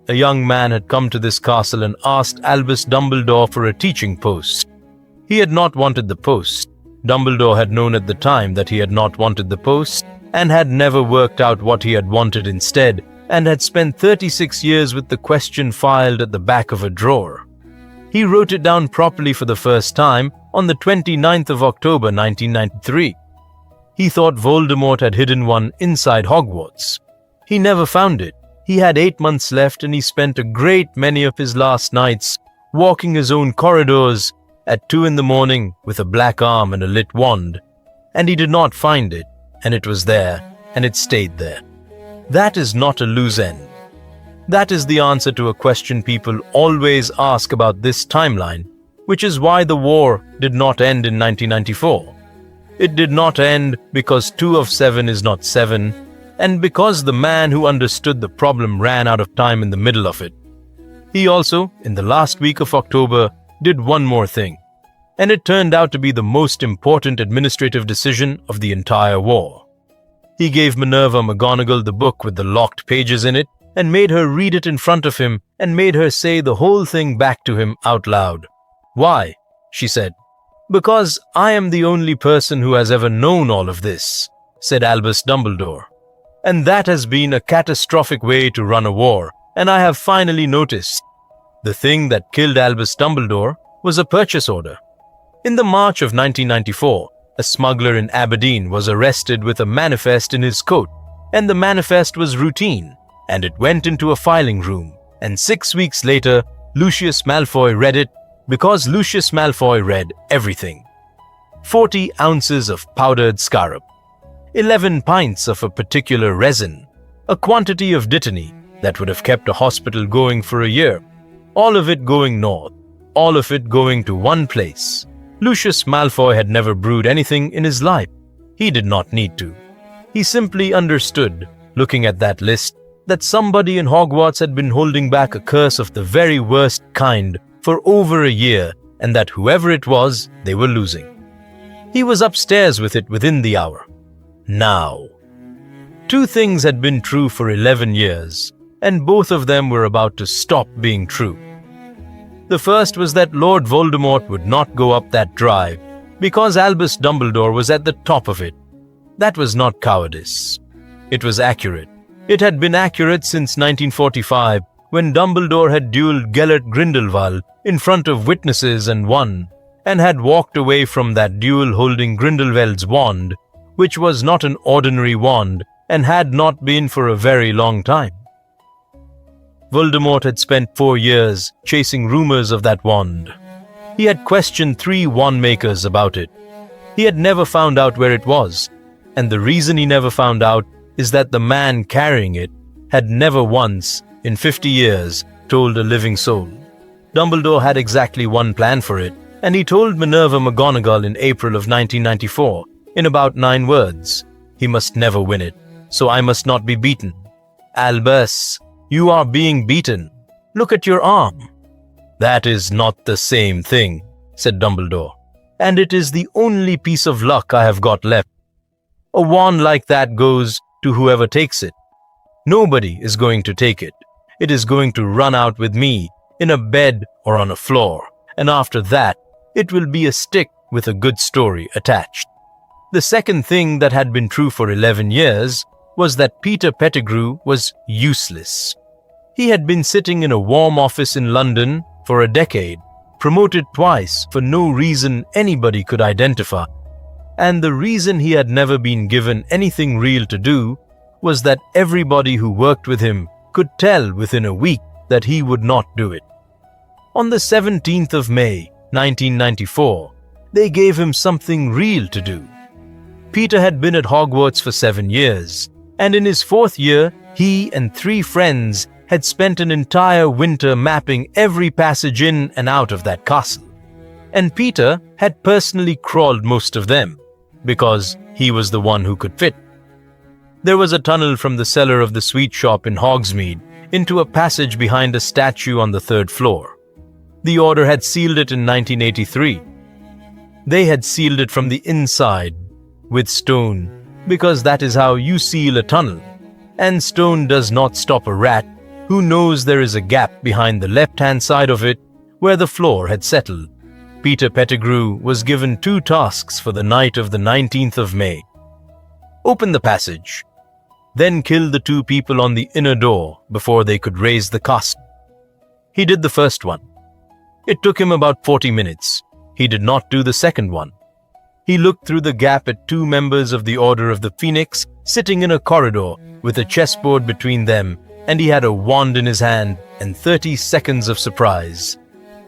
a young man had come to this castle and asked Albus Dumbledore for a teaching post. He had not wanted the post. Dumbledore had known at the time that he had not wanted the post, and had never worked out what he had wanted instead, and had spent 36 years with the question filed at the back of a drawer. He wrote it down properly for the first time on the 29th of October 1993. He thought Voldemort had hidden one inside Hogwarts. He never found it. He had 8 months left, and he spent a great many of his last nights walking his own corridors at 2 in the morning with a black arm and a lit wand. And he did not find it, and it was there, and it stayed there. That is not a loose end. That is the answer to a question people always ask about this timeline, which is why the war did not end in 1994. It did not end because 2 of 7 is not 7, and because the man who understood the problem ran out of time in the middle of it. He also, in the last week of October, did one more thing, and it turned out to be the most important administrative decision of the entire war. He gave Minerva McGonagall the book with the locked pages in it, and made her read it in front of him, and made her say the whole thing back to him out loud. "Why?" she said. "Because I am the only person who has ever known all of this," said Albus Dumbledore. "And that has been a catastrophic way to run a war, and I have finally noticed. The thing that killed Albus Dumbledore was a purchase order. In the March of 1994, a smuggler in Aberdeen was arrested with a manifest in his coat, and the manifest was routine, and it went into a filing room, and 6 weeks later, Lucius Malfoy read it, because Lucius Malfoy read everything. 40 ounces of powdered scarab, 11 pints of a particular resin, a quantity of dittany that would have kept a hospital going for a year, all of it going north, all of it going to one place. Lucius Malfoy had never brewed anything in his life. He did not need to. He simply understood, looking at that list, that somebody in Hogwarts had been holding back a curse of the very worst kind for over a year, and that whoever it was, they were losing. He was upstairs with it within the hour. Now. 2 things had been true for 11 years, and both of them were about to stop being true. The first was that Lord Voldemort would not go up that drive, because Albus Dumbledore was at the top of it. That was not cowardice. It was accurate. It had been accurate since 1945, when Dumbledore had duelled Gellert Grindelwald in front of witnesses and won, and had walked away from that duel holding Grindelwald's wand, which was not an ordinary wand and had not been for a very long time. Voldemort had spent 4 years chasing rumors of that wand. He had questioned 3 wand makers about it. He had never found out where it was, and the reason he never found out is that the man carrying it had never once, in 50 years, told a living soul. Dumbledore had exactly one plan for it, and he told Minerva McGonagall in April of 1994, in about 9 words, "He must never win it, so I must not be beaten. Albus, you are being beaten. Look at your arm." "That is not the same thing," said Dumbledore, "and it is the only piece of luck I have got left. A wand like that goes to whoever takes it. Nobody is going to take it. It is going to run out with me, in a bed or on a floor, and after that, it will be a stick with a good story attached." The second thing that had been true for 11 years was that Peter Pettigrew was useless. He had been sitting in a warm office in London for a decade, promoted twice for no reason anybody could identify. And the reason he had never been given anything real to do was that everybody who worked with him could tell within a week that he would not do it. On the 17th of May, 1994, they gave him something real to do. Peter had been at Hogwarts for 7 years, and in his 4th year, he and 3 friends had spent an entire winter mapping every passage in and out of that castle. And Peter had personally crawled most of them, because he was the one who could fit. There was a tunnel from the cellar of the sweet shop in Hogsmeade into a passage behind a statue on the 3rd floor. The Order had sealed it in 1983. They had sealed it from the inside with stone, because that is how you seal a tunnel, and stone does not stop a rat who knows there is a gap behind the left-hand side of it where the floor had settled. Peter Pettigrew was given 2 tasks for the night of the 19th of May. Open the passage, then kill the 2 people on the inner door before they could raise the castle. He did the first one. It took him about 40 minutes. He did not do the second one. He looked through the gap at 2 members of the Order of the Phoenix sitting in a corridor with a chessboard between them, and he had a wand in his hand and 30 seconds of surprise.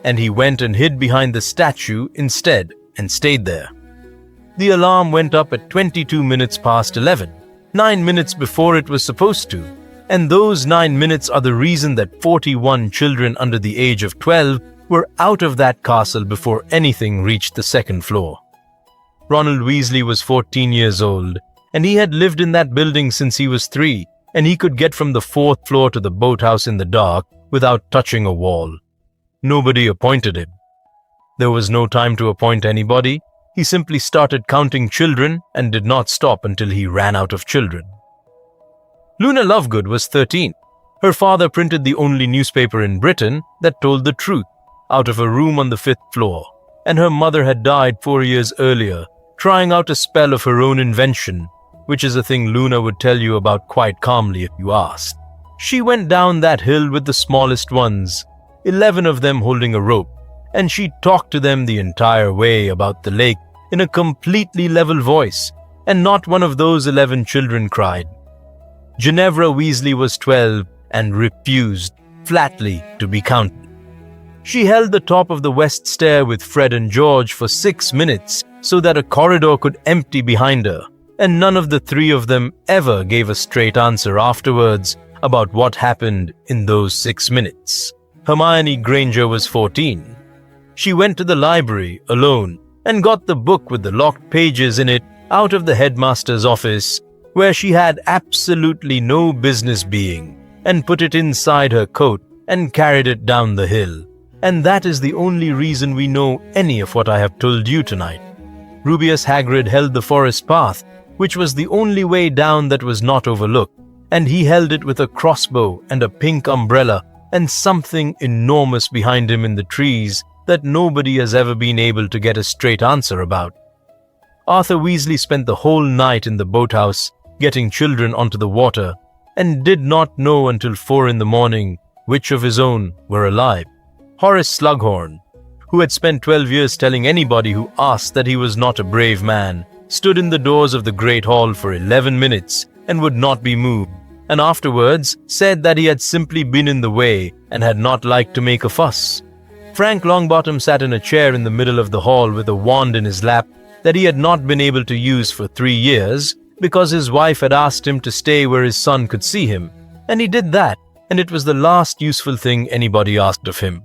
And he went and hid behind the statue instead and stayed there. The alarm went up at 22 minutes past 11, 9 minutes before it was supposed to, and those 9 minutes are the reason that 41 children under the age of 12 were out of that castle before anything reached the 2nd floor. Ronald Weasley was 14 years old, and he had lived in that building since he was 3, and he could get from the 4th floor to the boathouse in the dark without touching a wall. Nobody appointed him. There was no time to appoint anybody. He simply started counting children and did not stop until he ran out of children. Luna Lovegood was 13. Her father printed the only newspaper in Britain that told the truth out of a room on the 5th floor, and her mother had died 4 years earlier, trying out a spell of her own invention, which is a thing Luna would tell you about quite calmly if you asked. She went down that hill with the smallest ones, 11 of them holding a rope, and she talked to them the entire way about the lake in a completely level voice, and not one of those 11 children cried. Ginevra Weasley was 12 and refused, flatly, to be counted. She held the top of the west stair with Fred and George for 6 minutes so that a corridor could empty behind her, and none of the 3 of them ever gave a straight answer afterwards about what happened in those 6 minutes. Hermione Granger was 14. She went to the library alone and got the book with the locked pages in it out of the headmaster's office, where she had absolutely no business being, and put it inside her coat and carried it down the hill. And that is the only reason we know any of what I have told you tonight. Rubeus Hagrid held the forest path, which was the only way down that was not overlooked, and he held it with a crossbow and a pink umbrella and something enormous behind him in the trees that nobody has ever been able to get a straight answer about. Arthur Weasley spent the whole night in the boathouse getting children onto the water, and did not know until 4 in the morning which of his own were alive. Horace Slughorn, who had spent 12 years telling anybody who asked that he was not a brave man, stood in the doors of the Great Hall for 11 minutes and would not be moved, and afterwards said that he had simply been in the way and had not liked to make a fuss. Frank Longbottom sat in a chair in the middle of the hall with a wand in his lap that he had not been able to use for 3 years because his wife had asked him to stay where his son could see him, and he did that, and it was the last useful thing anybody asked of him.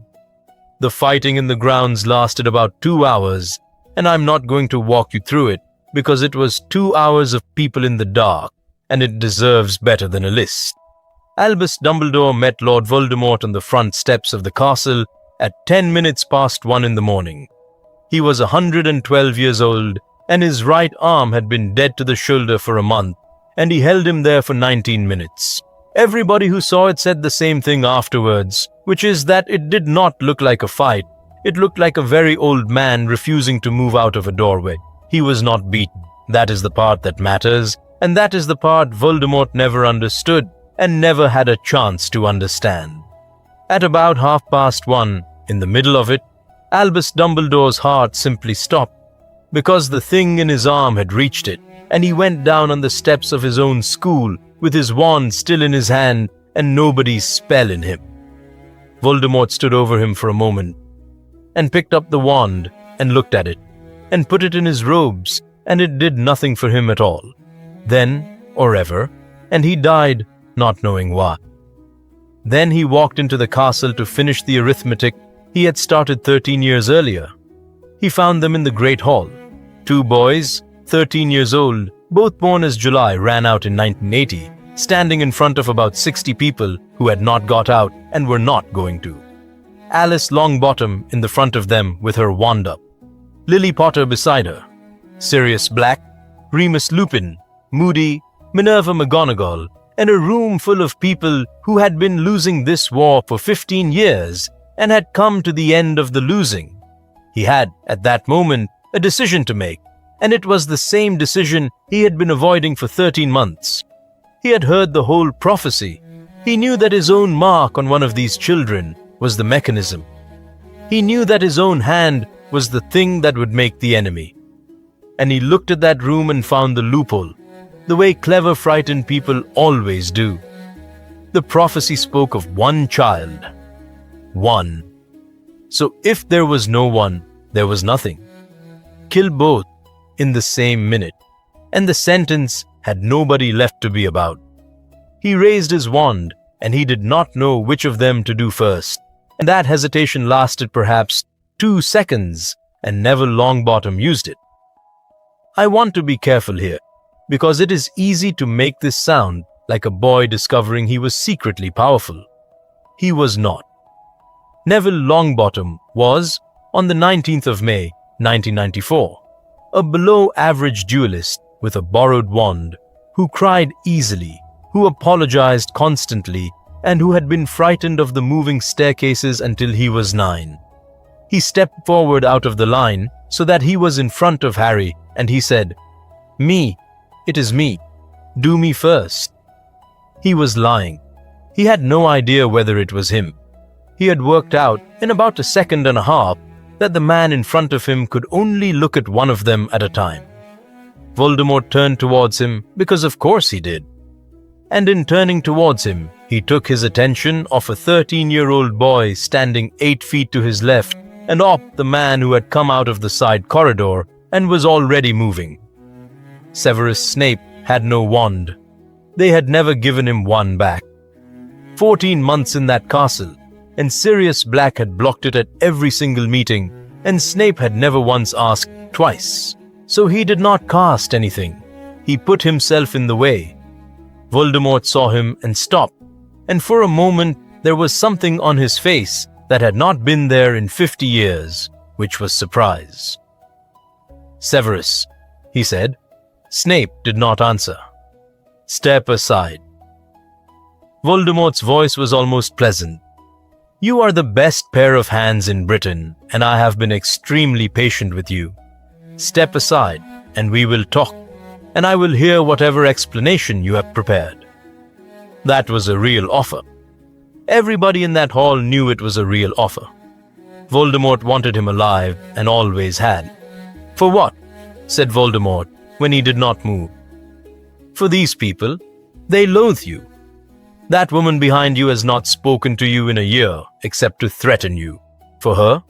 The fighting in the grounds lasted about 2 hours, and I'm not going to walk you through it because it was 2 hours of people in the dark, and it deserves better than a list. Albus Dumbledore met Lord Voldemort on the front steps of the castle at 10 minutes past 1 in the morning. He was 112 years old, and his right arm had been dead to the shoulder for a month, and he held him there for 19 minutes. Everybody who saw it said the same thing afterwards, which is that it did not look like a fight. It looked like a very old man refusing to move out of a doorway. He was not beaten. That is the part that matters. And that is the part Voldemort never understood and never had a chance to understand. At about 1:30, in the middle of it, Albus Dumbledore's heart simply stopped, because the thing in his arm had reached it, and he went down on the steps of his own school with his wand still in his hand and nobody's spell in him. Voldemort stood over him for a moment, and picked up the wand and looked at it, and put it in his robes, and it did nothing for him at all, then or ever, and he died not knowing why. Then he walked into the castle to finish the arithmetic he had started 13 years earlier. He found them in the Great Hall. 2 boys, 13 years old, both born as July, ran out in 1980, standing in front of about 60 people who had not got out and were not going to. Alice Longbottom in the front of them with her wand up, Lily Potter beside her, Sirius Black, Remus Lupin, Moody, Minerva McGonagall, and a room full of people who had been losing this war for 15 years and had come to the end of the losing. He had, at that moment, a decision to make, and it was the same decision he had been avoiding for 13 months. He had heard the whole prophecy. He knew that his own mark on one of these children was the mechanism. He knew that his own hand was the thing that would make the enemy. And he looked at that room and found the loophole, the way clever, frightened people always do. The prophecy spoke of one child. One. So if there was no one, there was nothing. Kill both in the same minute, and the sentence had nobody left to be about. He raised his wand, and he did not know which of them to do first, and that hesitation lasted perhaps 2 seconds, and Neville Longbottom used it. I want to be careful here, because it is easy to make this sound like a boy discovering he was secretly powerful. He was not. Neville Longbottom was, on the 19th of May, 1994, a below-average duelist with a borrowed wand, who cried easily, who apologized constantly, and who had been frightened of the moving staircases until he was 9. He stepped forward out of the line so that he was in front of Harry, and he said, "Me, it is me. Do me first." He was lying. He had no idea whether it was him. He had worked out, in about a second and a half, that the man in front of him could only look at one of them at a time. Voldemort turned towards him because of course he did. And in turning towards him, he took his attention off a 13-year-old boy standing 8 feet to his left and off the man who had come out of the side corridor and was already moving. Severus Snape had no wand. They had never given him one back. 14 months in that castle, and Sirius Black had blocked it at every single meeting, and Snape had never once asked twice. So he did not cast anything. He put himself in the way. Voldemort saw him and stopped, and for a moment there was something on his face that had not been there in 50 years, which was surprise. "Severus," he said. Snape did not answer. "Step aside." Voldemort's voice was almost pleasant. "You are the best pair of hands in Britain, and I have been extremely patient with you. Step aside, and we will talk, and I will hear whatever explanation you have prepared." That was a real offer. Everybody in that hall knew it was a real offer. Voldemort wanted him alive, and always had. "For what?" said Voldemort when he did not move. "For these people. They loathe you. That woman behind you has not spoken to you in a year, except to threaten you. For her?"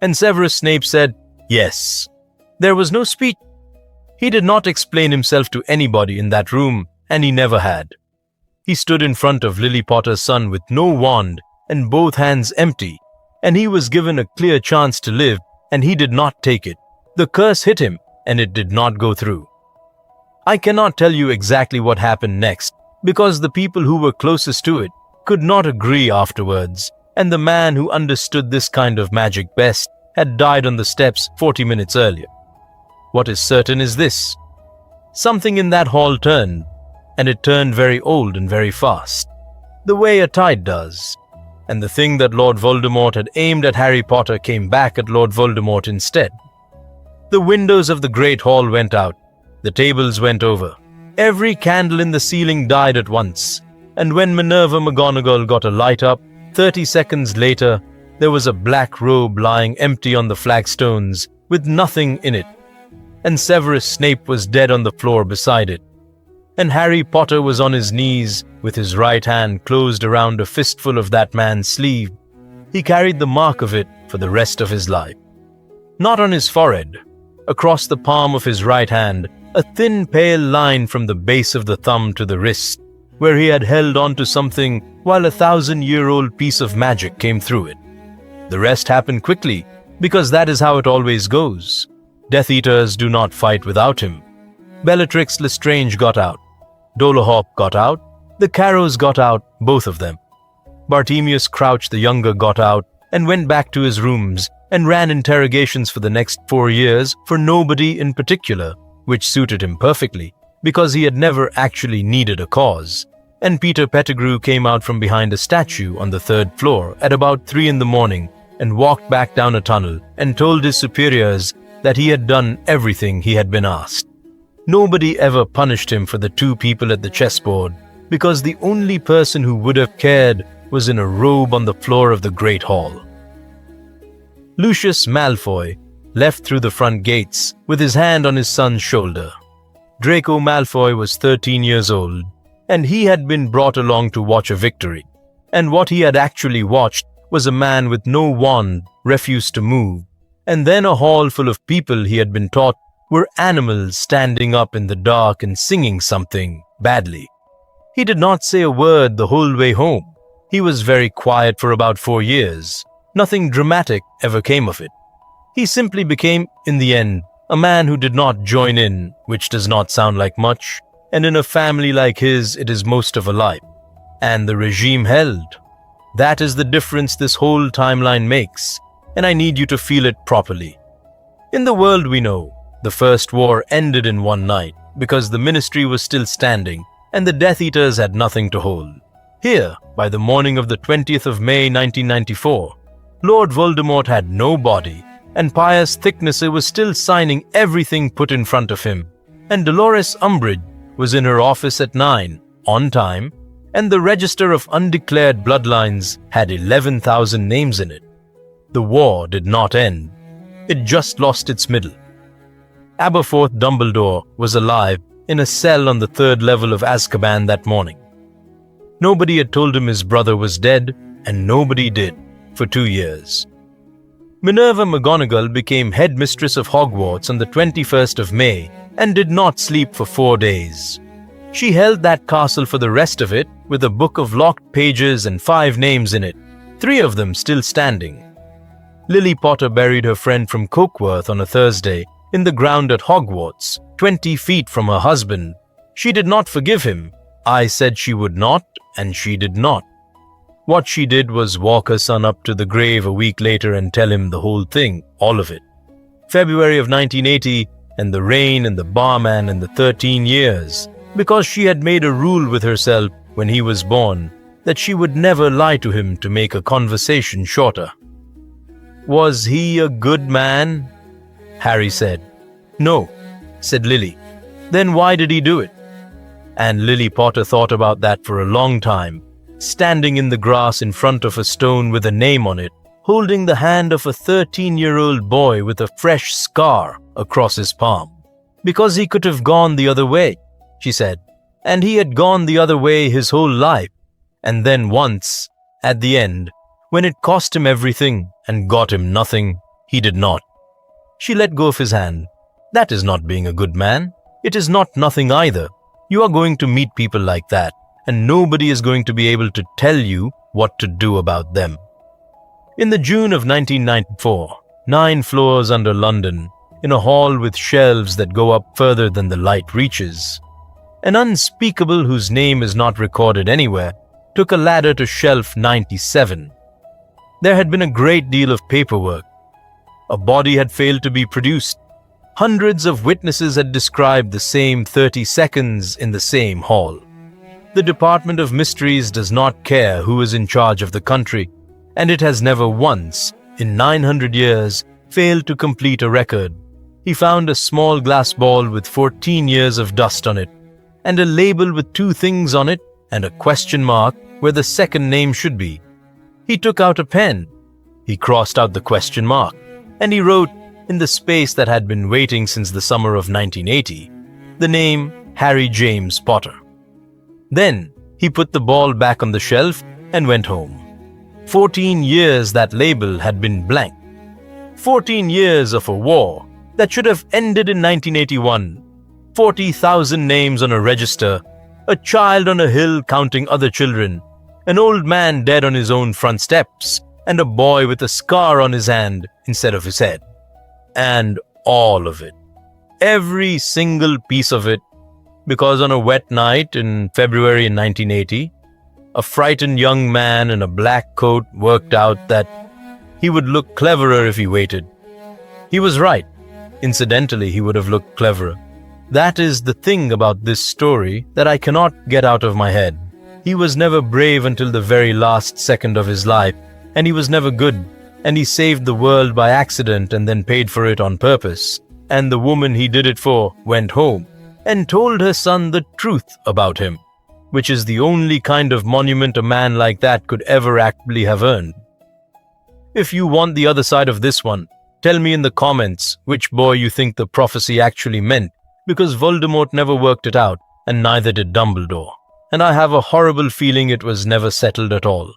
And Severus Snape said, "Yes." There was no speech. He did not explain himself to anybody in that room, and he never had. He stood in front of Lily Potter's son with no wand and both hands empty, and he was given a clear chance to live, and he did not take it. The curse hit him, and it did not go through. I cannot tell you exactly what happened next, because the people who were closest to it could not agree afterwards, and the man who understood this kind of magic best had died on the steps 40 minutes earlier. What is certain is this: something in that hall turned, and it turned very old and very fast, the way a tide does, and the thing that Lord Voldemort had aimed at Harry Potter came back at Lord Voldemort instead. The windows of the Great Hall went out, the tables went over, Every candle in the ceiling died at once, and when Minerva McGonagall got a light up, 30 seconds later, there was a black robe lying empty on the flagstones with nothing in it, and Severus Snape was dead on the floor beside it, and Harry Potter was on his knees with his right hand closed around a fistful of that man's sleeve. He carried the mark of it for the rest of his life. Not on his forehead, across the palm of his right hand, a thin pale line from the base of the thumb to the wrist, where he had held on to something while a 1,000-year-old piece of magic came through it. The rest happened quickly, because that is how it always goes. Death Eaters do not fight without him. Bellatrix Lestrange got out. Dolohop got out. The Carrows got out, both of them. Bartemius Crouch the Younger got out and went back to his rooms and ran interrogations for the next 4 years for nobody in particular, which suited him perfectly, because he had never actually needed a cause. And Peter Pettigrew came out from behind a statue on the 3rd floor at about 3 in the morning and walked back down a tunnel and told his superiors that he had done everything he had been asked. Nobody ever punished him for the 2 people at the chessboard, because the only person who would have cared was in a robe on the floor of the Great Hall. Lucius Malfoy left through the front gates with his hand on his son's shoulder. Draco Malfoy was 13 years old, and he had been brought along to watch a victory, and what he had actually watched was a man with no wand refuse to move, and then a hall full of people he had been taught were animals standing up in the dark and singing something badly. He did not say a word the whole way home. He was very quiet for about 4 years. Nothing dramatic ever came of it. He simply became, in the end, a man who did not join in, which does not sound like much, and in a family like his it is most of a life. And the regime held. That is the difference this whole timeline makes, and I need you to feel it properly. In the world we know, the First War ended in one night because the Ministry was still standing and the Death Eaters had nothing to hold. Here, by the morning of the 20th of May 1994, Lord Voldemort had no body, and Pius Thicknesser was still signing everything put in front of him, and Dolores Umbridge was in her office at 9, on time, and the Register of Undeclared Bloodlines had 11,000 names in it. The war did not end. It just lost its middle. Aberforth Dumbledore was alive in a cell on the 3rd level of Azkaban that morning. Nobody had told him his brother was dead, and nobody did, for 2 years. Minerva McGonagall became headmistress of Hogwarts on the 21st of May and did not sleep for 4 days. She held that castle for the rest of it with a book of locked pages and 5 names in it, 3 of them still standing. Lily Potter buried her friend from Cokeworth on a Thursday in the ground at Hogwarts, 20 feet from her husband. She did not forgive him. I said she would not, and she did not. What she did was walk her son up to the grave a week later and tell him the whole thing, all of it. February of 1980, and the rain and the barman and the 13 years, because she had made a rule with herself when he was born that she would never lie to him to make a conversation shorter. Was he a good man? Harry said. No, said Lily. Then why did he do it? And Lily Potter thought about that for a long time, standing in the grass in front of a stone with a name on it, holding the hand of a 13-year-old boy with a fresh scar across his palm. Because he could have gone the other way, she said, and he had gone the other way his whole life. And then once, at the end, when it cost him everything and got him nothing, he did not. She let go of his hand. That is not being a good man. It is not nothing either. You are going to meet people like that, and nobody is going to be able to tell you what to do about them. In the June of 1994, 9 floors under London, in a hall with shelves that go up further than the light reaches, an unspeakable whose name is not recorded anywhere took a ladder to shelf 97. There had been a great deal of paperwork. A body had failed to be produced. Hundreds of witnesses had described the same 30 seconds in the same hall. The Department of Mysteries does not care who is in charge of the country, and it has never once, in 900 years, failed to complete a record. He found a small glass ball with 14 years of dust on it, and a label with two things on it and a question mark where the second name should be. He took out a pen. He crossed out the question mark, and he wrote, in the space that had been waiting since the summer of 1980, the name Harry James Potter. Then he put the ball back on the shelf and went home. 14 years that label had been blank. 14 years of a war that should have ended in 1981. 40,000 names on a register, a child on a hill counting other children, an old man dead on his own front steps, and a boy with a scar on his hand instead of his head. And all of it. Every single piece of it. Because on a wet night in February in 1980, a frightened young man in a black coat worked out that he would look cleverer if he waited. He was right. Incidentally, he would have looked cleverer. That is the thing about this story that I cannot get out of my head. He was never brave until the very last second of his life, and he was never good, and he saved the world by accident and then paid for it on purpose. And the woman he did it for went home and told her son the truth about him, which is the only kind of monument a man like that could ever actually have earned. If you want the other side of this one, tell me in the comments which boy you think the prophecy actually meant, because Voldemort never worked it out, and neither did Dumbledore. And I have a horrible feeling it was never settled at all.